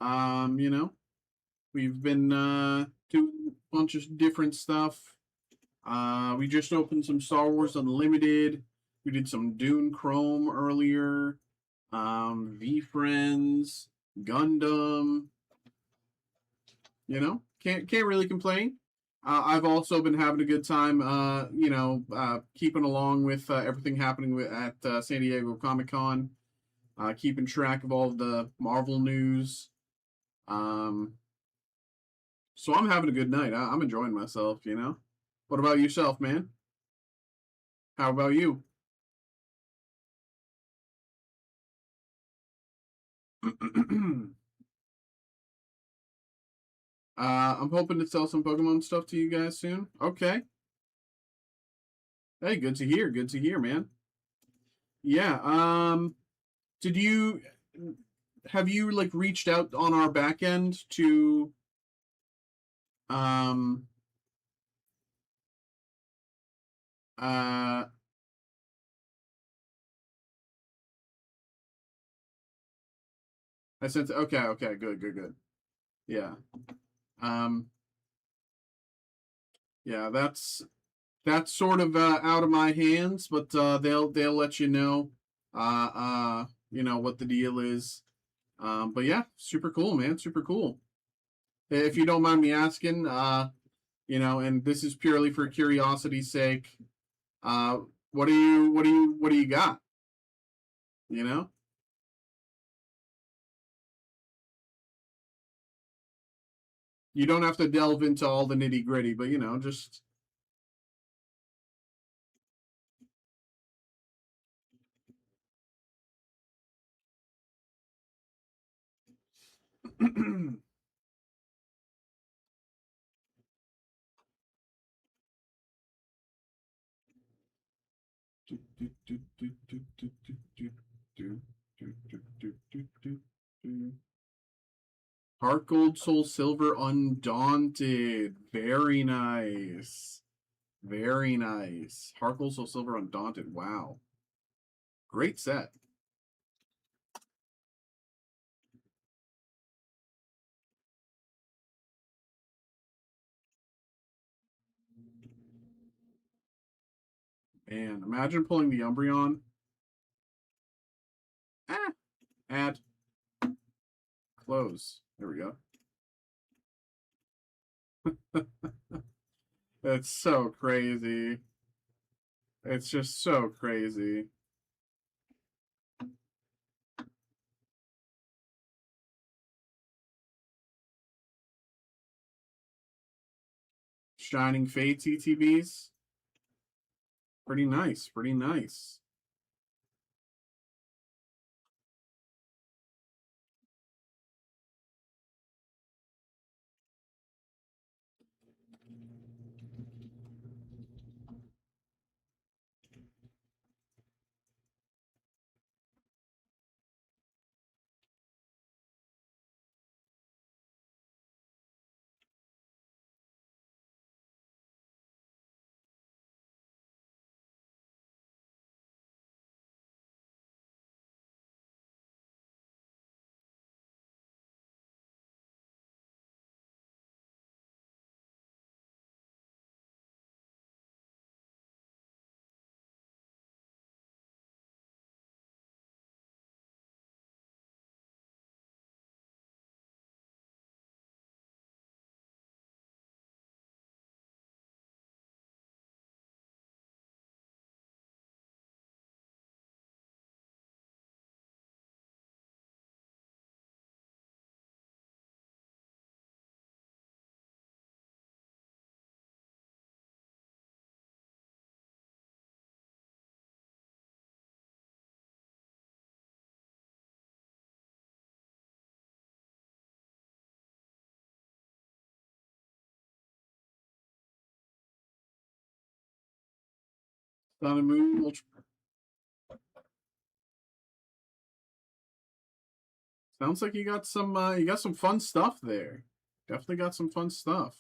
We've been doing a bunch of different stuff. We just opened some Star Wars Unlimited. We did some Dune Chrome earlier. V Friends, Gundam. Can't really complain. I've also been having a good time. Keeping along with everything happening at San Diego Comic Con. Keeping track of all of the Marvel news. Um, so I'm having a good night. I'm enjoying myself. What about yourself, man? How about you? I'm hoping to sell some Pokemon stuff to you guys soon. Okay. Hey, good to hear. Good to hear, man. Yeah. Did you have you like reached out on our back end to um uh I sent okay, okay, good, good, good. Yeah. Um yeah, that's that's sort of out of my hands, but they'll let you know, what the deal is. But yeah, super cool, man, super cool. If you don't mind me asking, and this is purely for curiosity's sake, uh, what do you got? You know, you don't have to delve into all the nitty gritty, but just. Heart Gold, Soul Silver, Undaunted. Very nice. Very nice. Heart Gold, Soul Silver, Undaunted. Wow. Great set. Man, imagine pulling the Umbreon. Add. Close. There we go. It's so crazy. It's just so crazy. Shining Fates ETBs. Pretty nice. Pretty nice. Sun and Moon Ultra. Sounds like you got some fun stuff there. Definitely got some fun stuff.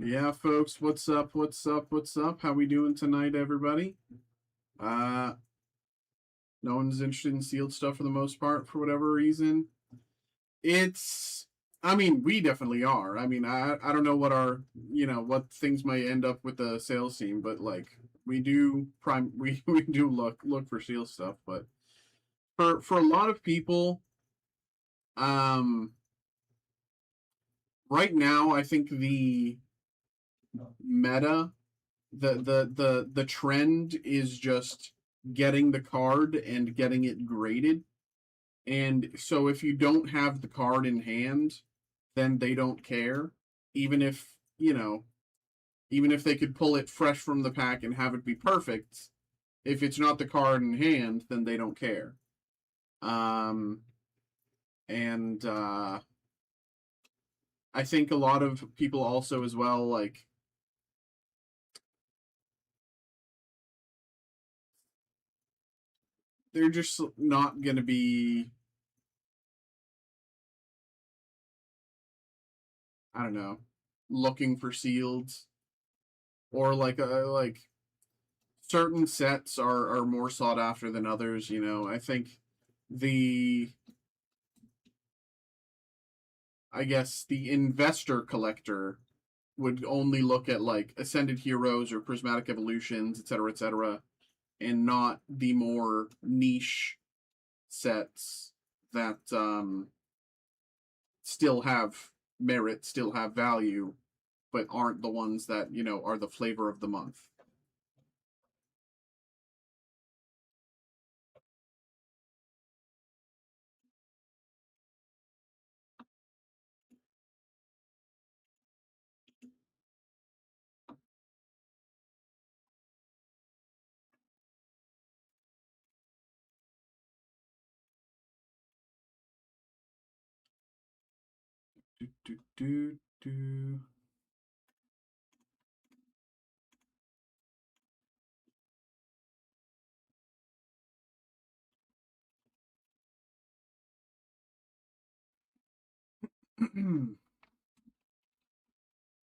Yeah, folks, what's up? What's up? What's up? How we doing tonight, everybody? Uh, no one's interested in sealed stuff for the most part, for whatever reason. I mean, we definitely are. I mean, I don't know what things might end up with the sales team, but like we do we do look for sealed stuff, but for a lot of people, um, right now, I think the meta, the trend is just getting the card and getting it graded. And so if you don't have the card in hand, then they don't care. Even if, even if they could pull it fresh from the pack and have it be perfect, if it's not the card in hand, then they don't care. Um And I think a lot of people also as well, like, they're just not going to be, I don't know, looking for sealed, or like certain sets are more sought after than others. You know, I think the I guess the investor collector would only look at like Ascended Heroes or Prismatic Evolutions, etc., and not the more niche sets that still have merit, still have value, but aren't the ones that, you know, are the flavor of the month. Do, do, do, do.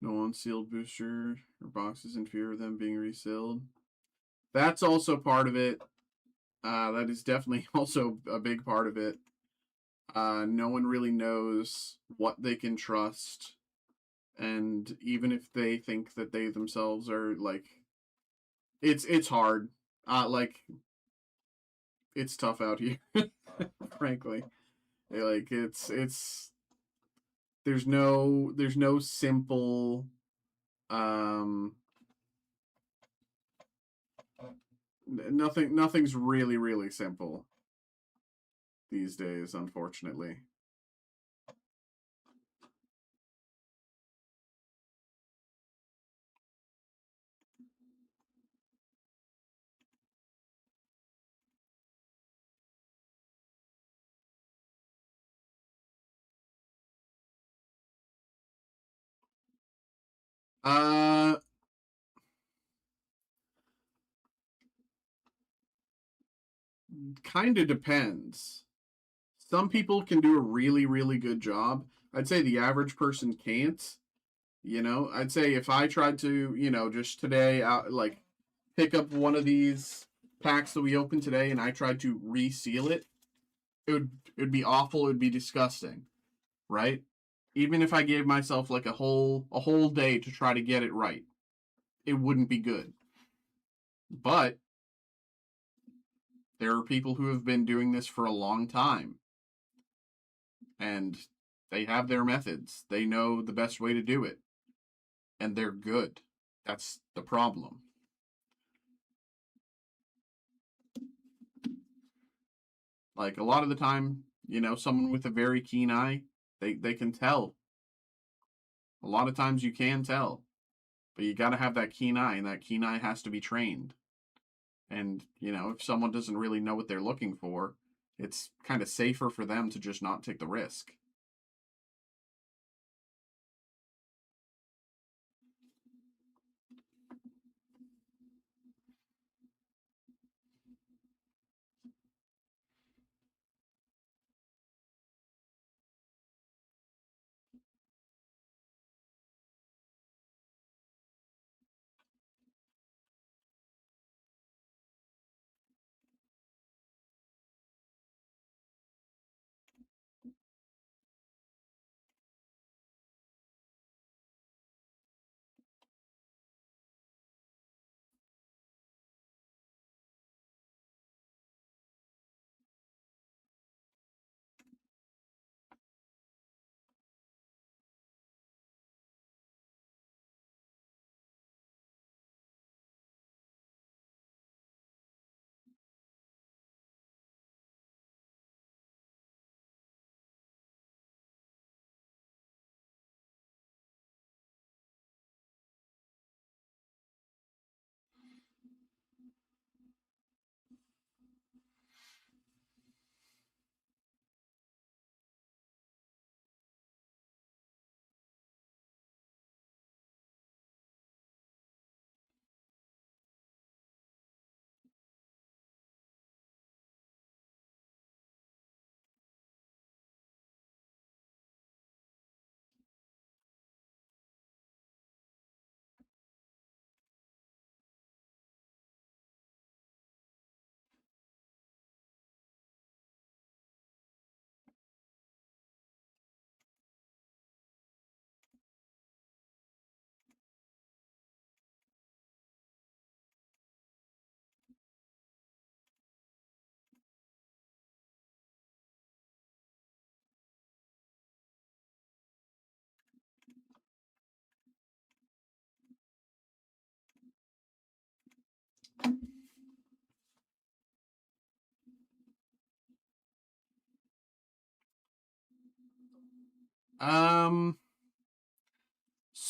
No unsealed booster or boxes in fear of them being resealed. That's also part of it. That is definitely also a big part of it. No one really knows what they can trust, and even if they think that they themselves are like, it's hard. Like it's tough out here, frankly. Like it's there's no simple um nothing's really simple these days, unfortunately. Uh Kind of depends. Some people can do a really good job. I'd say the average person can't. You know, I'd say if I tried to, you know, just today out like pick up one of these packs that we opened today and I tried to reseal it, it would be awful, it would be disgusting, right? Even if I gave myself like a whole day to try to get it right, it wouldn't be good. But there are people who have been doing this for a long time and they have their methods. They know the best way to do it and they're good. That's the problem. Like a lot of the time, you know, someone with a very keen eye, they can tell. A lot of times you can tell, but you got to have that keen eye, and that keen eye has to be trained. And, you know, if someone doesn't really know what they're looking for, it's kind of safer for them to just not take the risk.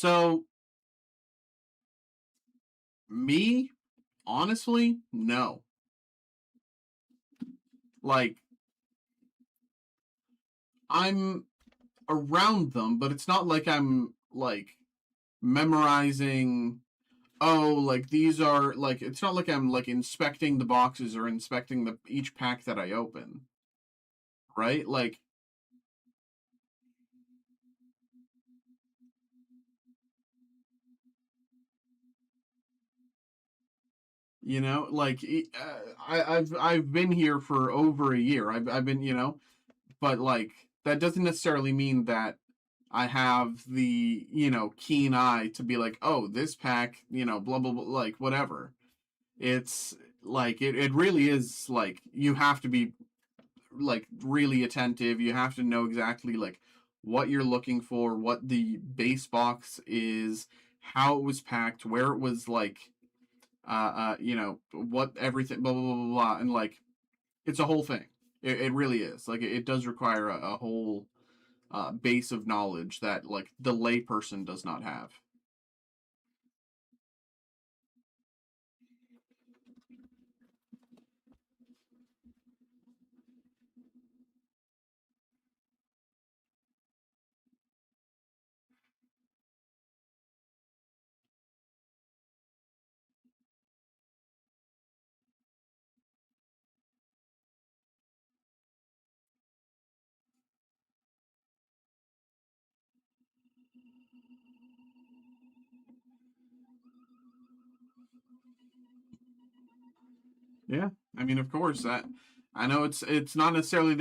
So me, honestly, no. Like, I'm around them, but it's not like I'm like memorizing, oh, like these are like, it's not like I'm like inspecting the boxes or inspecting the each pack that I open, right? Like, you know, like I've been here for over a year. I've been, you know, but like that doesn't necessarily mean that I have the, you know, keen eye to be like, oh, this pack, you know, blah blah blah, like whatever. It's like it really is like you have to be like really attentive. You have to know exactly like what you're looking for, what the base box is, how it was packed, where it was like you know, what everything blah blah blah blah, blah. And like it's a whole thing. It really is. Like it does require a whole base of knowledge that like the layperson does not have. Yeah, I mean, of course, that I know it's not necessarily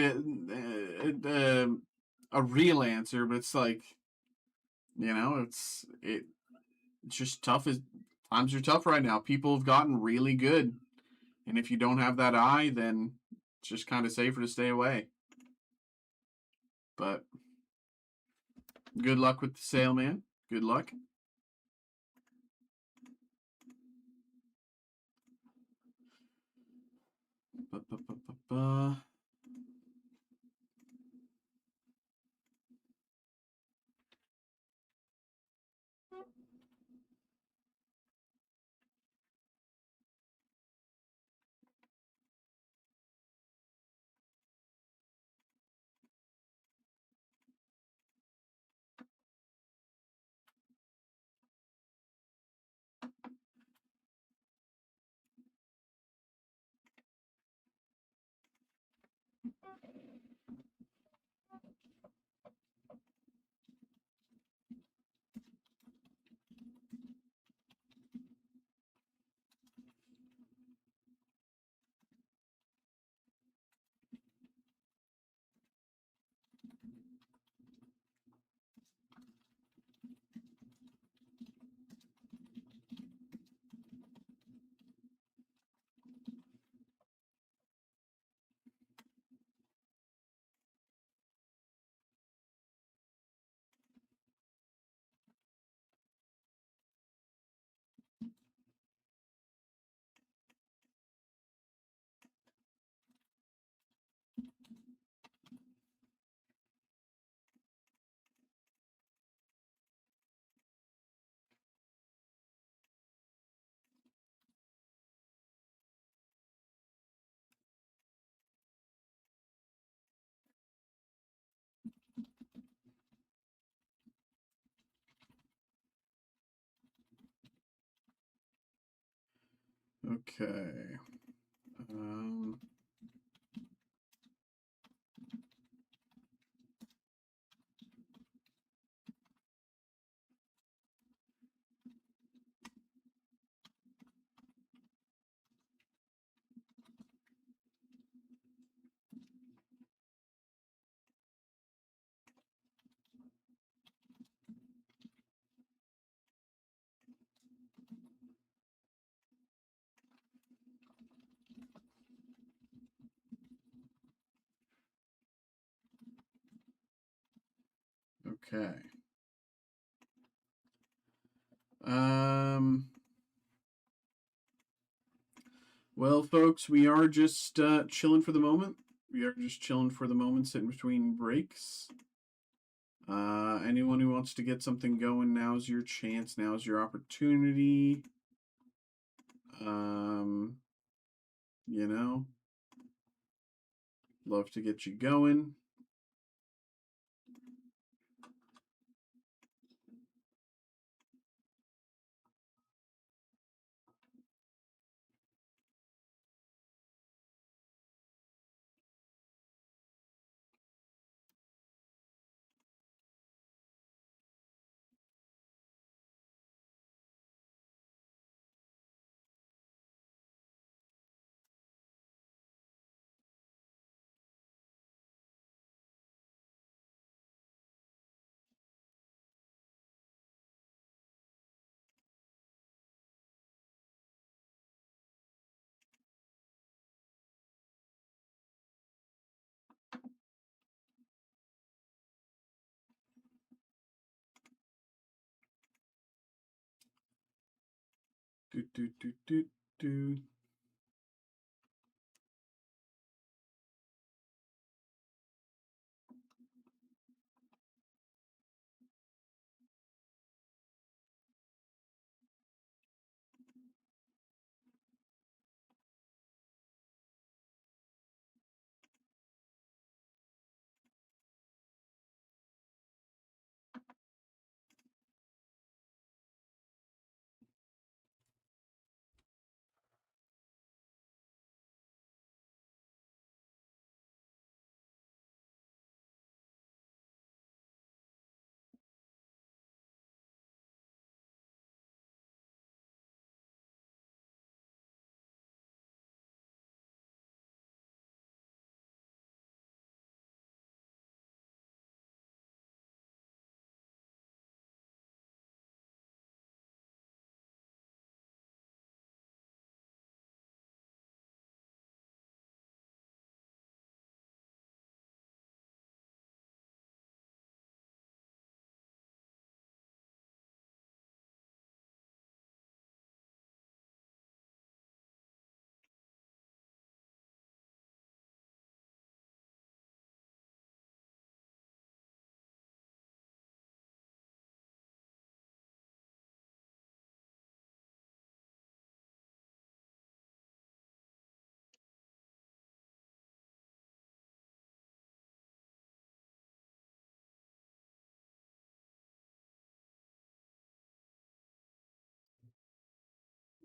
a real answer, but it's like you know, it's just tough. As times are tough right now. People have gotten really good, and if you don't have that eye, then it's just kind of safer to stay away. But good luck with the sale, man. Good luck. Ba, ba, ba, ba, ba. Okay. Um, okay. Um, Well, folks, we are just chilling for the moment. We are just chilling for the moment, sitting between breaks. Anyone who wants to get something going, now's your chance. Now's your opportunity. You know, love to get you going. Do do do do do.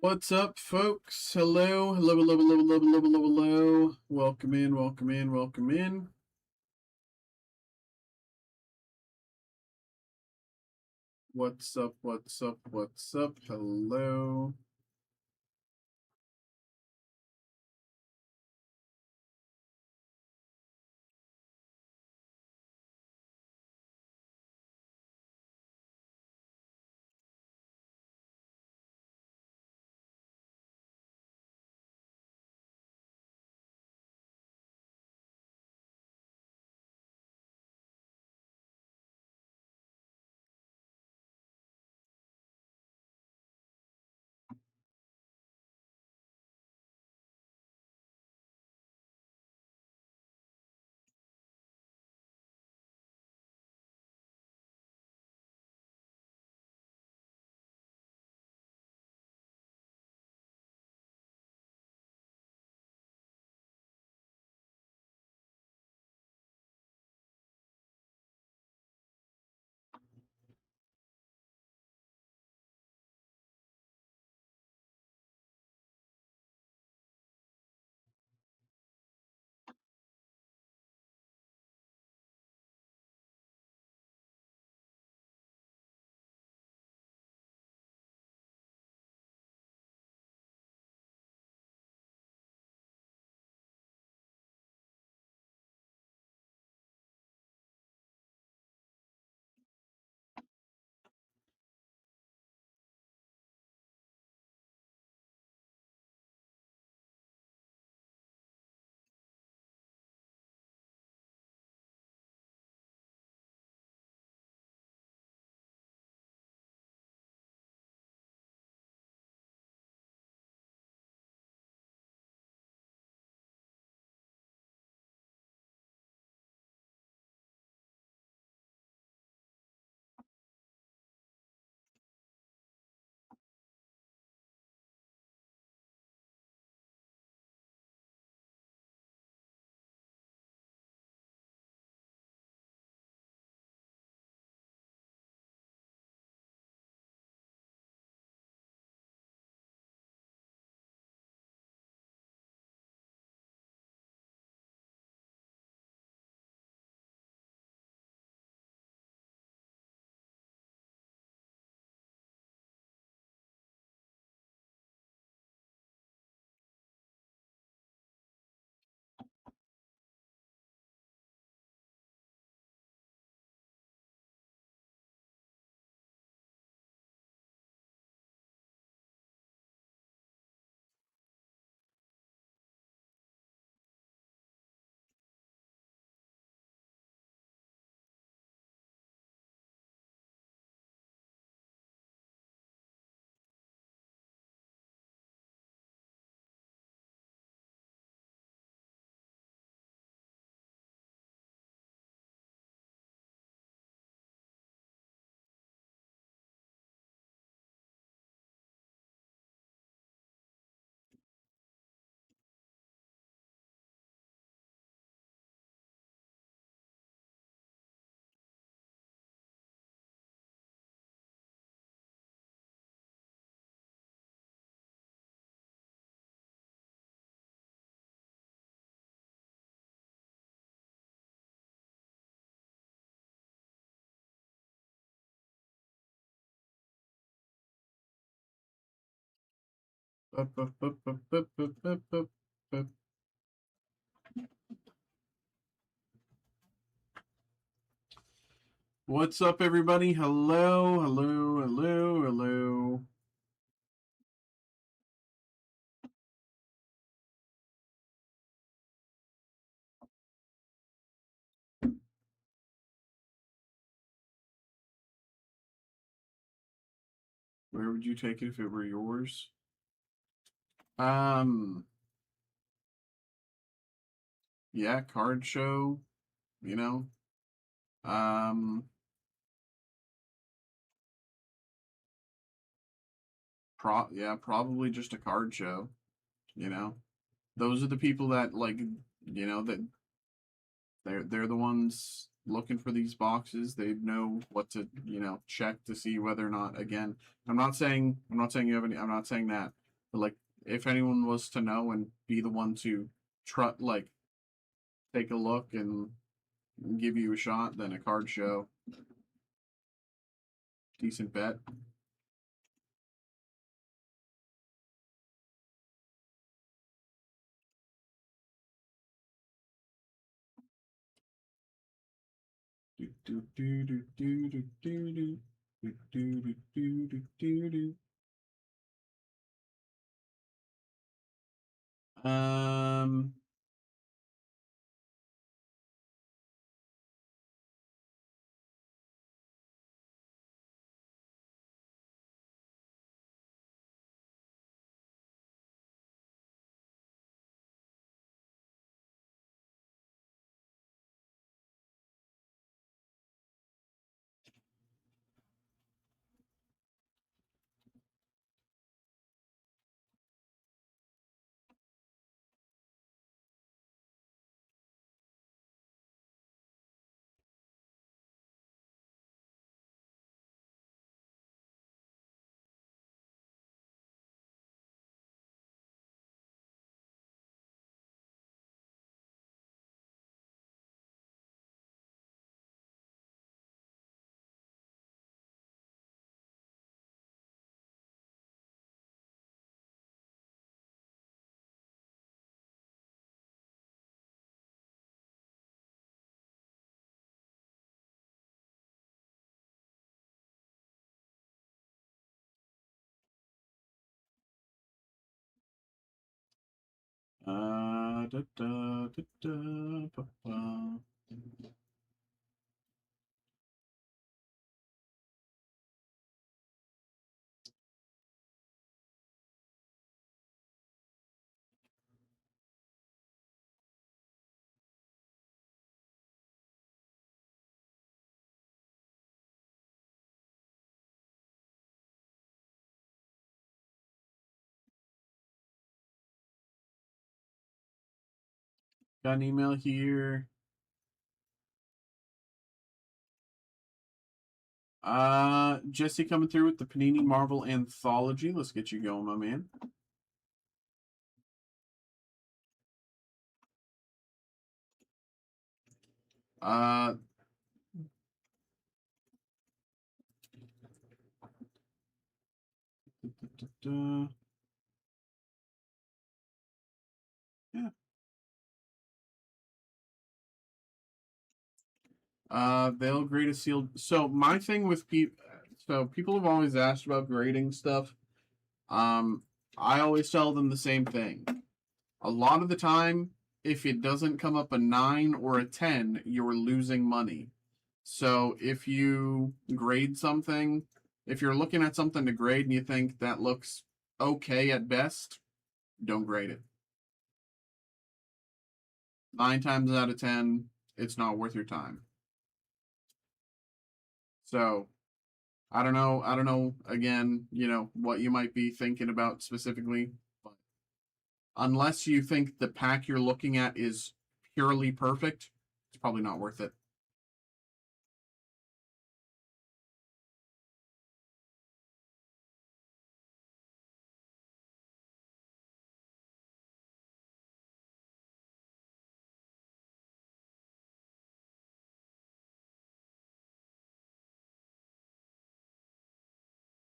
What's up, folks? Hello, hello, hello, hello, hello, hello, hello, hello. Welcome in, welcome in, welcome in. What's up, what's up, what's up? Hello. What's up, everybody? Hello, hello, hello, hello. Where would you take it if it were yours? Yeah, card show, you know. Probably just a card show, you know. Those are the people that like, that they're the ones looking for these boxes. They know what to, check to see whether or not, again, I'm not saying you have any, I'm not saying that. But like if anyone was to know and be the one to like take a look and give you a shot, then a card show. Decent bet. Um, da, da, da, da, ba, ba. Got an email here. Jesse coming through with the Panini Marvel Anthology. Let's get you going, my man. Uh, yeah. They'll grade a sealed. So my thing with people have always asked about grading stuff. I always tell them the same thing. A lot of the time, if it doesn't come up a 9 or a 10, you're losing money. So if you grade something, if you're looking at something to grade and you think that looks okay at best, don't grade it. 9 times out of 10, it's not worth your time. So I don't know, again, what you might be thinking about specifically, but unless you think the pack you're looking at is purely perfect, it's probably not worth it.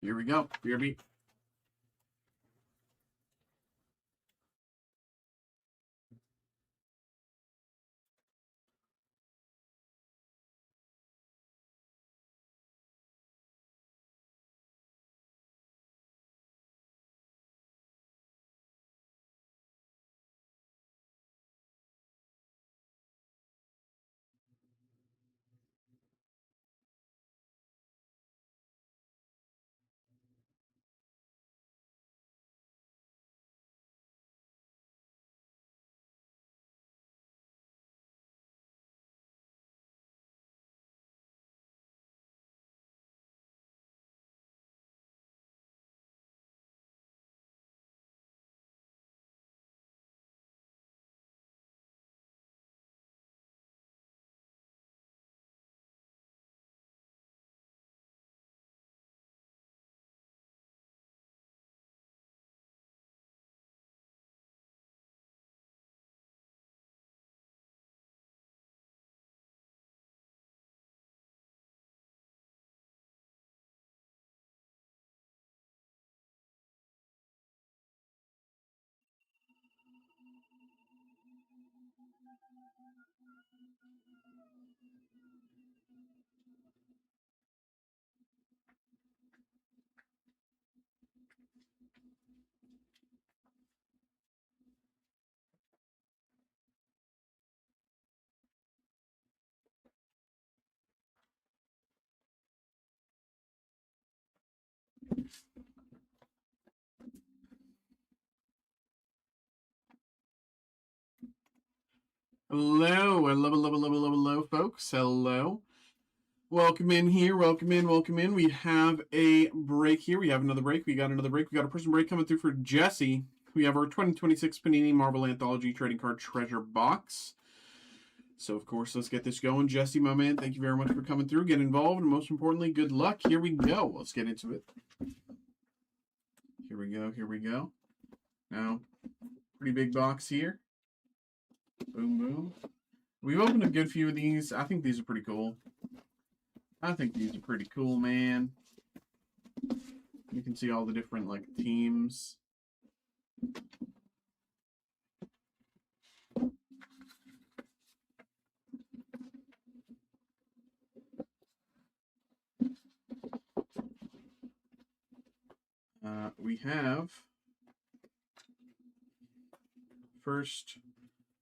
Here we go. BRB. Hello, hello, folks. Hello. Welcome in here. Welcome in. Welcome in. We have a break here. We have another break. We got another break. We got a person break coming through for Jesse. We have our 2026 Panini Marvel Anthology Trading Card Treasure Box. So, of course, let's get this going. Jesse, my man, thank you very much for coming through. Get involved. And most importantly, good luck. Here we go. Let's get into it. Here we go. Here we go. Now, pretty big box here. Boom, boom. We've opened a good few of these. I think these are pretty cool. Man. You can see all the different, like, teams. We have first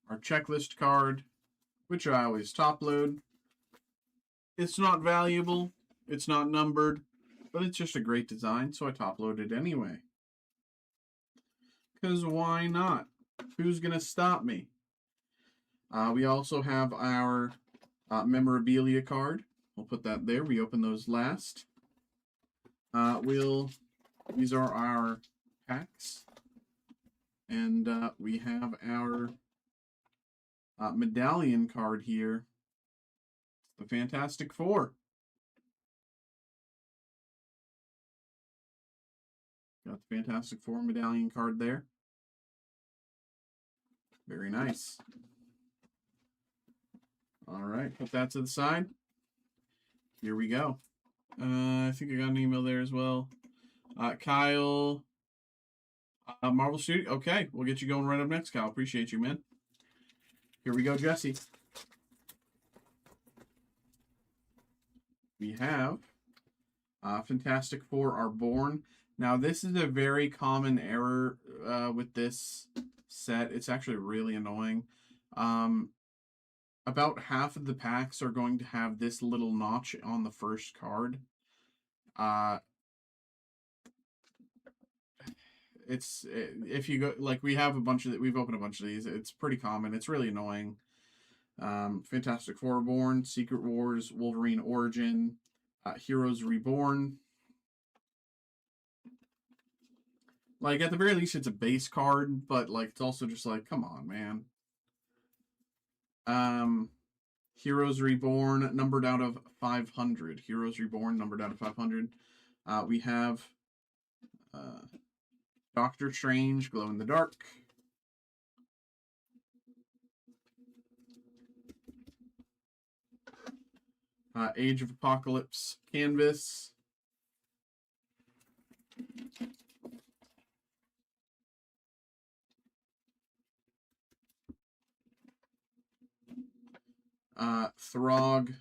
our checklist card, which I always top load. It's not valuable, it's not numbered, but it's just a great design, so I top load it anyway. Because why not? Who's going to stop me? We also have our memorabilia card. We'll put that there. We open those last. These are our packs. And we have our medallion card here. It's the Fantastic Four. Got the Fantastic Four medallion card there. Very nice. All right, put that to the side. Here we go. I think I got an email there as well. Kyle, Marvel Studio. Okay, we'll get you going right up next, Kyle. Appreciate you, man. Here we go, Jesse. We have Fantastic Four are born. Now, this is a very common error with this set. It's actually really annoying. About half of the packs are going to have this little notch on the first card. If you go, like, we've opened a bunch of these. It's pretty common. It's really annoying. Fantastic Four Born, Secret Wars, Wolverine Origin, Heroes Reborn. Like, at the very least, it's a base card, but, like, it's also just like, come on, man. Heroes Reborn, numbered out of 500. Heroes Reborn, numbered out of 500. We have Doctor Strange, Glow in the Dark. Age of Apocalypse Canvas. Throg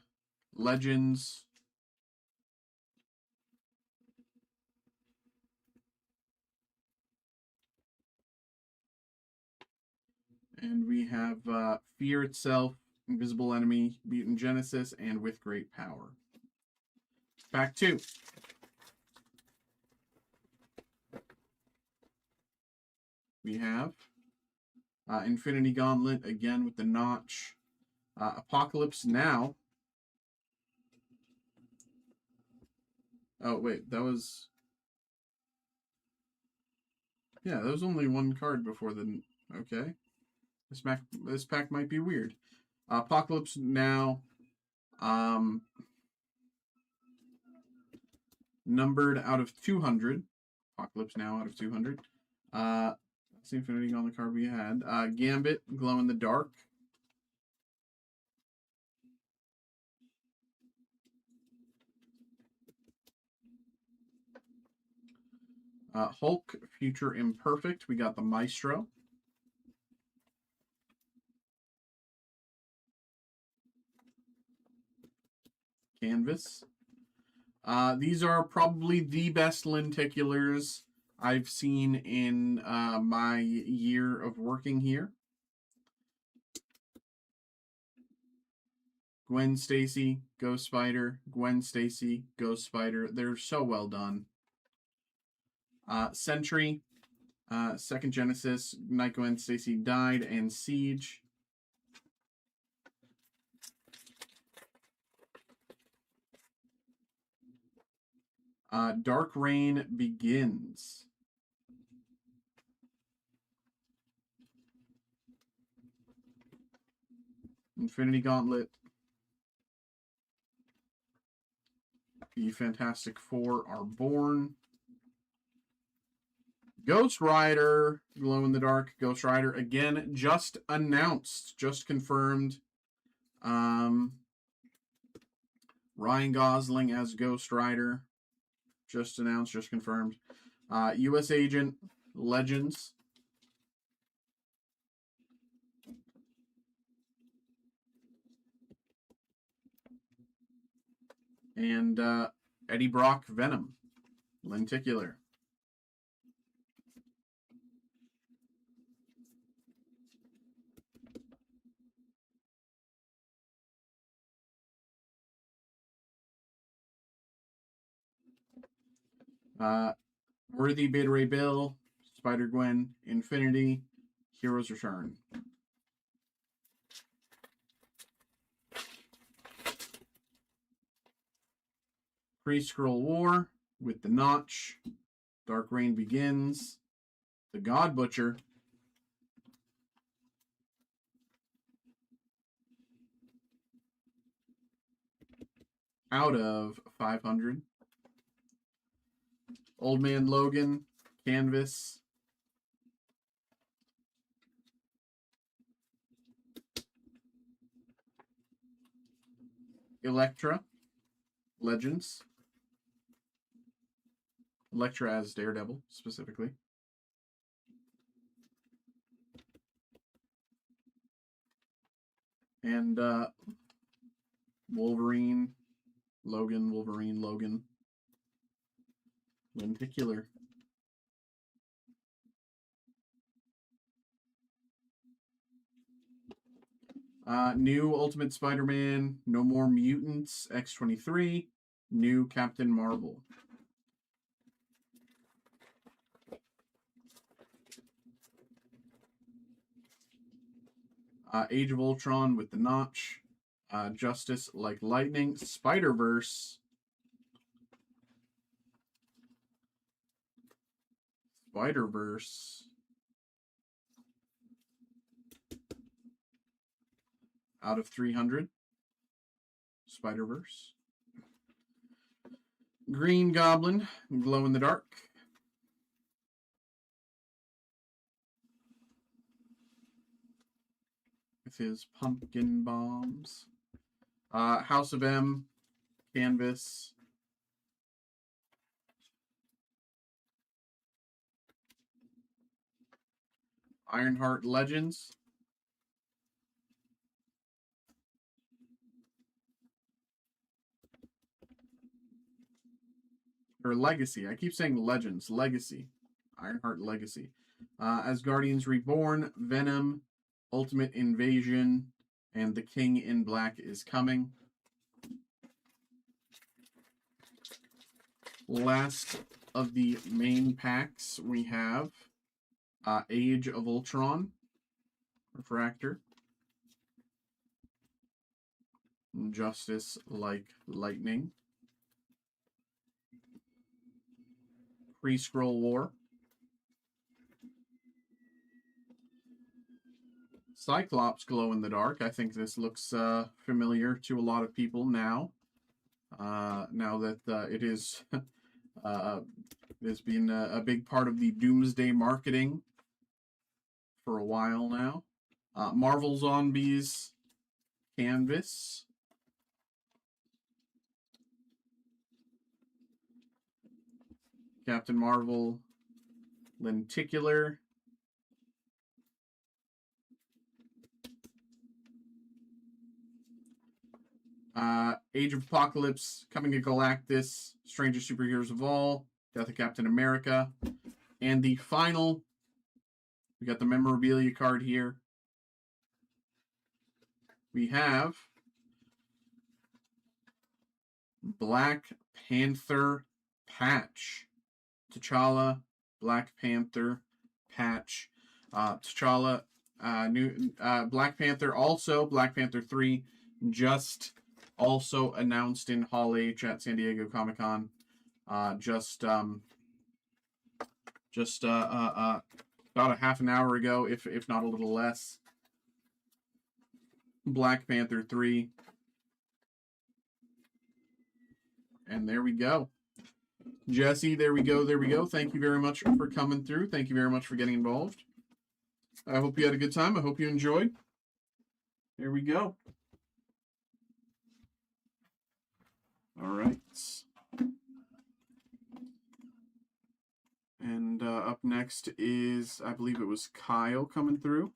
Legends. And we have Fear Itself, Invisible Enemy, Mutant Genesis, and With Great Power. Pack 2. We have Infinity Gauntlet, again with the notch. Apocalypse Now. Oh, wait, that was... Yeah, that was only one card before the... Okay. This pack might be weird. Apocalypse Now. Numbered out of 200. Apocalypse Now out of 200. That's the Infinity Gauntlet card we had. Gambit, Glow in the Dark. Hulk, Future Imperfect. We got the Maestro. canvas. These are probably the best lenticulars I've seen in my year of working here. Gwen Stacy, Ghost Spider, Gwen Stacy, Ghost Spider. They're so well done. Sentry, Second Genesis, Night Gwen Stacy died, and Siege. Dark Reign Begins. Infinity Gauntlet. The Fantastic Four are born. Ghost Rider, Glow in the Dark. Ghost Rider, again, just announced, just confirmed. Ryan Gosling as Ghost Rider. Just announced, just confirmed. U.S. Agent, Legends. And Eddie Brock, Venom, lenticular. Worthy, Beta Ray Bill, Spider-Gwen, Infinity, Heroes Return. Pre-Scroll War with the Notch. Dark Reign Begins. The God Butcher. Out of 500. Old Man Logan, Canvas. Elektra, Legends. Elektra as Daredevil, specifically. And Wolverine, Logan, Wolverine, Logan. Lenticular. New Ultimate Spider-Man, No More Mutants, X-23. New Captain Marvel. Age of Ultron with the Notch. Justice Like Lightning. Spider-Verse. Spider-Verse. Out of 300. Spider-Verse. Green Goblin, Glow in the Dark. With his pumpkin bombs. House of M, Canvas. Ironheart Legends. Or Legacy. I keep saying Legends. Legacy. Ironheart Legacy. Asgardians Reborn, Venom, Ultimate Invasion, and The King in Black is coming. Last of the main packs, we have Age of Ultron, Refractor. Justice Like Lightning. Pre-Scroll War. Cyclops Glow in the Dark. I think this looks familiar to a lot of people now. Now that it is it's been a big part of the Doomsday marketing for a while now. Marvel Zombies Canvas. Captain Marvel Lenticular. Age of Apocalypse, Coming to Galactus, Strangest Superheroes of All, Death of Captain America. And the final, we got the memorabilia card here. We have Black Panther patch. T'Challa, Black Panther patch. T'Challa, new Black Panther, also Black Panther 3, just also announced in Hall H at San Diego Comic-Con. Just about a half an hour ago, if not a little less. Black Panther 3. And there we go. Jesse, there we go, there we go. Thank you very much for coming through. Thank you very much for getting involved. I hope you had a good time. I hope you enjoyed. There we go. All right. And up next is, I believe it was Kyle coming through.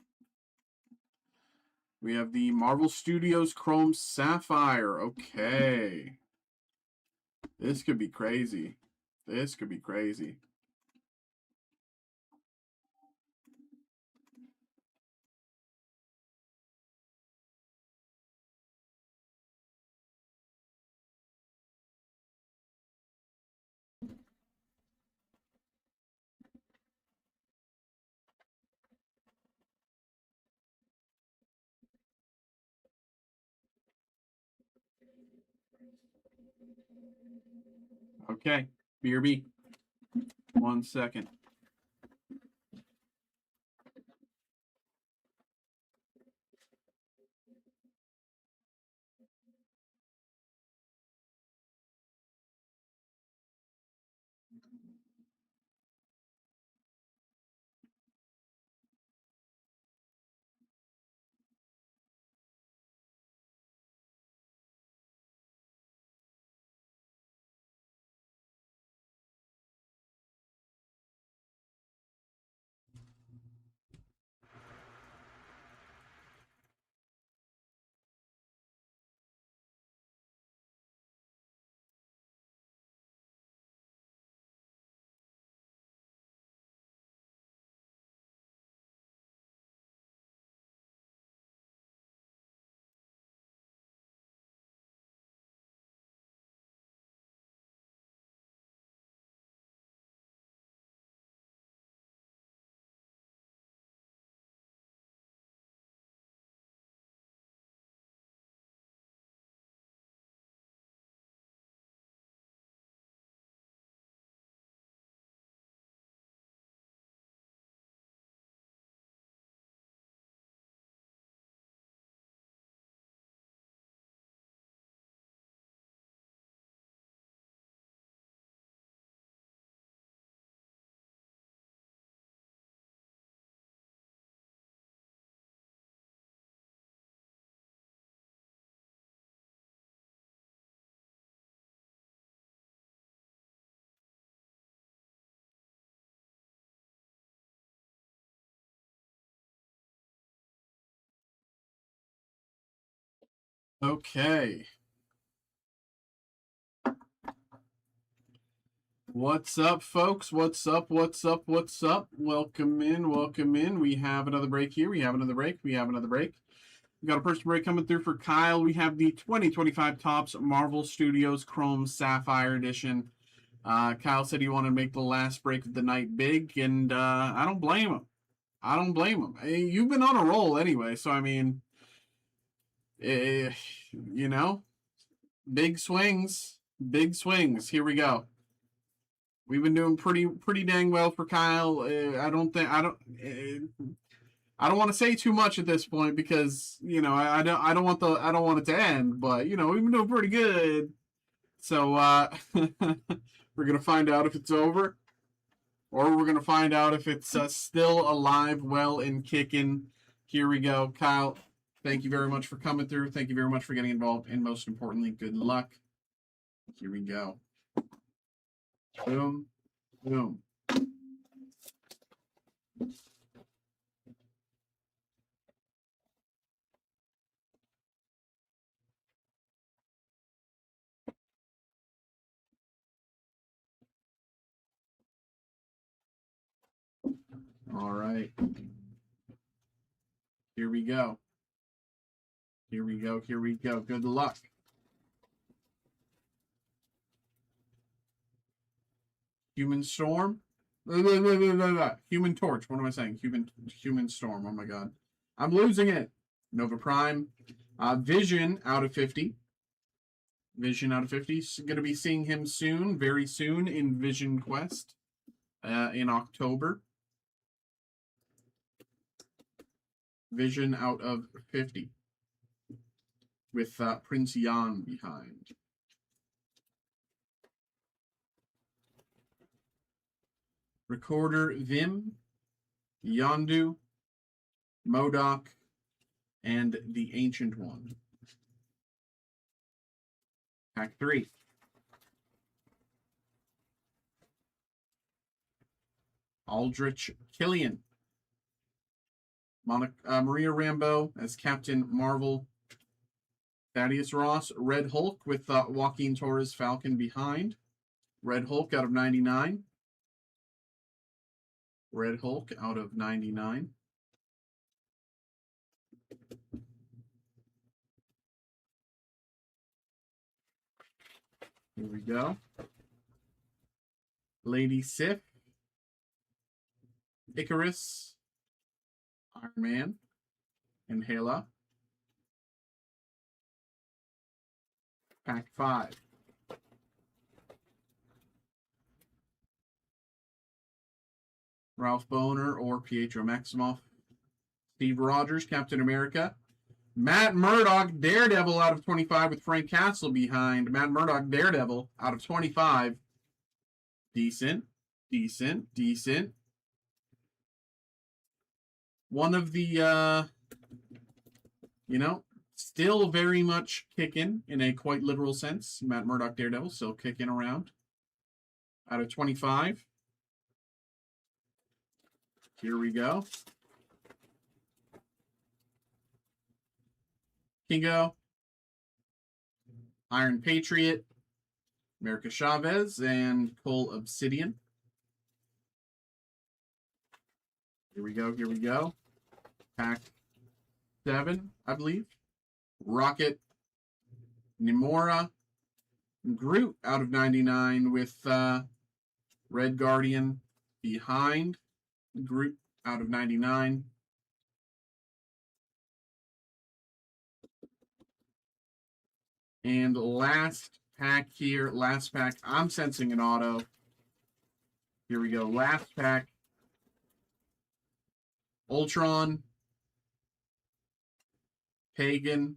We have the Marvel Studios Chrome Sapphire. Okay. This could be crazy. This could be crazy. Okay, BRB. 1 second. Okay. What's up, folks? What's up? What's up? What's up? Welcome in. Welcome in. We have another break here. We have another break. We have another break. We got a first break coming through for Kyle. We have the 2025 Topps Marvel Studios Chrome Sapphire Edition. Kyle said he wanted to make the last break of the night big, and I don't blame him. I don't blame him. Hey, you've been on a roll anyway, so I mean, you know, big swings, big swings. Here we go. We've been doing pretty dang well for Kyle. I don't want to say too much at this point because I don't want it to end. But we've been doing pretty good. So we're gonna find out if it's over, or we're gonna find out if it's still alive, well and kicking. Here we go, Kyle. Thank you very much for coming through. Thank you very much for getting involved, and most importantly, good luck. Here we go. Boom, boom. All right. Here we go. Here we go. Here we go. Good luck. Human Storm. Human Torch. What am I saying? Human Storm. Oh my god. I'm losing it. Nova Prime. Vision out of 50. Vision out of 50. Going to be seeing him soon, very soon, in Vision Quest in October. Vision out of 50. With Prince Yan behind. Recorder Vim, Yondu, Modok, and the Ancient One. Pack 3. Aldrich Killian. Maria Rambeau as Captain Marvel. Thaddeus Ross, Red Hulk with Joaquin Torres Falcon behind. Red Hulk out of 99. Red Hulk out of 99. Here we go. Lady Sif. Icarus. Iron Man. And Hela. Pack 5. Ralph Boner or Pietro Maximoff. Steve Rogers, Captain America. Matt Murdock, Daredevil out of 25 with Frank Castle behind. Matt Murdock, Daredevil out of 25. Decent. Decent. Decent. One of the, still very much kicking in a quite literal sense. Matt Murdock, Daredevil, still kicking around. Out of 25. Here we go. Kingo. Iron Patriot. America Chavez and Cole Obsidian. Here we go. Here we go. Pack 7, I believe. Rocket. Nemora. Groot out of 99 with Red Guardian behind. Groot out of 99. And last pack here. Last pack. I'm sensing an auto. Here we go. Last pack. Ultron. Pagan.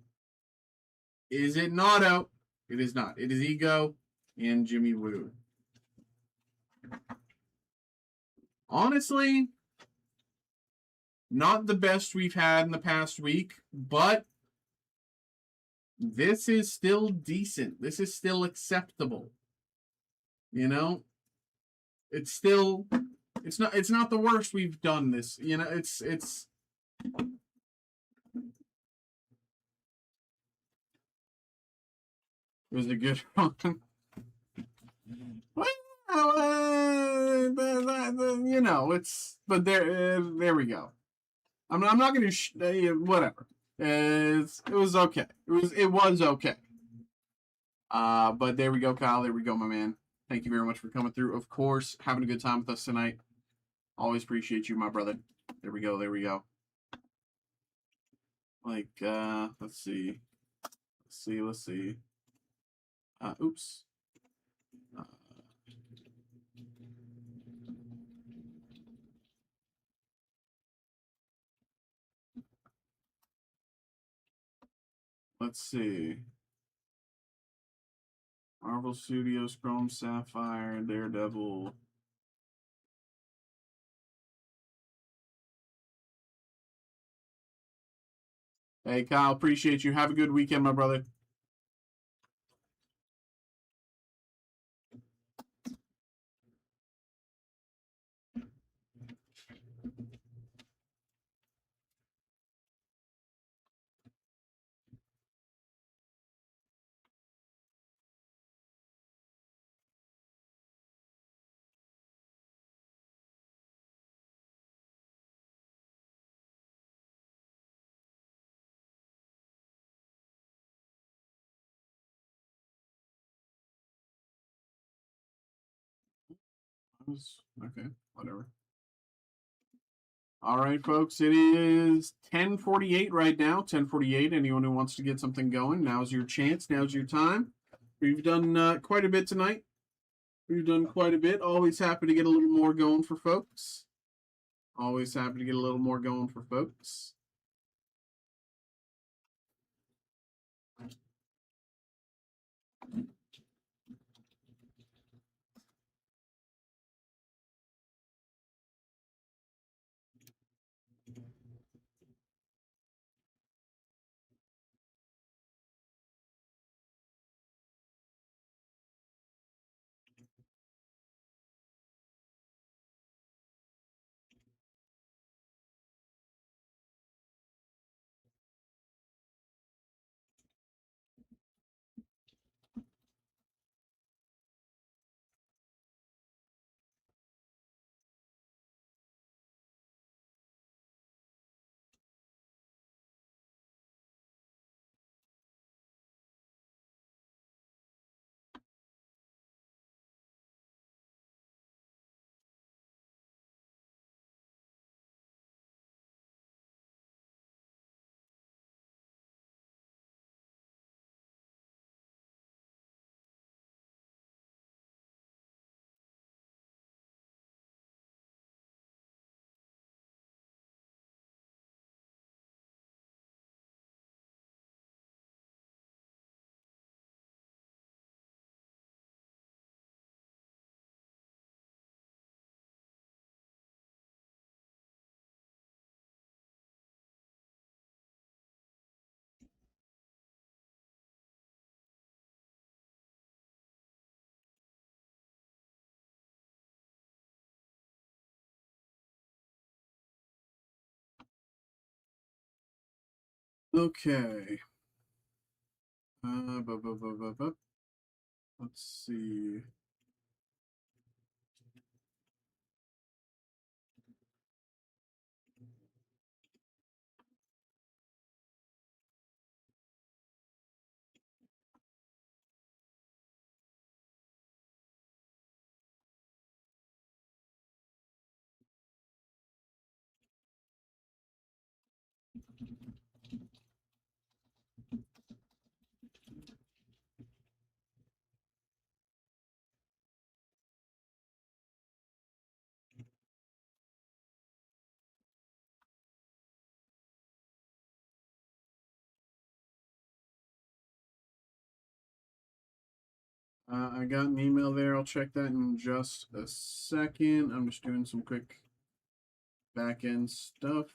Is it an auto? It is not. It is Ego and Jimmy Woo. Honestly, not the best we've had in the past week, but this is still decent. This is still acceptable. It's still, it's not the worst we've done this. It was a good one. But there we go. I'm not going to whatever. It was okay. It was okay. But there we go, Kyle. There we go, my man. Thank you very much for coming through. Of course, having a good time with us tonight. Always appreciate you, my brother. There we go. There we go. Let's see. Oops. Let's see. Marvel Studios, Chrome Sapphire, Daredevil. Hey, Kyle, appreciate you. Have a good weekend, my brother. Okay, whatever. All right, folks, it is 10:48 right now. 10:48. Anyone who wants to get something going, now's your chance. Now's your time. We've done quite a bit tonight. We've done quite a bit. Always happy to get a little more going for folks. Always happy to get a little more going for folks. Okay. Let's see. I got an email there. I'll check that in just a second. I'm just doing some quick back end stuff.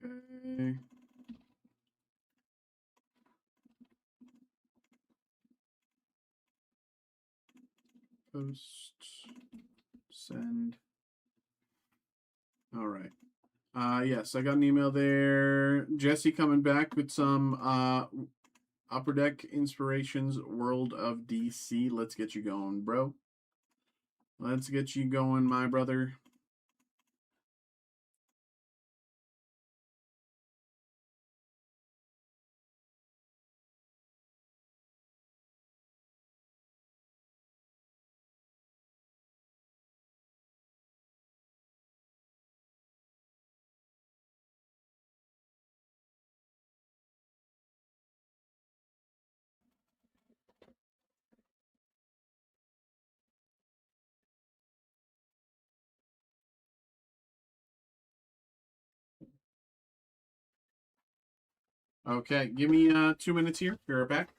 Okay. Post. Send. All right. Yes, I got an email there. Jesse coming back with some Upper Deck Inspirations World of DC. Let's get you going, bro. Let's get you going, my brother. Okay, give me 2 minutes here. Be right back.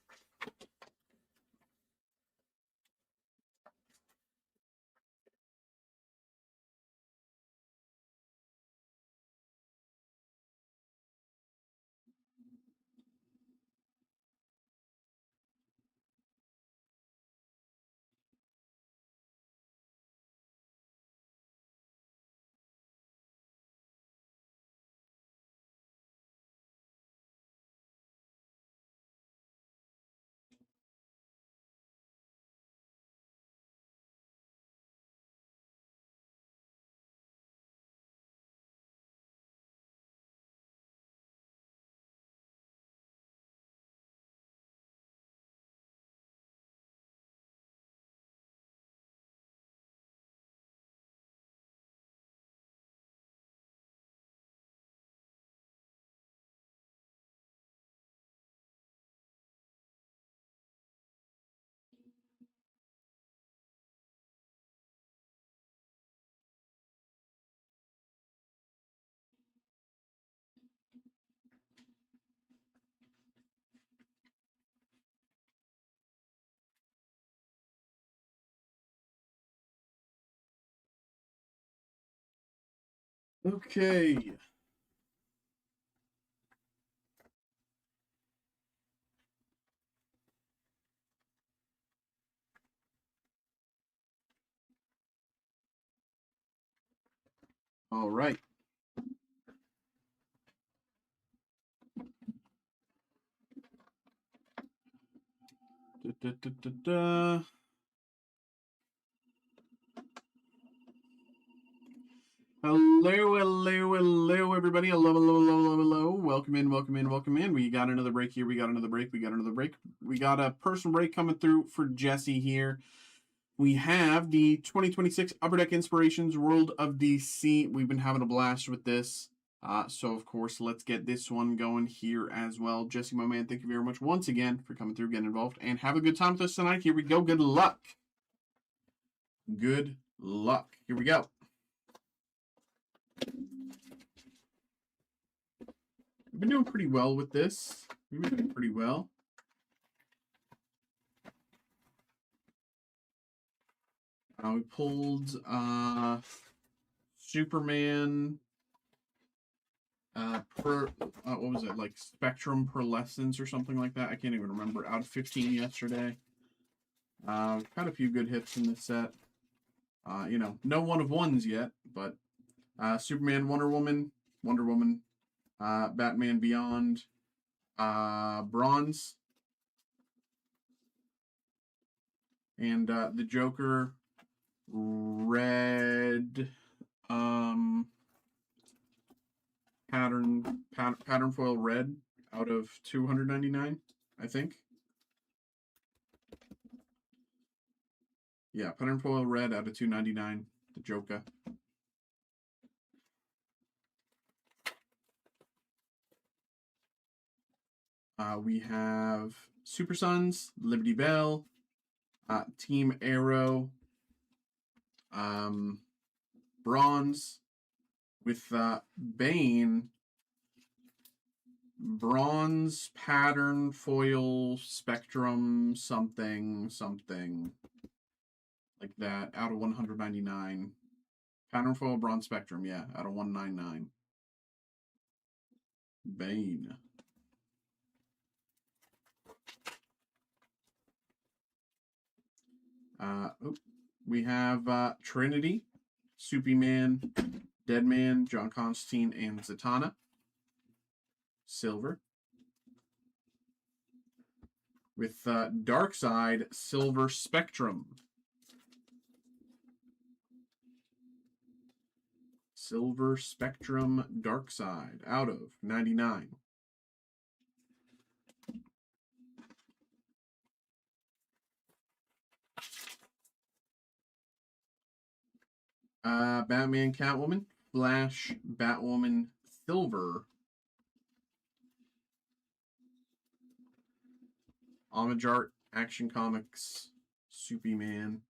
Okay. All right. Hello, everybody. Hello. Welcome in. We got another break here. We got a personal break coming through for Jesse here. We have the 2026 Upper Deck Inspirations World of DC. We've been having a blast with this. So, of course, let's get this one going here as well. Jesse, my man, thank you very much once again for coming through, getting involved, and have a good time with us tonight. Here we go. Good luck. Good luck. Here we go. We've been doing pretty well with this. We've been doing pretty well. We pulled Superman, what was it, like Spectrum Pearlescence or something like that? I can't even remember. Out of 15 yesterday. Had a few good hits in this set. You know, no one of ones yet, but Superman, Wonder Woman, Batman Beyond, Bronze, and the Joker, red, pattern foil red out of 299, I think. Yeah, pattern foil red out of 299, the Joker. We have Super Sons, Liberty Bell, Team Arrow, Bronze, with Bane, Bronze, pattern, foil, Spectrum, something like that, out of 199. Pattern foil, Bronze, Spectrum, yeah, out of 199. Bane. We have Trinity, Superman, Deadman, John Constantine, and Zatanna. Silver. With Darkseid, Silver Spectrum. Silver Spectrum Darkseid out of 99. Batman, Catwoman, Flash, Batwoman, Silver. Homage Art, Action Comics, Superman.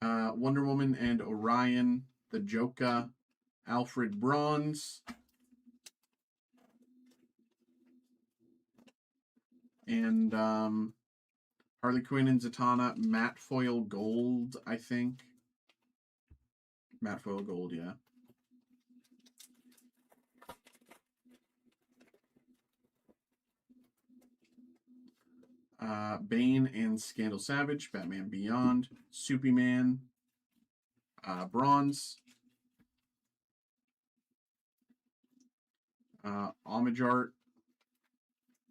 Wonder Woman and Orion, the Joker, Alfred Bronze. And Harley Quinn and Zatanna, matte foil gold, I think. Matte foil gold, yeah. Bane and Scandal Savage, Batman Beyond, Superman, Bronze, Homage Art,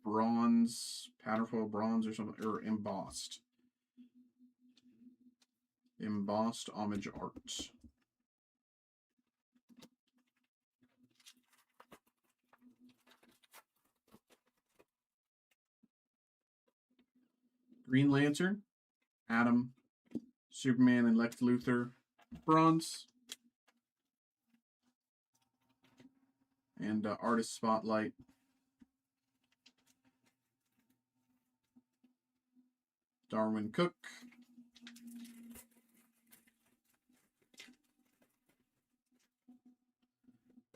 Bronze, pattern foil Bronze or something, or Embossed. Embossed Homage Art. Green Lantern, Atom, Superman and Lex Luthor, Bronze. And Artist Spotlight. Darwin Cook.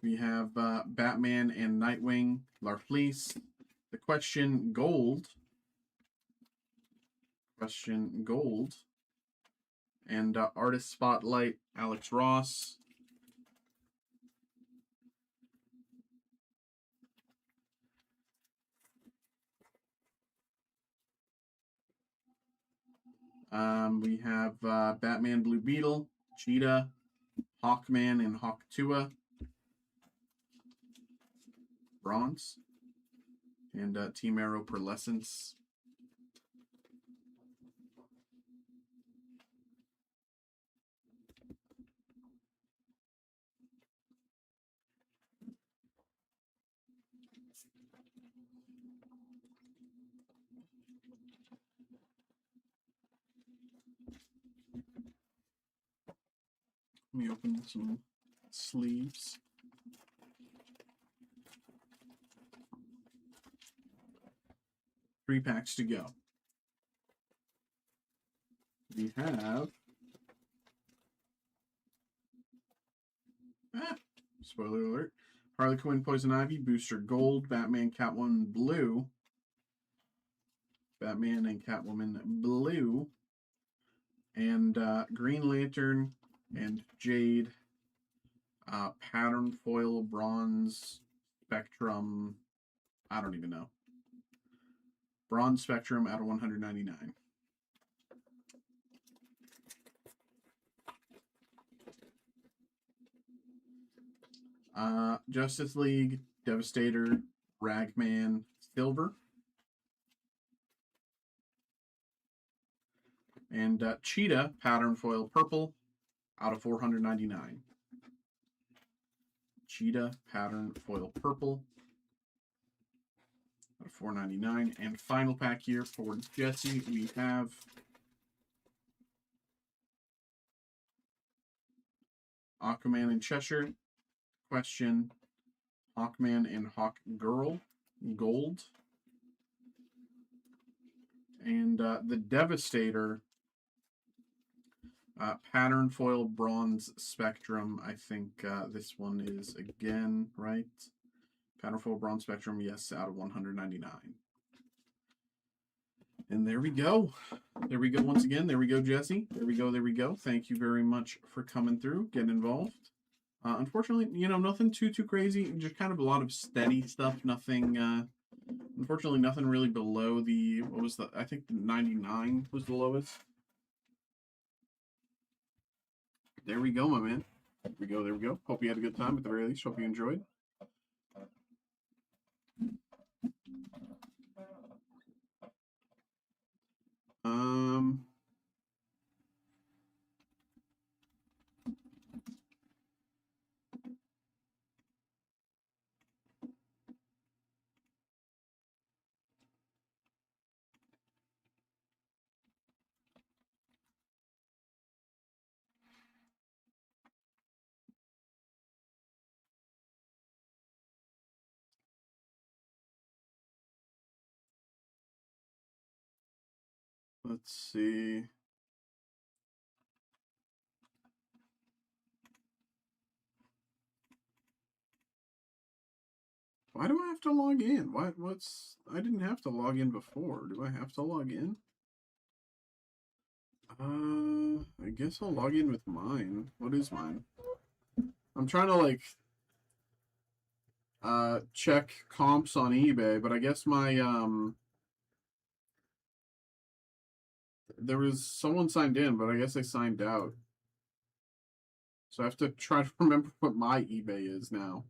We have Batman and Nightwing, Larfleece. The Question, Gold. Question gold. And Artist Spotlight, Alex Ross. We have Batman Blue Beetle, Cheetah, Hawkman, and Hawktua. Bronze. And Team Arrow Pearlescence. Let me open some sleeves. Three packs to go. We have spoiler alert. Harley Quinn, Poison Ivy, Booster Gold, Batman, Catwoman Blue. Batman and Catwoman Blue. And Green Lantern and Jade. Pattern Foil, Bronze, Spectrum. I don't even know. Bronze Spectrum out of 199. Justice League, Devastator, Ragman, Silver. And Cheetah, Pattern Foil, Purple, out of 499. Cheetah, Pattern Foil, Purple, out of 499. And final pack here for Jesse, we have Aquaman and Cheshire, Question, Hawkman and Hawk Girl, Gold. And the Devastator, Pattern Foil, Bronze, Spectrum. I think this one is again, right? Pattern Foil, Bronze, Spectrum, yes, out of 199. And there we go. There we go once again. There we go, Jesse. There we go, there we go. Thank you very much for coming through, getting involved. Unfortunately, you know, nothing too crazy. Just kind of a lot of steady stuff. Nothing, unfortunately, nothing really below the, what was the, I think the 99 was the lowest. There we go, my man. There we go, there we go. Hope you had a good time at the very least. Hope you enjoyed. Let's see. Why do I have to log in? What's I didn't have to log in before. Do I have to log in? I guess I'll log in with mine. What is mine? I'm trying to like check comps on eBay, but I guess my there was someone signed in, but I guess they signed out. So I have to try to remember what my eBay is now.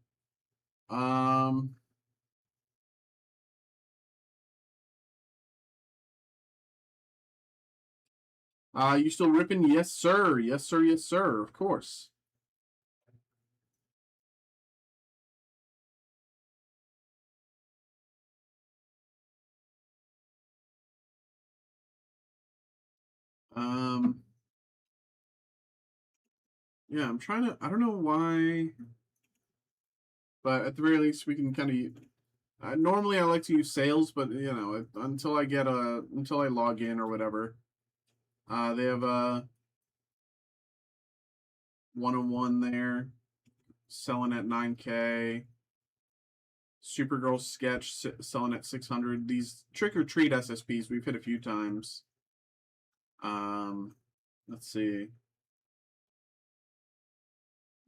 You still ripping? Yes, sir. Yes, sir. Yes, sir. Of course. Yeah, I'm trying to, I don't know why, but at the very least we can kind of, normally I like to use sales, but you know, until I log in or whatever, they have a 101 there, selling at 9K. Supergirl sketch selling at 600. These trick or treat SSPs we've hit a few times. Let's see.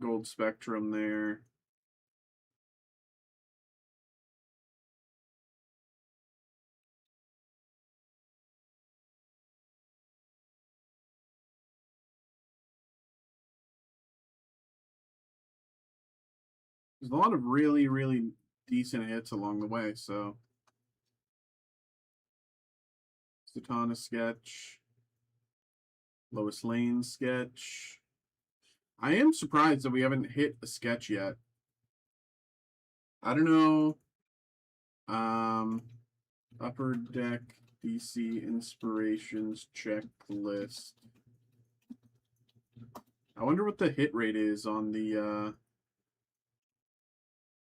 Gold Spectrum there. There's a lot of really, really decent hits along the way, so. Satana sketch. Lois Lane sketch. I am surprised that we haven't hit a sketch yet. I don't know. Upper Deck DC Inspirations checklist. I wonder what the hit rate is on the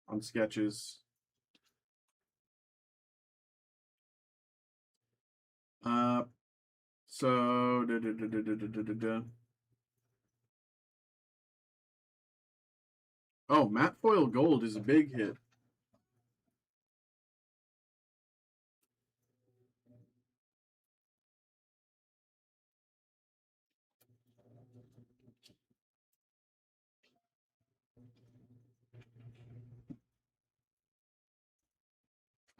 on sketches. So oh, matte foil gold is a big hit.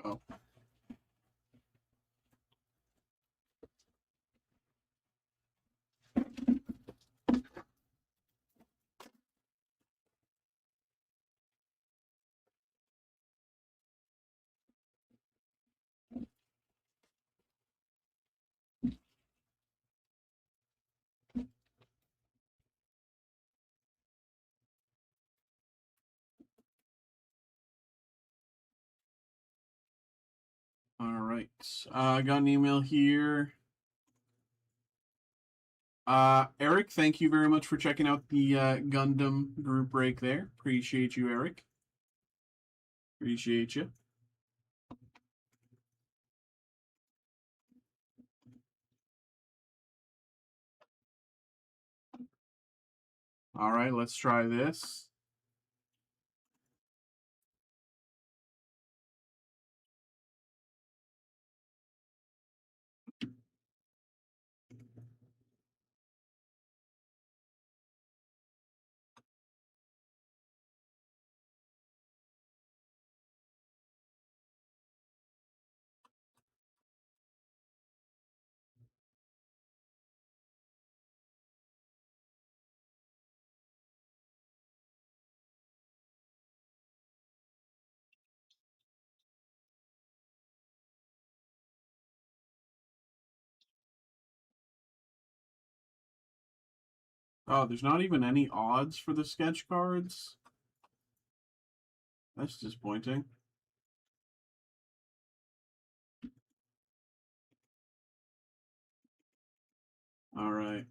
Oh. All right. I got an email here. Eric, thank you very much for checking out the Gundam group break there. Appreciate you, Eric. Appreciate you. All right, let's try this. Oh, there's not even any odds for the sketch cards. That's disappointing. All right.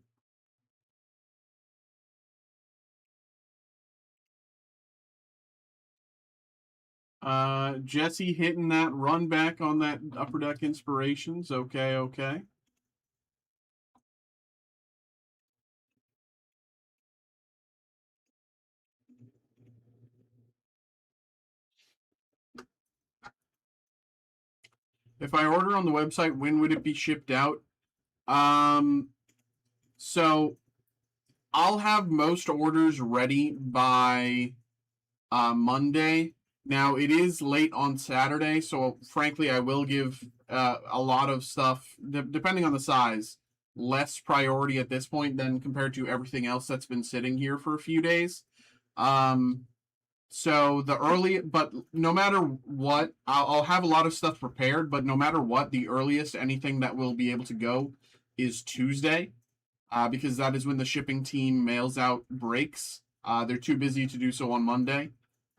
Jesse hitting that run back on that Upper Deck Inspirations. Okay, okay. If I order on the website, when would it be shipped out? So I'll have most orders ready by Monday. Now it is late on Saturday, so frankly, I will give a lot of stuff, depending on the size, less priority at this point than compared to everything else that's been sitting here for a few days. So but no matter what, I'll have a lot of stuff prepared, but no matter what, the earliest anything that will be able to go is Tuesday, because that is when the shipping team mails out breaks. They're too busy to do so on Monday.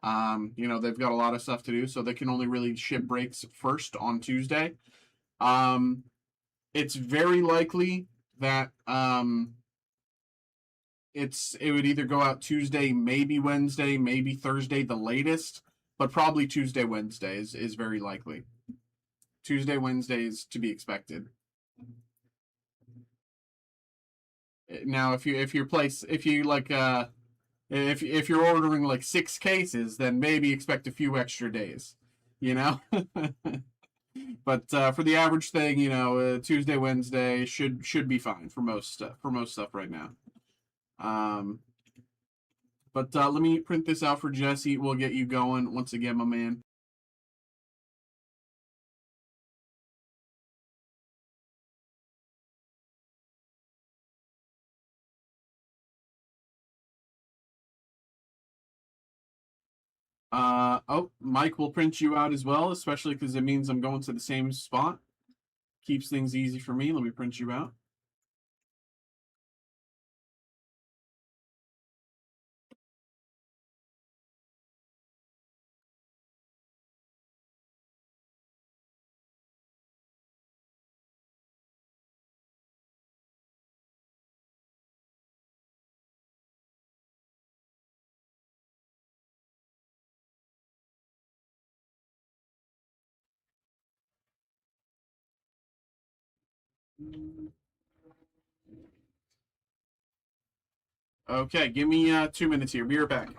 They've got a lot of stuff to do, so they can only really ship breaks first on Tuesday. It's very likely that it would either go out Tuesday, maybe Wednesday, maybe Thursday, the latest, but probably Tuesday, Wednesday is very likely. Tuesday, Wednesday is to be expected. Now, if you're ordering like 6 cases, then maybe expect a few extra days, you know? But for the average thing, you know, Tuesday, Wednesday should be fine for most stuff right now. But let me print this out for Jesse. We'll get you going once again, my man. Oh, Mike will print you out as well, especially because it means I'm going to the same spot. Keeps things easy for me. Let me print you out. Okay, give me 2 minutes here. Be right back.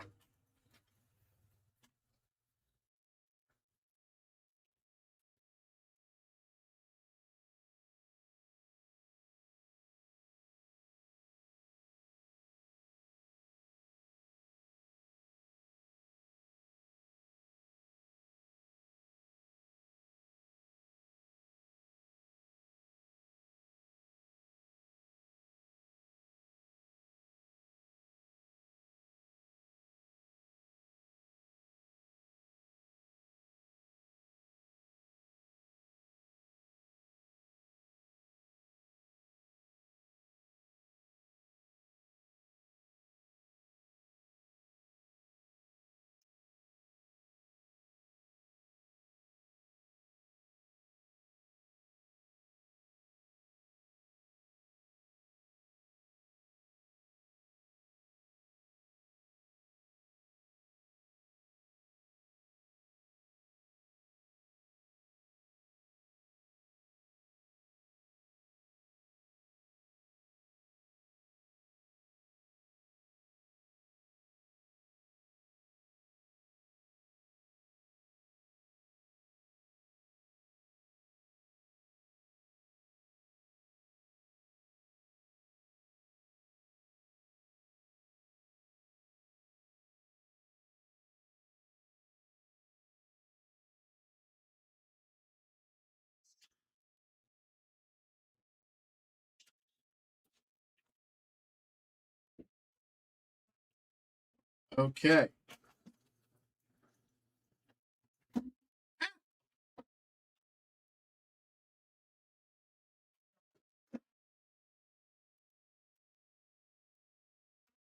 Okay.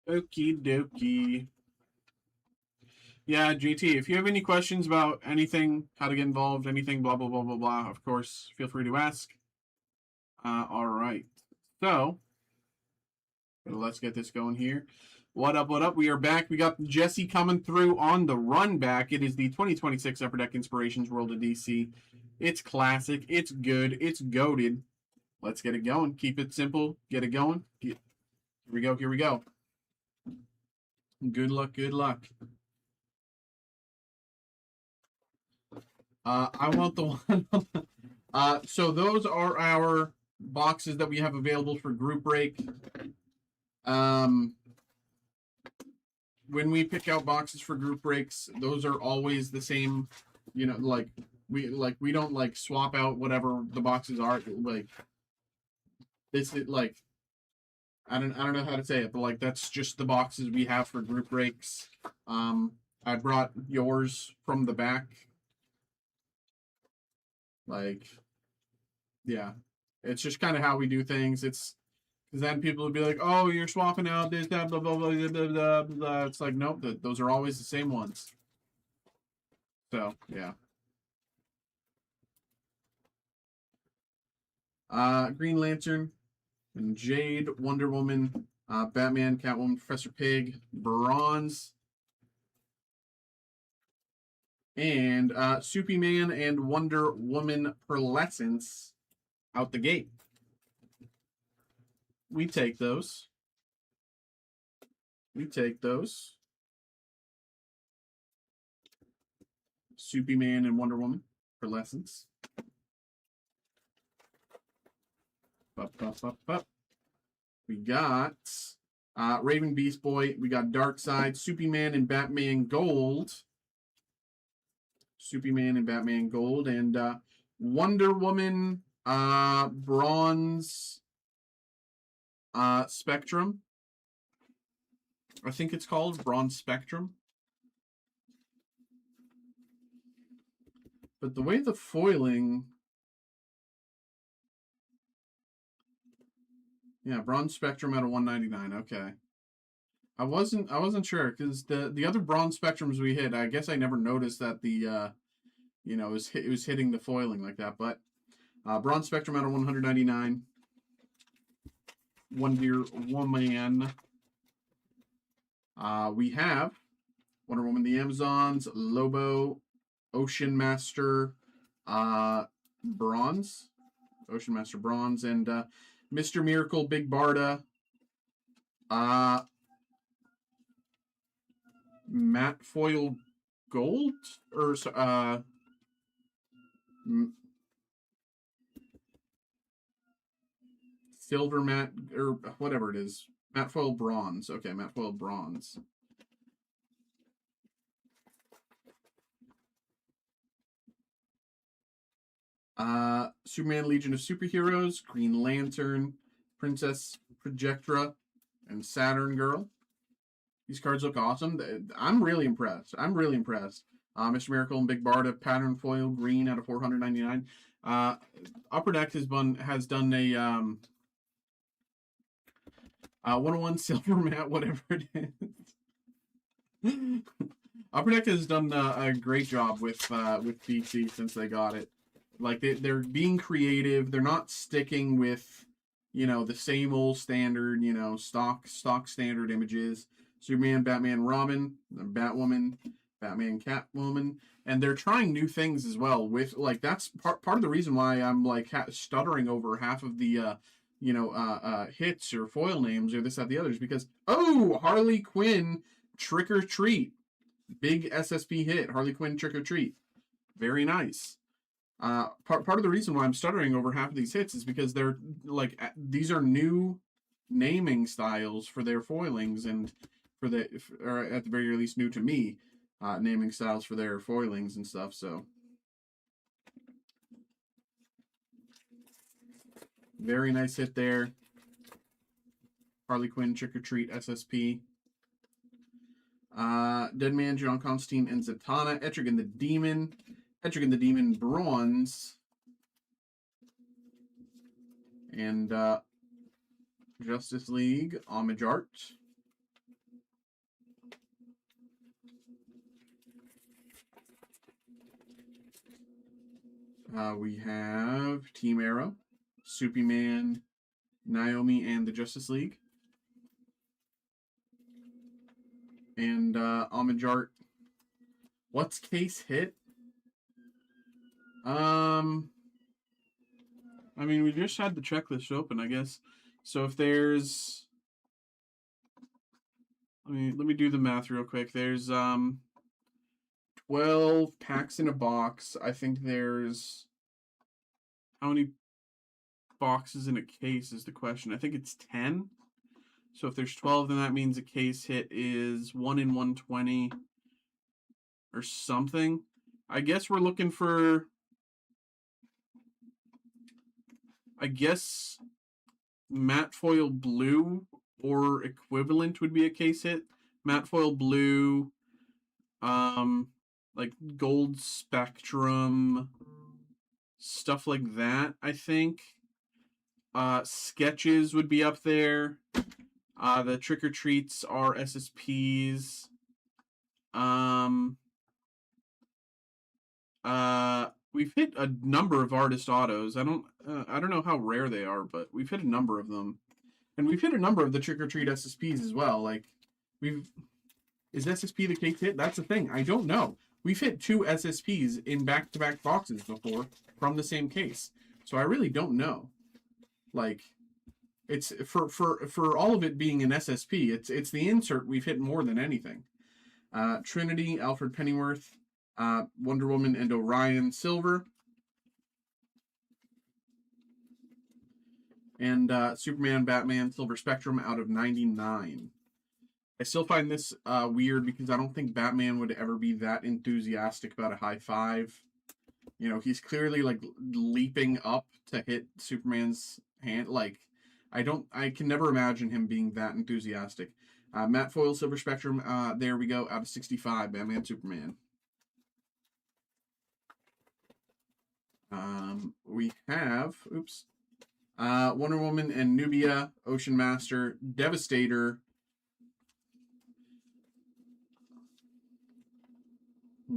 Okie dokie. Yeah, GT, if you have any questions about anything, how to get involved, anything, blah, blah, blah, blah, blah, of course, feel free to ask. All right. So, let's get this going here. What up, what up? We are back. We got Jesse coming through on the run back. It is the 2026 Upper Deck Inspirations World of DC. It's classic. It's good. It's goated. Let's get it going. Keep it simple. Get it going. Here we go. Here we go. Good luck. Good luck. I want the one. So those are our boxes that we have available for group break. When we pick out boxes for group breaks, those are always the same. You know, like we don't like swap out whatever the boxes are. Like this is like I don't know how to say it, but like that's just the boxes we have for group breaks. I brought yours from the back. Like, yeah, it's just kind of how we do things. It's because then people would be like, "Oh, you're swapping out this, that, blah, blah, blah, blah, blah, blah, blah." It's like, nope, those are always the same ones. So, yeah. Green Lantern, and Jade, Wonder Woman, Batman, Catwoman, Professor Pig, Bronze, and Soupy Man and Wonder Woman Pearlescence out the gate. We take those. We take those. Soupy Man and Wonder Woman Pearlescence. We got Raven Beast Boy. We got Darkseid, Superman and Batman Gold. Superman and Batman Gold. And Wonder Woman Bronze Spectrum. I think it's called Bronze Spectrum. But the way the foiling... Yeah, Bronze Spectrum out of 199. Okay. I wasn't sure because the other Bronze Spectrums we hit, I guess I never noticed that the you know, it was hitting the foiling like that. But Bronze Spectrum out of 199. Wonder Woman. We have Wonder Woman, the Amazons, Lobo, Ocean Master, Bronze, Ocean Master Bronze, and Mr. Miracle, Big Barda, matte foil gold, or silver matte, or whatever it is, matte foil bronze. Okay, matte foil bronze. Superman, Legion of Superheroes, Green Lantern, Princess Projectra, and Saturn Girl. These cards look awesome. I'm really impressed. Mr. Miracle and Big Barda, pattern foil, green out of 499. Upper Deck has done a 101 silver matte, whatever it is. Upper Deck has done a great job with DC since they got it. Like they're being creative. They're not sticking with, you know, the same old standard, you know, stock standard images. Superman, Batman, Robin, Batwoman, Batman, Catwoman, and they're trying new things as well. With like that's part of the reason why I'm like stuttering over half of the you know hits or foil names or this, that, the others, because Harley Quinn Trick or Treat, big SSP hit. Harley Quinn Trick or Treat, very nice. Part of the reason why I'm stuttering over half of these hits is because they're like these are new naming styles for their foilings, and or at the very least new to me, naming styles for their foilings and stuff. So very nice hit there. Harley Quinn Trick or Treat SSP. Deadman, John Constantine, and Zatanna. Etrigan the Demon. Etrigan the Demon Bronze. And Justice League Homage Art. We have Team Arrow, Superman, Naomi, and the Justice League. And Homage Art. What's case hit? I mean, we just had the checklist open, I guess. So if there's, let me do the math real quick. There's 12 packs in a box. I think there's, how many boxes in a case is the question. I think it's 10. So if there's 12, then that means a case hit is 1 in 120 or something. I guess we're looking for, I guess matte foil blue or equivalent would be a case hit. Matte foil blue, like gold spectrum, stuff like that, I think. Sketches would be up there. The Trick or Treats are SSPs. We've hit a number of artist autos. I don't know how rare they are, but we've hit a number of them, and we've hit a number of the Trick or Treat SSPs as well. Like is SSP the case hit? That's the thing. I don't know. We've hit 2 SSPs in back-to-back boxes before from the same case, so I really don't know. Like, it's for all of it being an SSP. It's the insert we've hit more than anything. Trinity, Alfred Pennyworth, Wonder Woman, and Orion Silver. And Superman, Batman, Silver Spectrum out of 99. I still find this weird because I don't think Batman would ever be that enthusiastic about a high five. You know, he's clearly like leaping up to hit Superman's hand. Like, I can never imagine him being that enthusiastic. Matte Foil, Silver Spectrum, there we go, out of 65, Batman, Superman. We have, Wonder Woman and Nubia, Ocean Master, Devastator,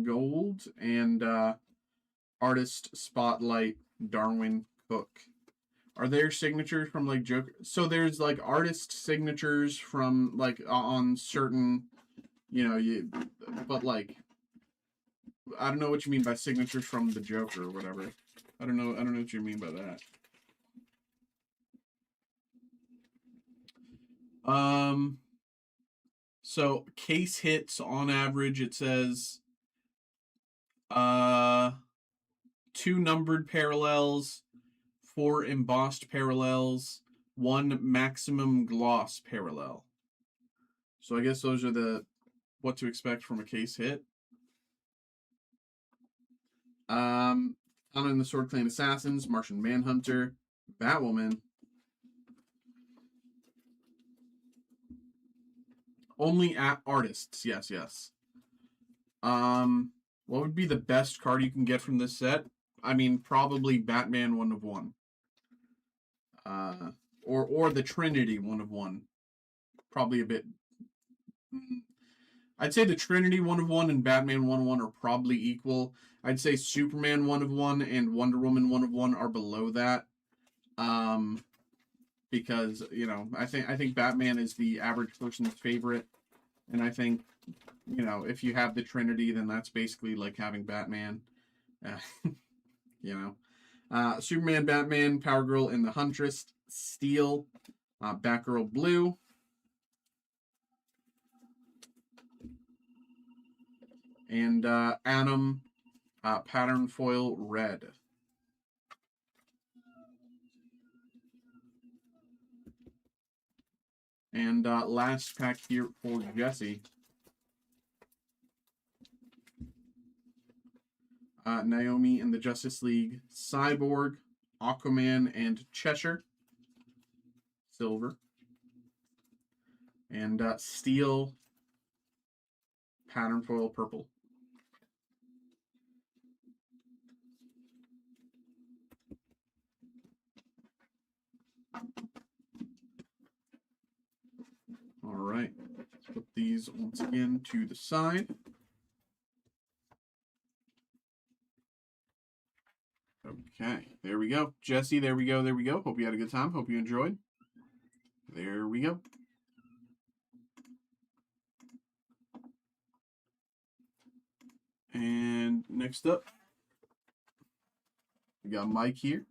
Gold, and Artist Spotlight, Darwin Cook. Are there signatures from like Joker? So there's like artist signatures from like on certain, but like I don't know what you mean by signatures from the Joker or whatever. I don't know what you mean by that. So case hits on average, it says 2 numbered parallels, 4 embossed parallels, 1 maximum gloss parallel. So I guess those are the what to expect from a case hit. Found in the Sword Clan Assassins, Martian Manhunter, Batwoman. Only at artists, yes. What would be the best card you can get from this set? I mean, probably Batman 1 of 1. Or the Trinity 1 of 1. Probably a bit. I'd say the Trinity 1 of 1 and Batman 1 of 1 are probably equal. I'd say Superman 1 of 1 and Wonder Woman 1 of 1 are below that. Because, I think Batman is the average person's favorite. And I think, if you have the Trinity, then that's basically like having Batman. Superman, Batman, Power Girl, and the Huntress, Steel, Batgirl, Blue. And Atom, Pattern Foil, Red. And last pack here for Jesse. Naomi and the Justice League, Cyborg, Aquaman, and Cheshire. Silver. And Steel, Pattern Foil, Purple. All right, let's put these once again to the side. Okay, there we go. Jesse, there we go. Hope you had a good time. Hope you enjoyed. There we go. And next up, we got Mike here.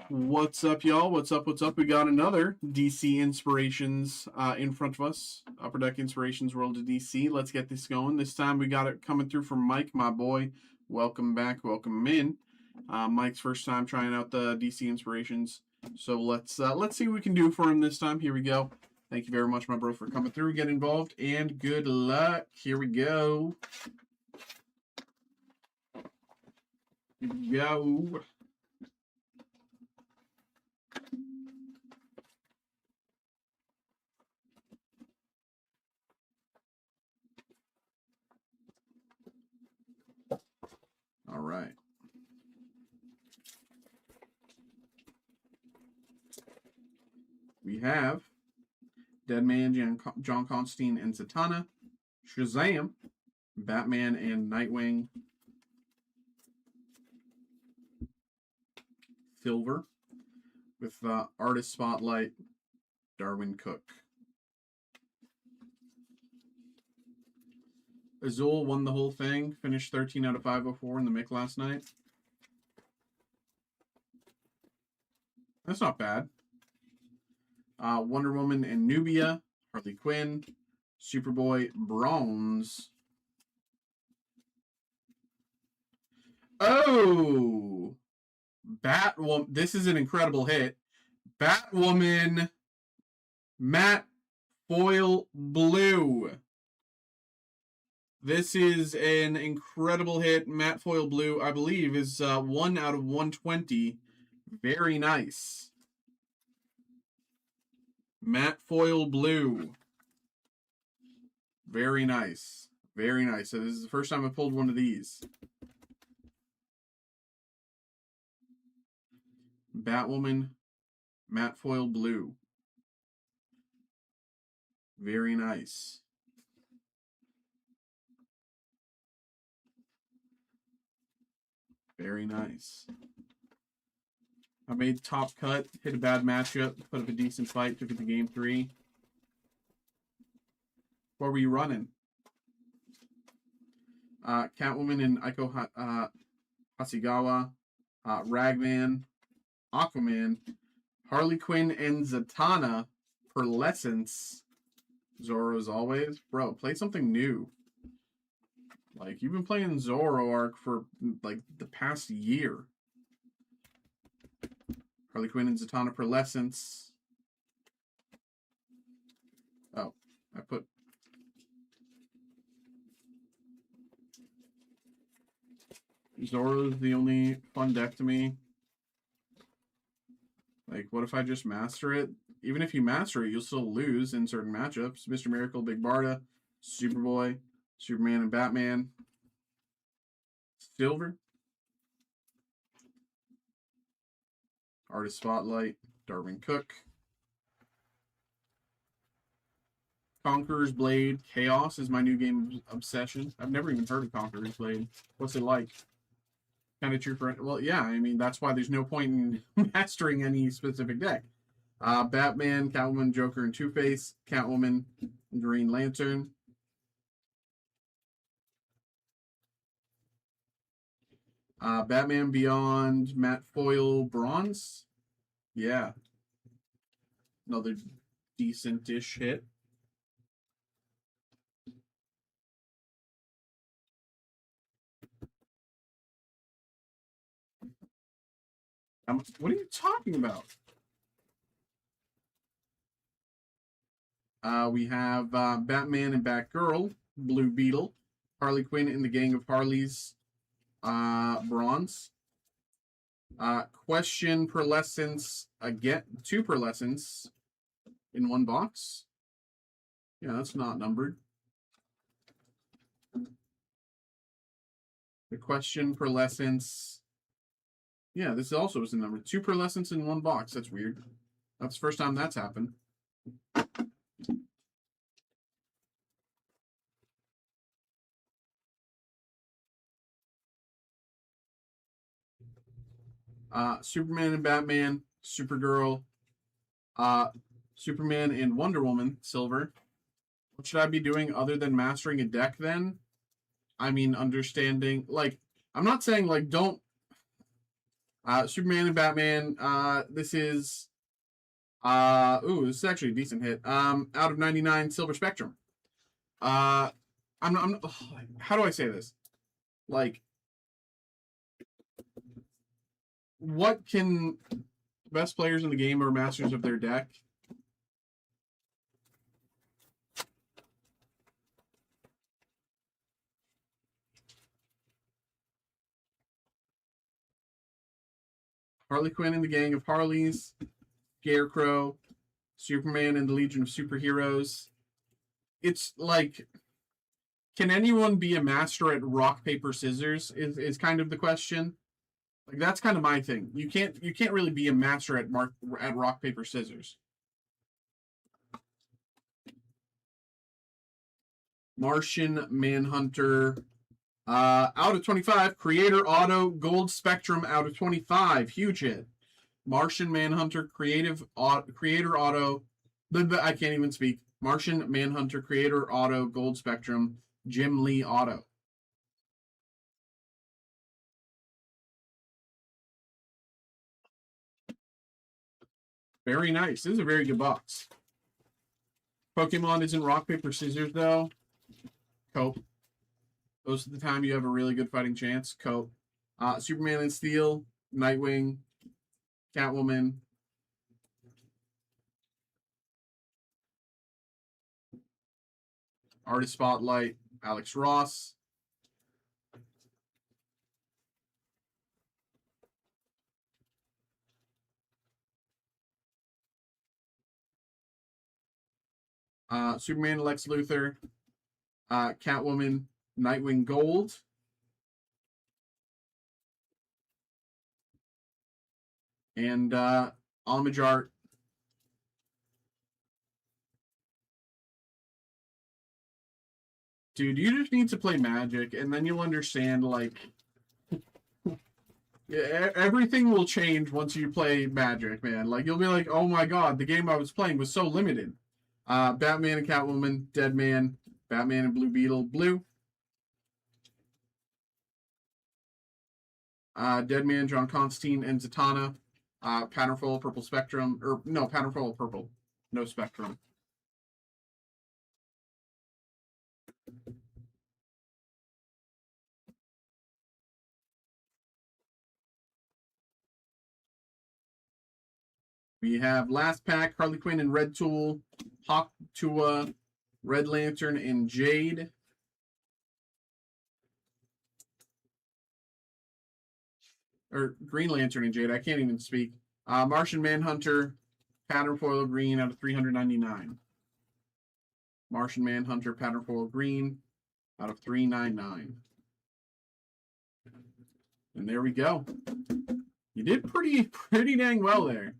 What's up, y'all? What's up? We got another DC Inspirations in front of us. Upper Deck Inspirations World of DC. Let's get this going. This time we got it coming through from Mike, my boy. Welcome back. Welcome in. Mike's first time trying out the DC Inspirations. So let's see what we can do for him this time. Here we go. Thank you very much, my bro, for coming through. Get involved, and good luck. Here we go. Here we go. All right. We have Deadman, John Constantine, and Zatanna, Shazam, Batman, and Nightwing, Silver, with Artist Spotlight, Darwin Cook. Azul won the whole thing, finished 13 out of 504 in the Mick last night. That's not bad. Wonder Woman and Nubia, Harley Quinn, Superboy, Bronze. Oh! Batwoman. This is an incredible hit. Batwoman matte foil blue. This is an incredible hit. Matte foil blue, I believe, is 1 out of 120. Very nice. Matte foil blue. Very nice. Very nice. So this is the first time I pulled one of these. Batwoman matte foil blue. Very nice. Very nice. I made top cut, hit a bad matchup, put up a decent fight, took it to game 3. What were you running? Catwoman and Aiko Hasegawa, Ragman, Aquaman, Harley Quinn and Zatanna, Pearlescence, Zorro as always. Bro, play something new. Like, you've been playing Zorro Arc for, like, the past year. Harley Quinn and Zatanna, Pearlescence. Oh, I put... Zorro's the only fun deck to me. Like, what if I just master it? Even if you master it, you'll still lose in certain matchups. Mr. Miracle, Big Barda, Superboy, Superman and Batman. Silver. Artist Spotlight, Darwin Cook. Conqueror's Blade, Chaos is my new game obsession. I've never even heard of Conqueror's Blade. What's it like? Kind of true for... Well, yeah, I mean, that's why there's no point in mastering any specific deck. Batman, Catwoman, Joker, and Two-Face. Catwoman, Green Lantern. Batman Beyond, matte foil bronze. Yeah. Another decent-ish hit. What are you talking about? We have Batman and Batgirl, Blue Beetle, Harley Quinn and the Gang of Harleys, bronze. Question Pearlescence, again, 2 Pearlescence in 1 box. Yeah, that's not numbered. The Question Pearlescence. Yeah, this also is a number. 2 Pearlescence in 1 box. That's weird. That's the first time that's happened. Superman and Batman, Supergirl, Superman and Wonder Woman, silver. What should I be doing other than mastering a deck then? I mean, understanding, like, I'm not saying, like, don't, Superman and Batman, this is, this is actually a decent hit. Out of 99, Silver Spectrum. How do I say this? Like, what can best players in the game are masters of their deck? Harley Quinn and the Gang of Harleys, Scarecrow, Superman and the Legion of Superheroes. It's like, can anyone be a master at rock, paper, scissors is kind of the question. Like, that's kind of my thing. You can't really be a master at rock, paper, scissors. Martian Manhunter, out of 25. Creator Auto Gold Spectrum out of 25. Huge hit. Martian Manhunter Creator Auto. I can't even speak. Martian Manhunter Creator Auto Gold Spectrum. Jim Lee Auto. Very nice. This is a very good box. Pokemon isn't rock, paper, scissors, though. Cope. Most of the time, you have a really good fighting chance. Cope. Superman and Steel. Nightwing, Catwoman, Artist Spotlight, Alex Ross, Superman, Lex Luthor, Catwoman, Nightwing Gold, and Homage Art. Dude, you just need to play Magic, and then you'll understand, like, everything will change once you play Magic, man. Like, you'll be like, oh my god, the game I was playing was so limited. Batman and Catwoman, Deadman, Batman and Blue Beetle, blue. Deadman, John Constantine, and Zatanna. Patternful, Purple Spectrum, or no, Patternful, Purple. No Spectrum. We have Last Pack, Harley Quinn and Red Tool, Hawk Tua, Red Lantern and Jade. Or Green Lantern and Jade, I can't even speak. Martian Manhunter, Pattern Foil Green out of 399. Martian Manhunter, Pattern Foil Green out of 399. And there we go. You did pretty dang well there.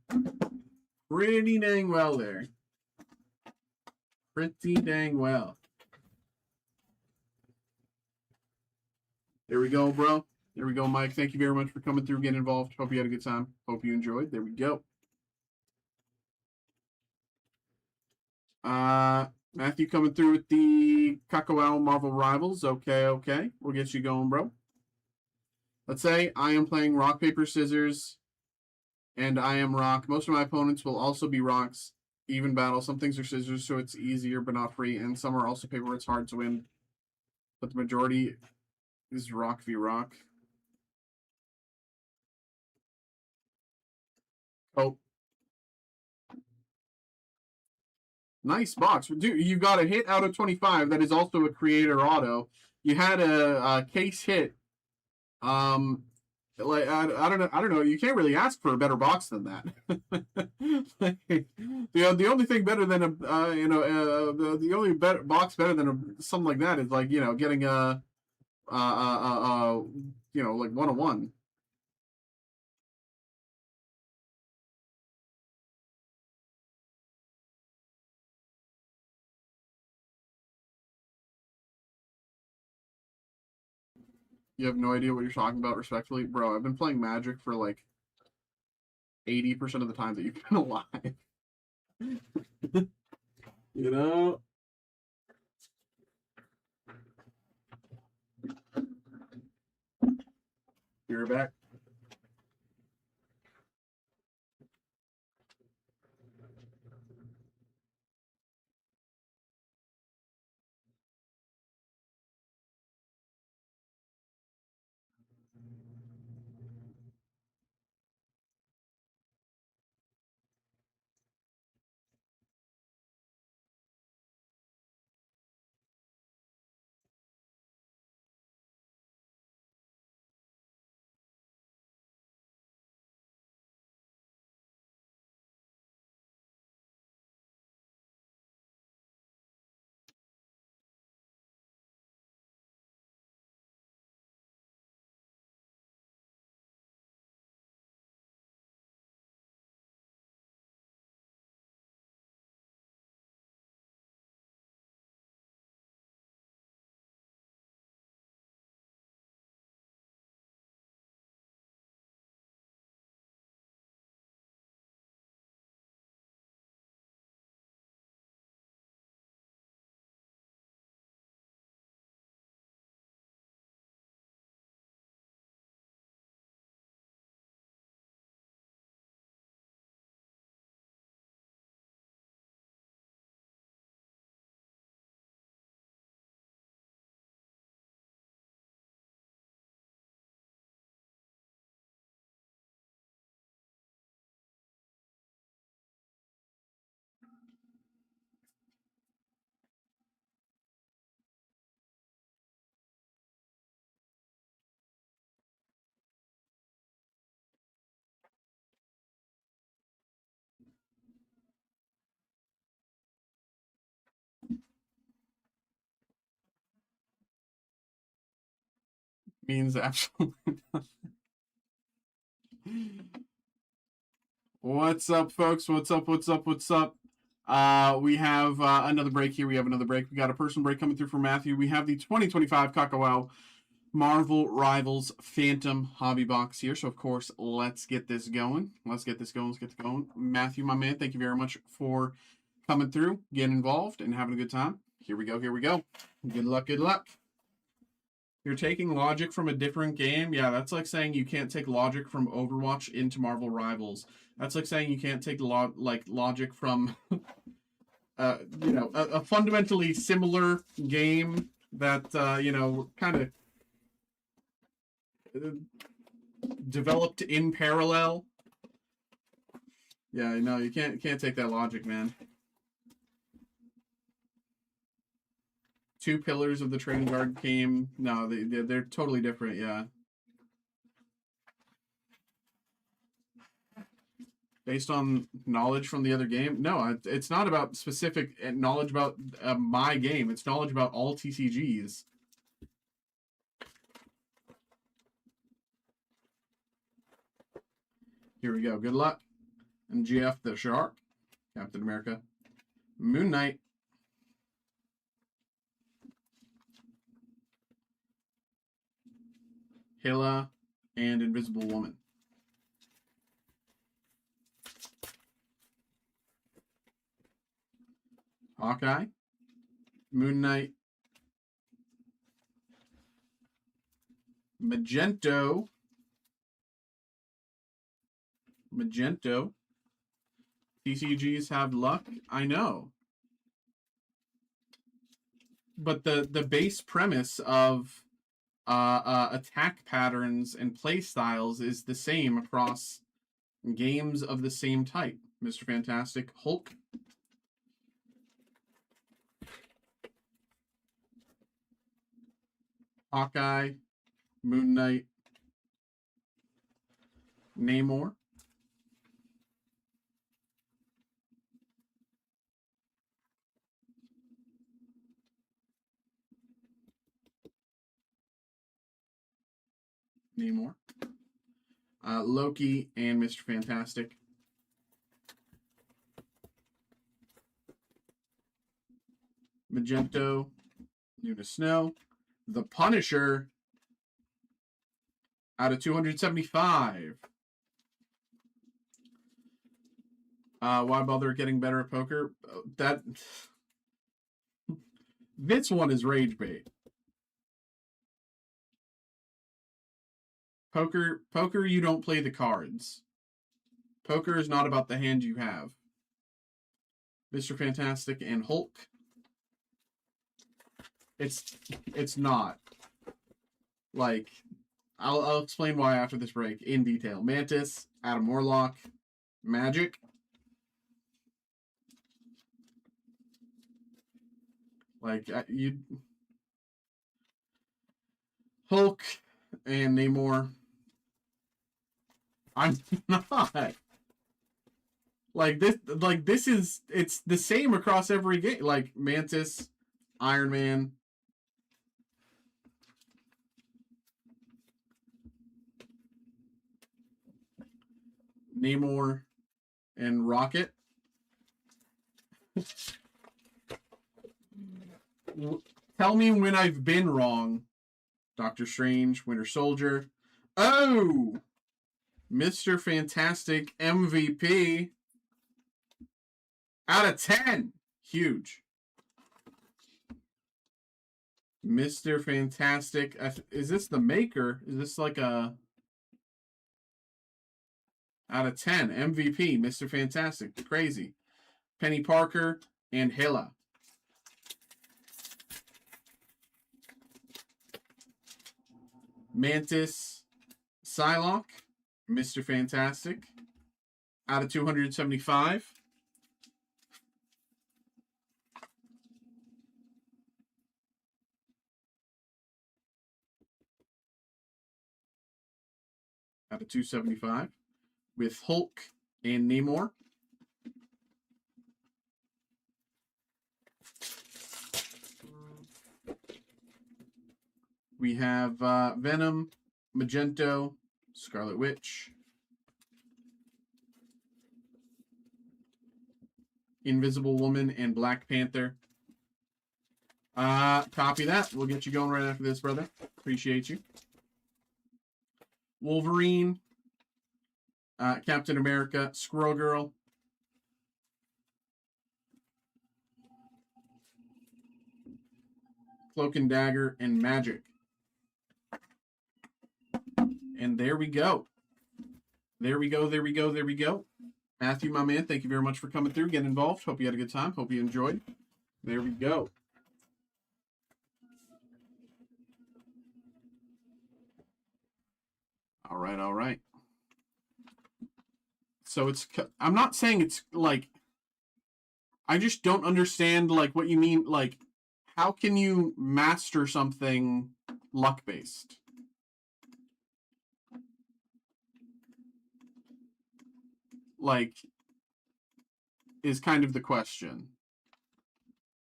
Pretty dang well there. Pretty dang well. There we go, bro. There we go, Mike. Thank you very much for coming through, getting involved. Hope you had a good time. Hope you enjoyed. There we go. Matthew coming through with the Kakao Marvel Rivals. Okay, okay. We'll get you going, bro. Let's say I am playing rock, paper, scissors, and I am rock. Most of my opponents will also be rocks. Even battle. Some things are scissors, so it's easier but not free. And some are also paper, it's hard to win. But the majority is rock v rock. Oh. Nice box. Dude, you got a hit out of 25 that is also a creator auto. You had a case hit. Like I don't know. You can't really ask for a better box than that. Like, the only thing better than a the only better box better than something like that is like getting a like 101. You have no idea what you're talking about, respectfully, bro. I've been playing Magic for like 80% of the time that you've been alive. You know? You're back. means absolutely nothing. What's up, folks? What's up? What's up? What's up? We have another break here. We have another break. We got a personal break coming through from Matthew. We have the 2025 Kakao Marvel Rivals Phantom Hobby Box here. So, of course, let's get this going. Let's get this going. Matthew, my man, thank you very much for coming through, getting involved, and having a good time. Here we go. Good luck, good luck. You're taking logic from a different game? Yeah, that's like saying you can't take logic from Overwatch into Marvel Rivals. That's like saying you can't take logic from a fundamentally similar game that kind of developed in parallel. Yeah, no, you can't take that logic, man. Two pillars of the trading card game. No, they're totally different. Yeah. Based on knowledge from the other game? No, it's not about specific knowledge about my game. It's knowledge about all TCGs. Here we go. Good luck. And GF the Shark. Captain America. Moon Knight. Hela. And Invisible Woman. Hawkeye. Moon Knight. Magento. TCGs have luck. I know. But the base premise of attack patterns and play styles is the same across games of the same type. Mr. Fantastic, Hulk. Hawkeye, Moon Knight, Namor. Loki and Mr. Fantastic. Magento, Luna Snow. The Punisher out of 275. Why bother getting better at poker? This one is rage bait. Poker, you don't play the cards. Poker is not about the hand you have. Mr. Fantastic and Hulk. It's not. Like, I'll explain why after this break in detail. Mantis, Adam Warlock, Magic. Like, Hulk and Namor. I'm not. This is, it's the same across every game. Like, Mantis, Iron Man. Namor and Rocket. Tell me when I've been wrong. Doctor Strange, Winter Soldier. Oh! Mr. Fantastic MVP. Out of 10. Huge. Mr. Fantastic. Is this the maker? Is this like a... Out of 10. MVP. Mr. Fantastic. Crazy. Penny Parker and Hela. Mantis, Psylocke, Mr. Fantastic, out of 275. Out of 275. With Hulk and Namor. We have Venom, Magento, Scarlet Witch, Invisible Woman, and Black Panther. Copy that. We'll get you going right after this, brother. Appreciate you. Wolverine, Captain America, Squirrel Girl, Cloak and Dagger, and Magic. And there we go. There we go, there we go, there we go. Matthew, my man, thank you very much for coming through, getting involved. Hope you had a good time. Hope you enjoyed. There we go. All right, all right. So it's, I'm not saying it's like, I just don't understand like what you mean. Like, how can you master something luck-based? Like, is kind of the question.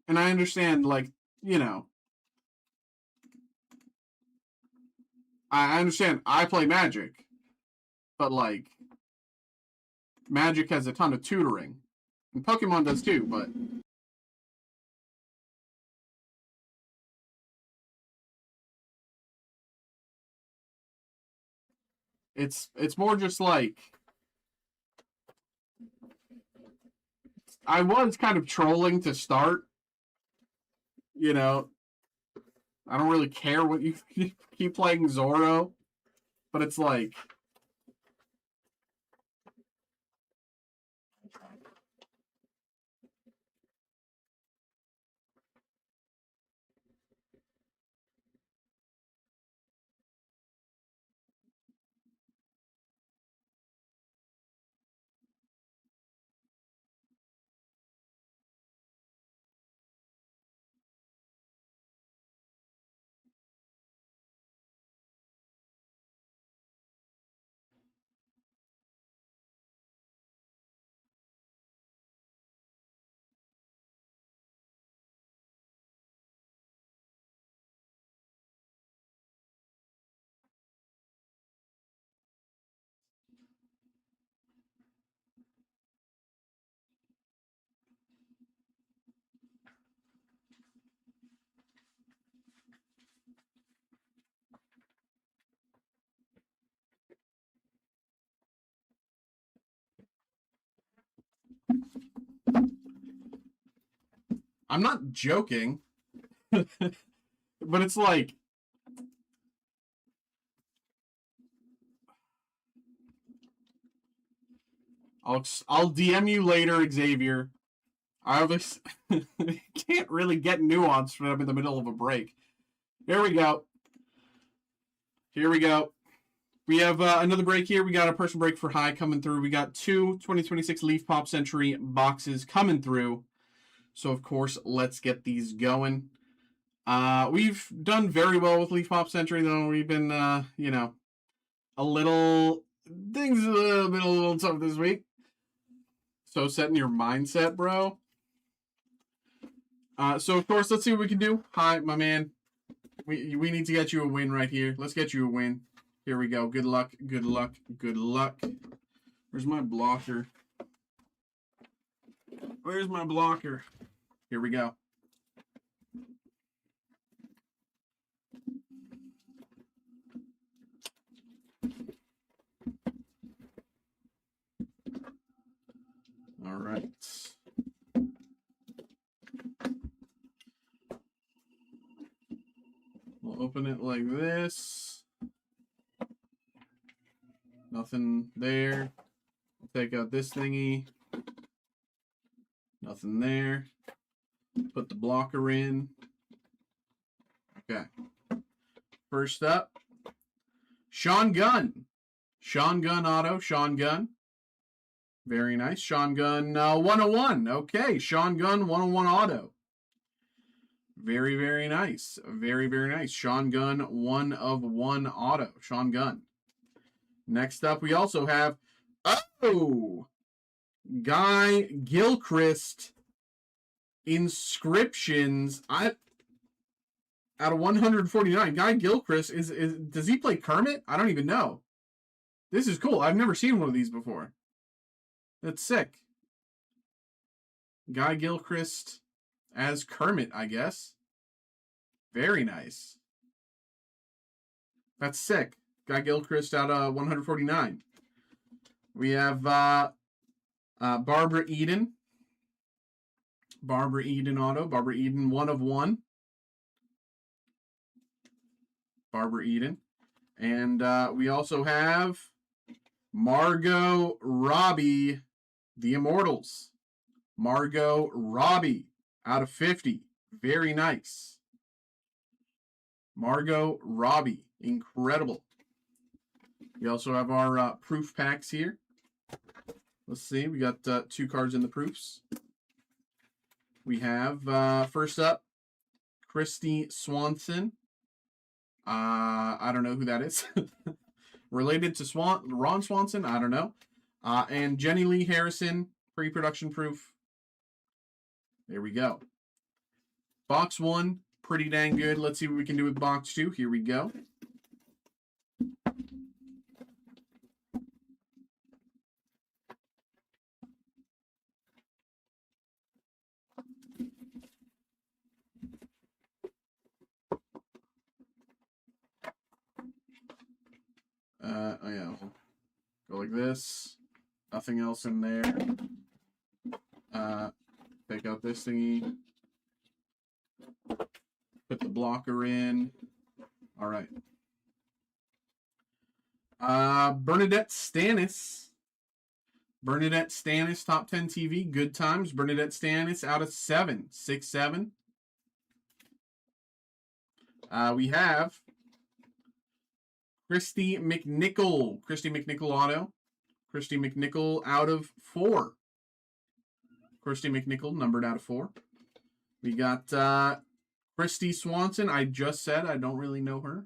And I understand, like, you know, I understand I play Magic, but like, Magic has a ton of tutoring. And Pokemon does too, but it's more just like, I was kind of trolling to start. You know, I don't really care what you keep playing Zoro, but it's like, I'm not joking, but it's like, I'll DM you later, Xavier. I obviously can't really get nuance when I'm in the middle of a break. Here we go. Here we go. We have another break here. We got a personal break for High coming through. We got two 2026 Leaf Pop Century boxes coming through. So, of course, let's get these going. We've done very well with Leaf Pop Century, though. We've been, you know, things a little tough this week. So, setting your mindset, bro. So, of course, let's see what we can do. Hi, my man. We need to get you a win right here. Let's get you a win. Here we go. Good luck, good luck, good luck. Where's my blocker? Where's my blocker? Here we go. All right. We'll open it like this. Nothing there. Take out this thingy. Nothing there. Put the blocker in. Okay. First up, Sean Gunn. Sean Gunn auto. Sean Gunn. Very nice. Sean Gunn 101. Okay. Sean Gunn 101 auto. Very, very nice. Very, very nice. Sean Gunn 1/1 auto. Sean Gunn. Next up, we also have, Guy Gilchrist Inscriptions. out of 149. Guy Gilchrist is does he play Kermit? I don't even know. This is cool. I've never seen one of these before. That's sick. Guy Gilchrist as Kermit, I guess. Very nice. That's sick. Guy Gilchrist out of 149. We have Barbara Eden. Barbara Eden auto. Barbara Eden 1 of 1. Barbara Eden. And we also have Margot Robbie, the Immortals. Margot Robbie out of 50. Very nice. Margot Robbie. Incredible. We also have our proof packs here. Let's see. We got 2 cards in the proofs. We have, first up, Christy Swanson. I don't know who that is. Related to Ron Swanson? I don't know. And Jenny Lee Harrison, pre-production proof. There we go. Box 1, pretty dang good. Let's see what we can do with box 2. Here we go. Oh yeah, go like this. Nothing else in there. Take out this thingy. Put the blocker in. All right. Bernadette Stannis. Bernadette Stannis, top 10 TV, good times. Bernadette Stannis out of 7, 6-7. We have Christy McNichol. Christy McNichol auto. Christy McNichol out of 4. Christy McNichol numbered out of 4. We got Christy Swanson. I just said I don't really know her.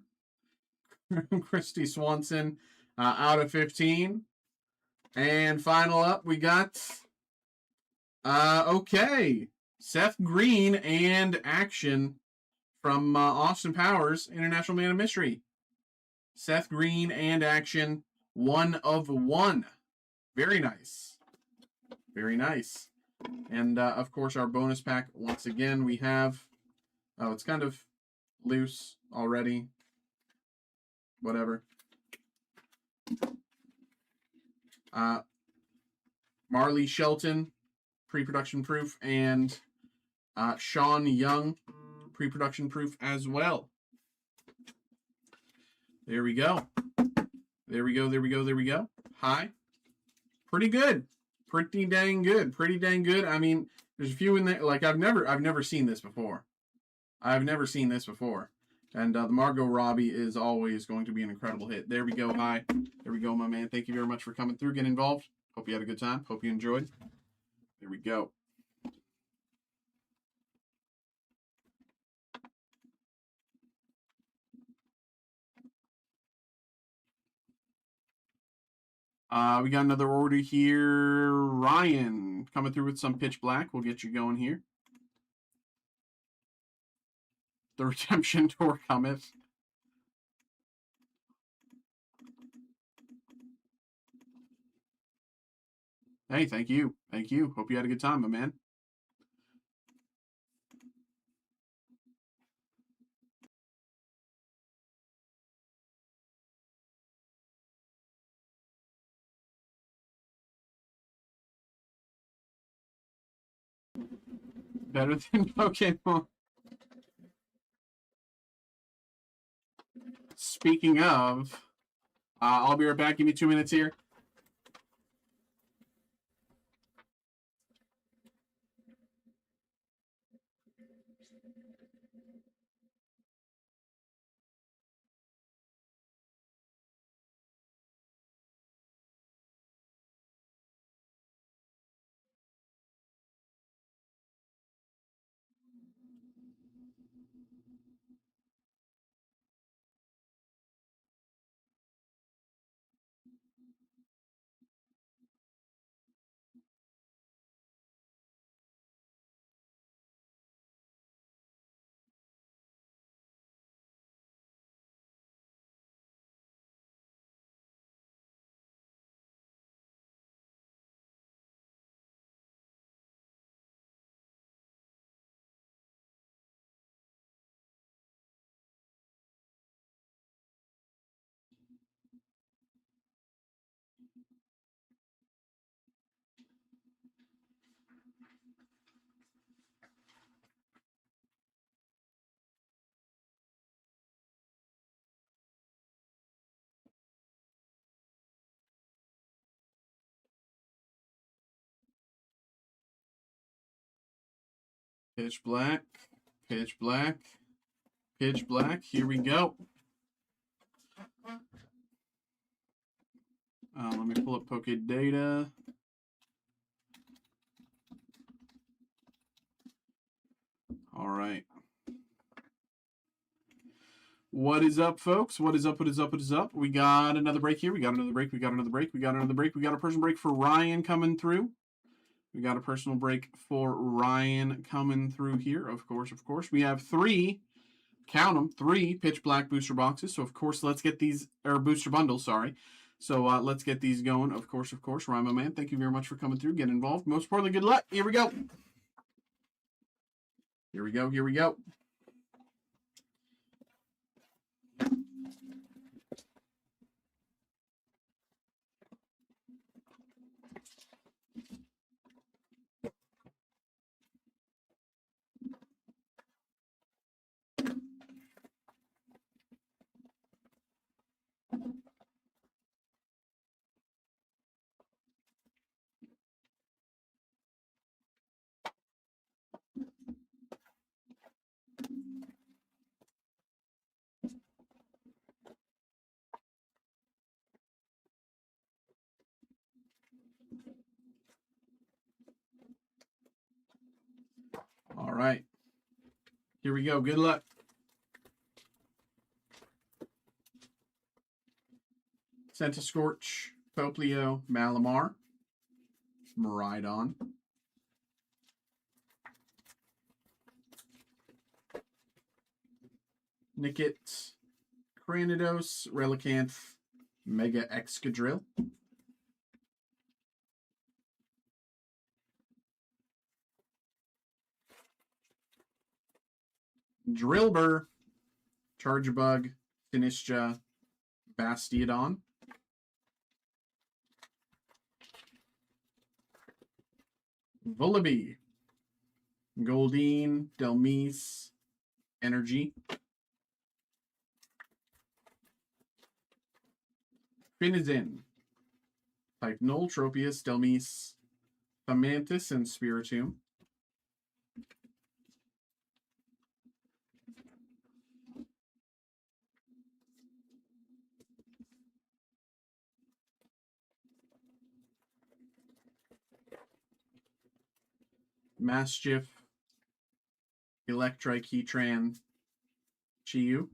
Christy Swanson out of 15. And final up, we got okay, Seth Green and Action from Austin Powers, International Man of Mystery. Seth Green and Action, 1 of 1. Very nice. Very nice. And, of course, our bonus pack, once again, we have... Oh, it's kind of loose already. Whatever. Marley Shelton, pre-production proof, and Sean Young, pre-production proof as well. There we go. There we go. There we go. There we go. Hi. Pretty good. Pretty dang good. Pretty dang good. I mean, there's a few in there. Like I've never seen this before. I've never seen this before. And the Margot Robbie is always going to be an incredible hit. There we go. Hi. There we go, my man. Thank you very much for coming through, getting involved. Hope you had a good time. Hope you enjoyed. There we go. We got another order here. Ryan coming through with some pitch black. We'll get you going here. The redemption tour cometh. Hey, thank you. Thank you. Hope you had a good time, my man. Better than Pokemon. Speaking of, I'll be right back. Give me 2 minutes here. Pitch black. Pitch black. Pitch black. Here we go. Let me pull up Poke Data. All right. What is up, folks? What is up? What is up? What is up? We got another break here. We got another break. We got another break. We got another break. We got a personal break for Ryan coming through. We got a personal break for Ryan coming through here. Of course, of course. We have 3, count them, 3 pitch black booster boxes. So, of course, let's get these, or booster bundles, sorry. So, let's get these going. Of course, Ryan, my man. Thank you very much for coming through. Get involved. Most importantly, good luck. Here we go. Here we go. Here we go. All right. Here we go. Good luck. Centiscorch, Poplio, Malamar, Miraidon, Nickit, Cranidos, Relicanth, Mega Excadrill, Drillbur, Chargebug, Sinistra, Bastiodon, Vullaby, Goldeen, Delmise, Energy, Finizen, Type Null, Tropius, Delmise, Fomantis, and Spiritomb. Mastiff, Electrike, Heatran, Chiyu,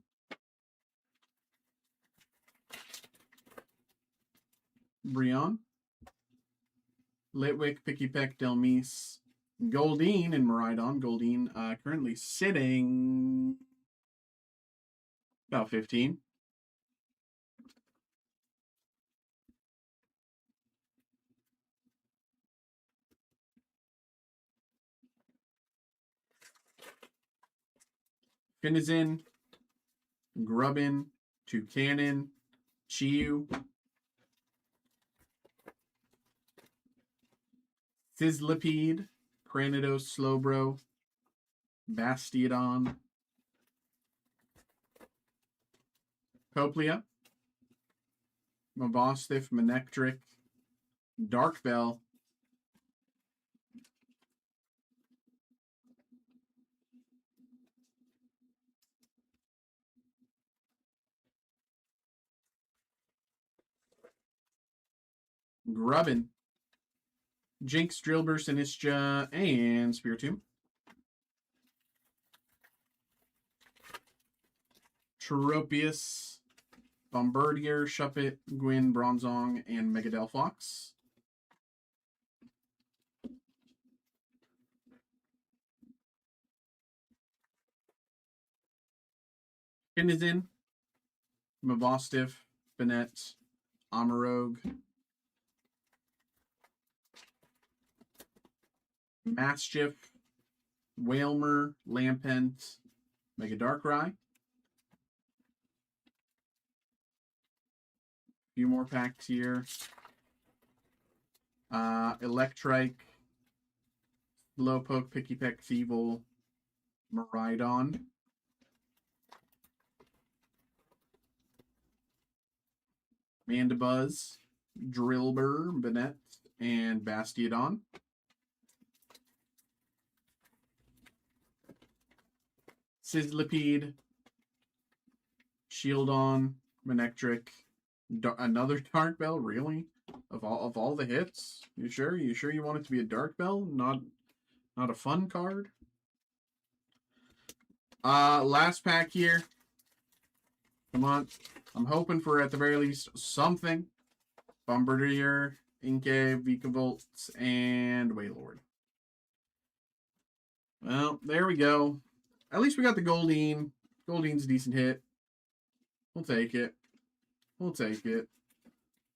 Brionne, Litwick, Pikipek, Delmise, Goldeen, and Miraidon. Goldeen currently sitting about 15. Finizen, Grubbin, Toucanon, Chiyu, Sizzlipede, Cranidos, Slowbro, Bastiodon, Poplia, Mabosstiff, Manectric, Dark Bell, Grubbin, Jinx, Drillbur, Sinistra, and Spiritomb. Tropius, Bombardier, Shuppet, Gwyn, Bronzong, and Megadelphox. Finizen, Mabosstiff, Banette, Amarogue, Mastiff, Wailmer, Lampent, Mega Darkrai. Few more packs here. Electrike, Slowpoke, Pikipek, Thievul, Miraidon. Mandibuzz, Drillbur, Banette, and Bastiodon. Sizzlipede, Shieldon, Manectric, another Dark Bell, really? Of all the hits? You sure? You sure you want it to be a Dark Bell? Not a fun card? Last pack here. Come on. I'm hoping for, at the very least, something. Bombardier, Inkay, Vikavolt, and Wailord. Well, there we go. At least we got the Goldeen. Goldeen's a decent hit. We'll take it. We'll take it.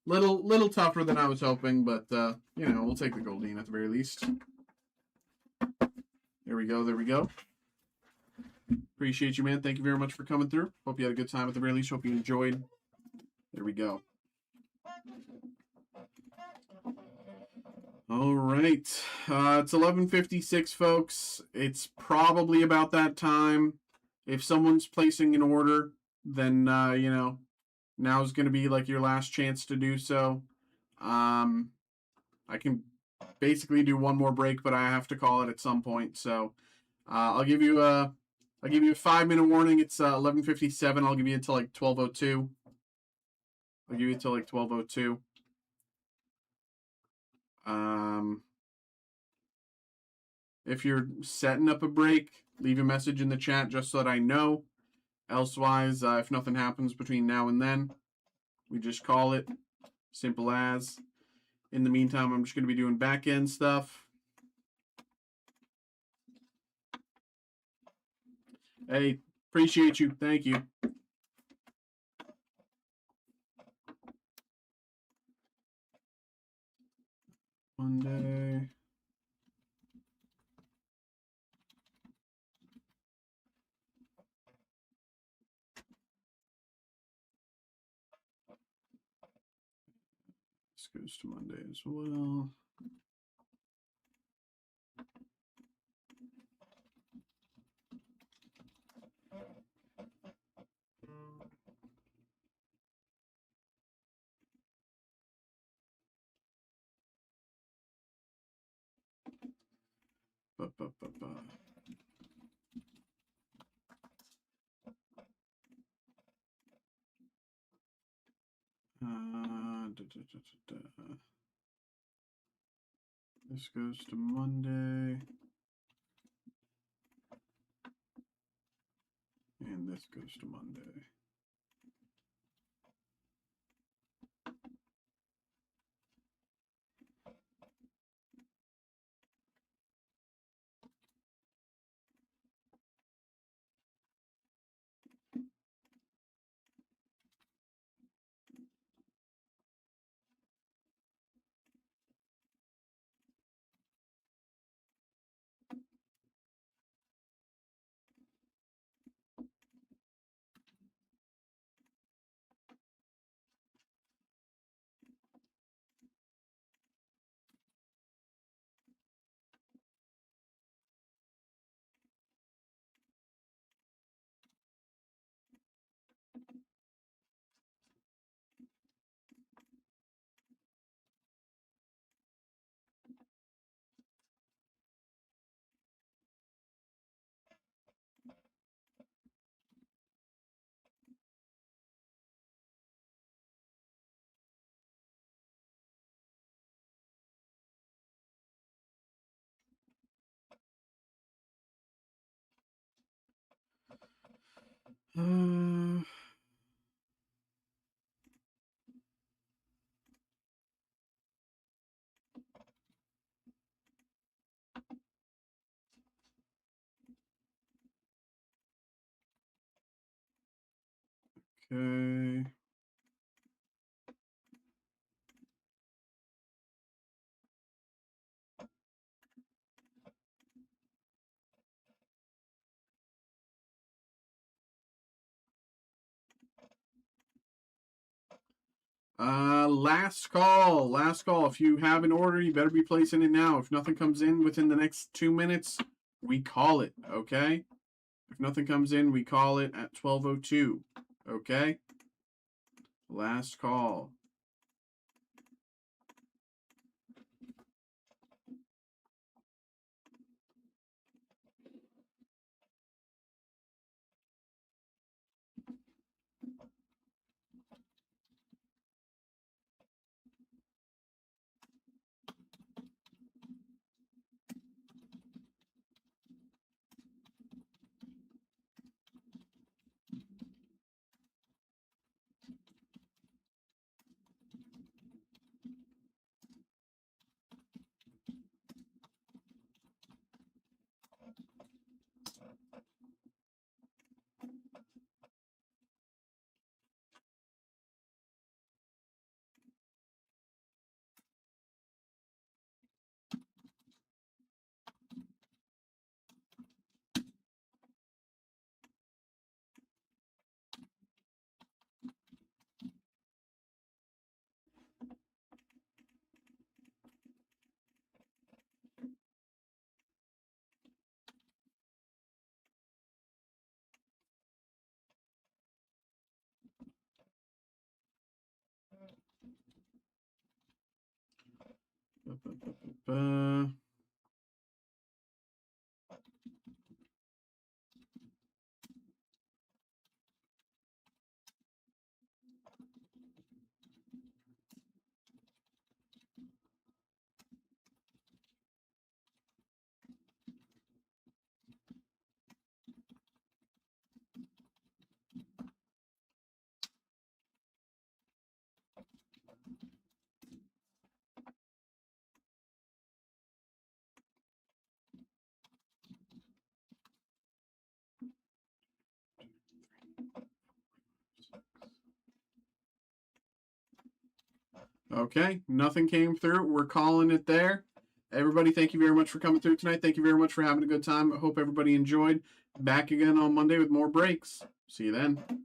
Little tougher than I was hoping, but, you know, we'll take the Goldeen at the very least. There we go. There we go. Appreciate you, man. Thank you very much for coming through. Hope you had a good time at the very least. Hope you enjoyed. There we go. All right. It's 11:56, folks. It's probably about that time. If someone's placing an order, then, you know, now's going to be like your last chance to do so. I can basically do one more break, but I have to call it at some point. So I'll give you a 5-minute warning. It's 11:57. I'll give you until like 12:02. I'll give you until like 12:02. If you're setting up a break, leave a message in the chat just so that I know. Elsewise, if nothing happens between now and then, we just call it. Simple as. In the meantime, I'm just going to be doing back end stuff. Hey, appreciate you. Thank you. Monday. This goes to Monday as well. This goes to Monday. And this goes to Monday. Okay. Last call. Last call. If you have an order, you better be placing it now. If nothing comes in within the next 2 minutes, we call it, okay? If nothing comes in, we call it at 12:02, okay? Last call. Okay, nothing came through. We're calling it there. Everybody, thank you very much for coming through tonight. Thank you very much for having a good time. I hope everybody enjoyed. Back again on Monday with more breaks. See you then.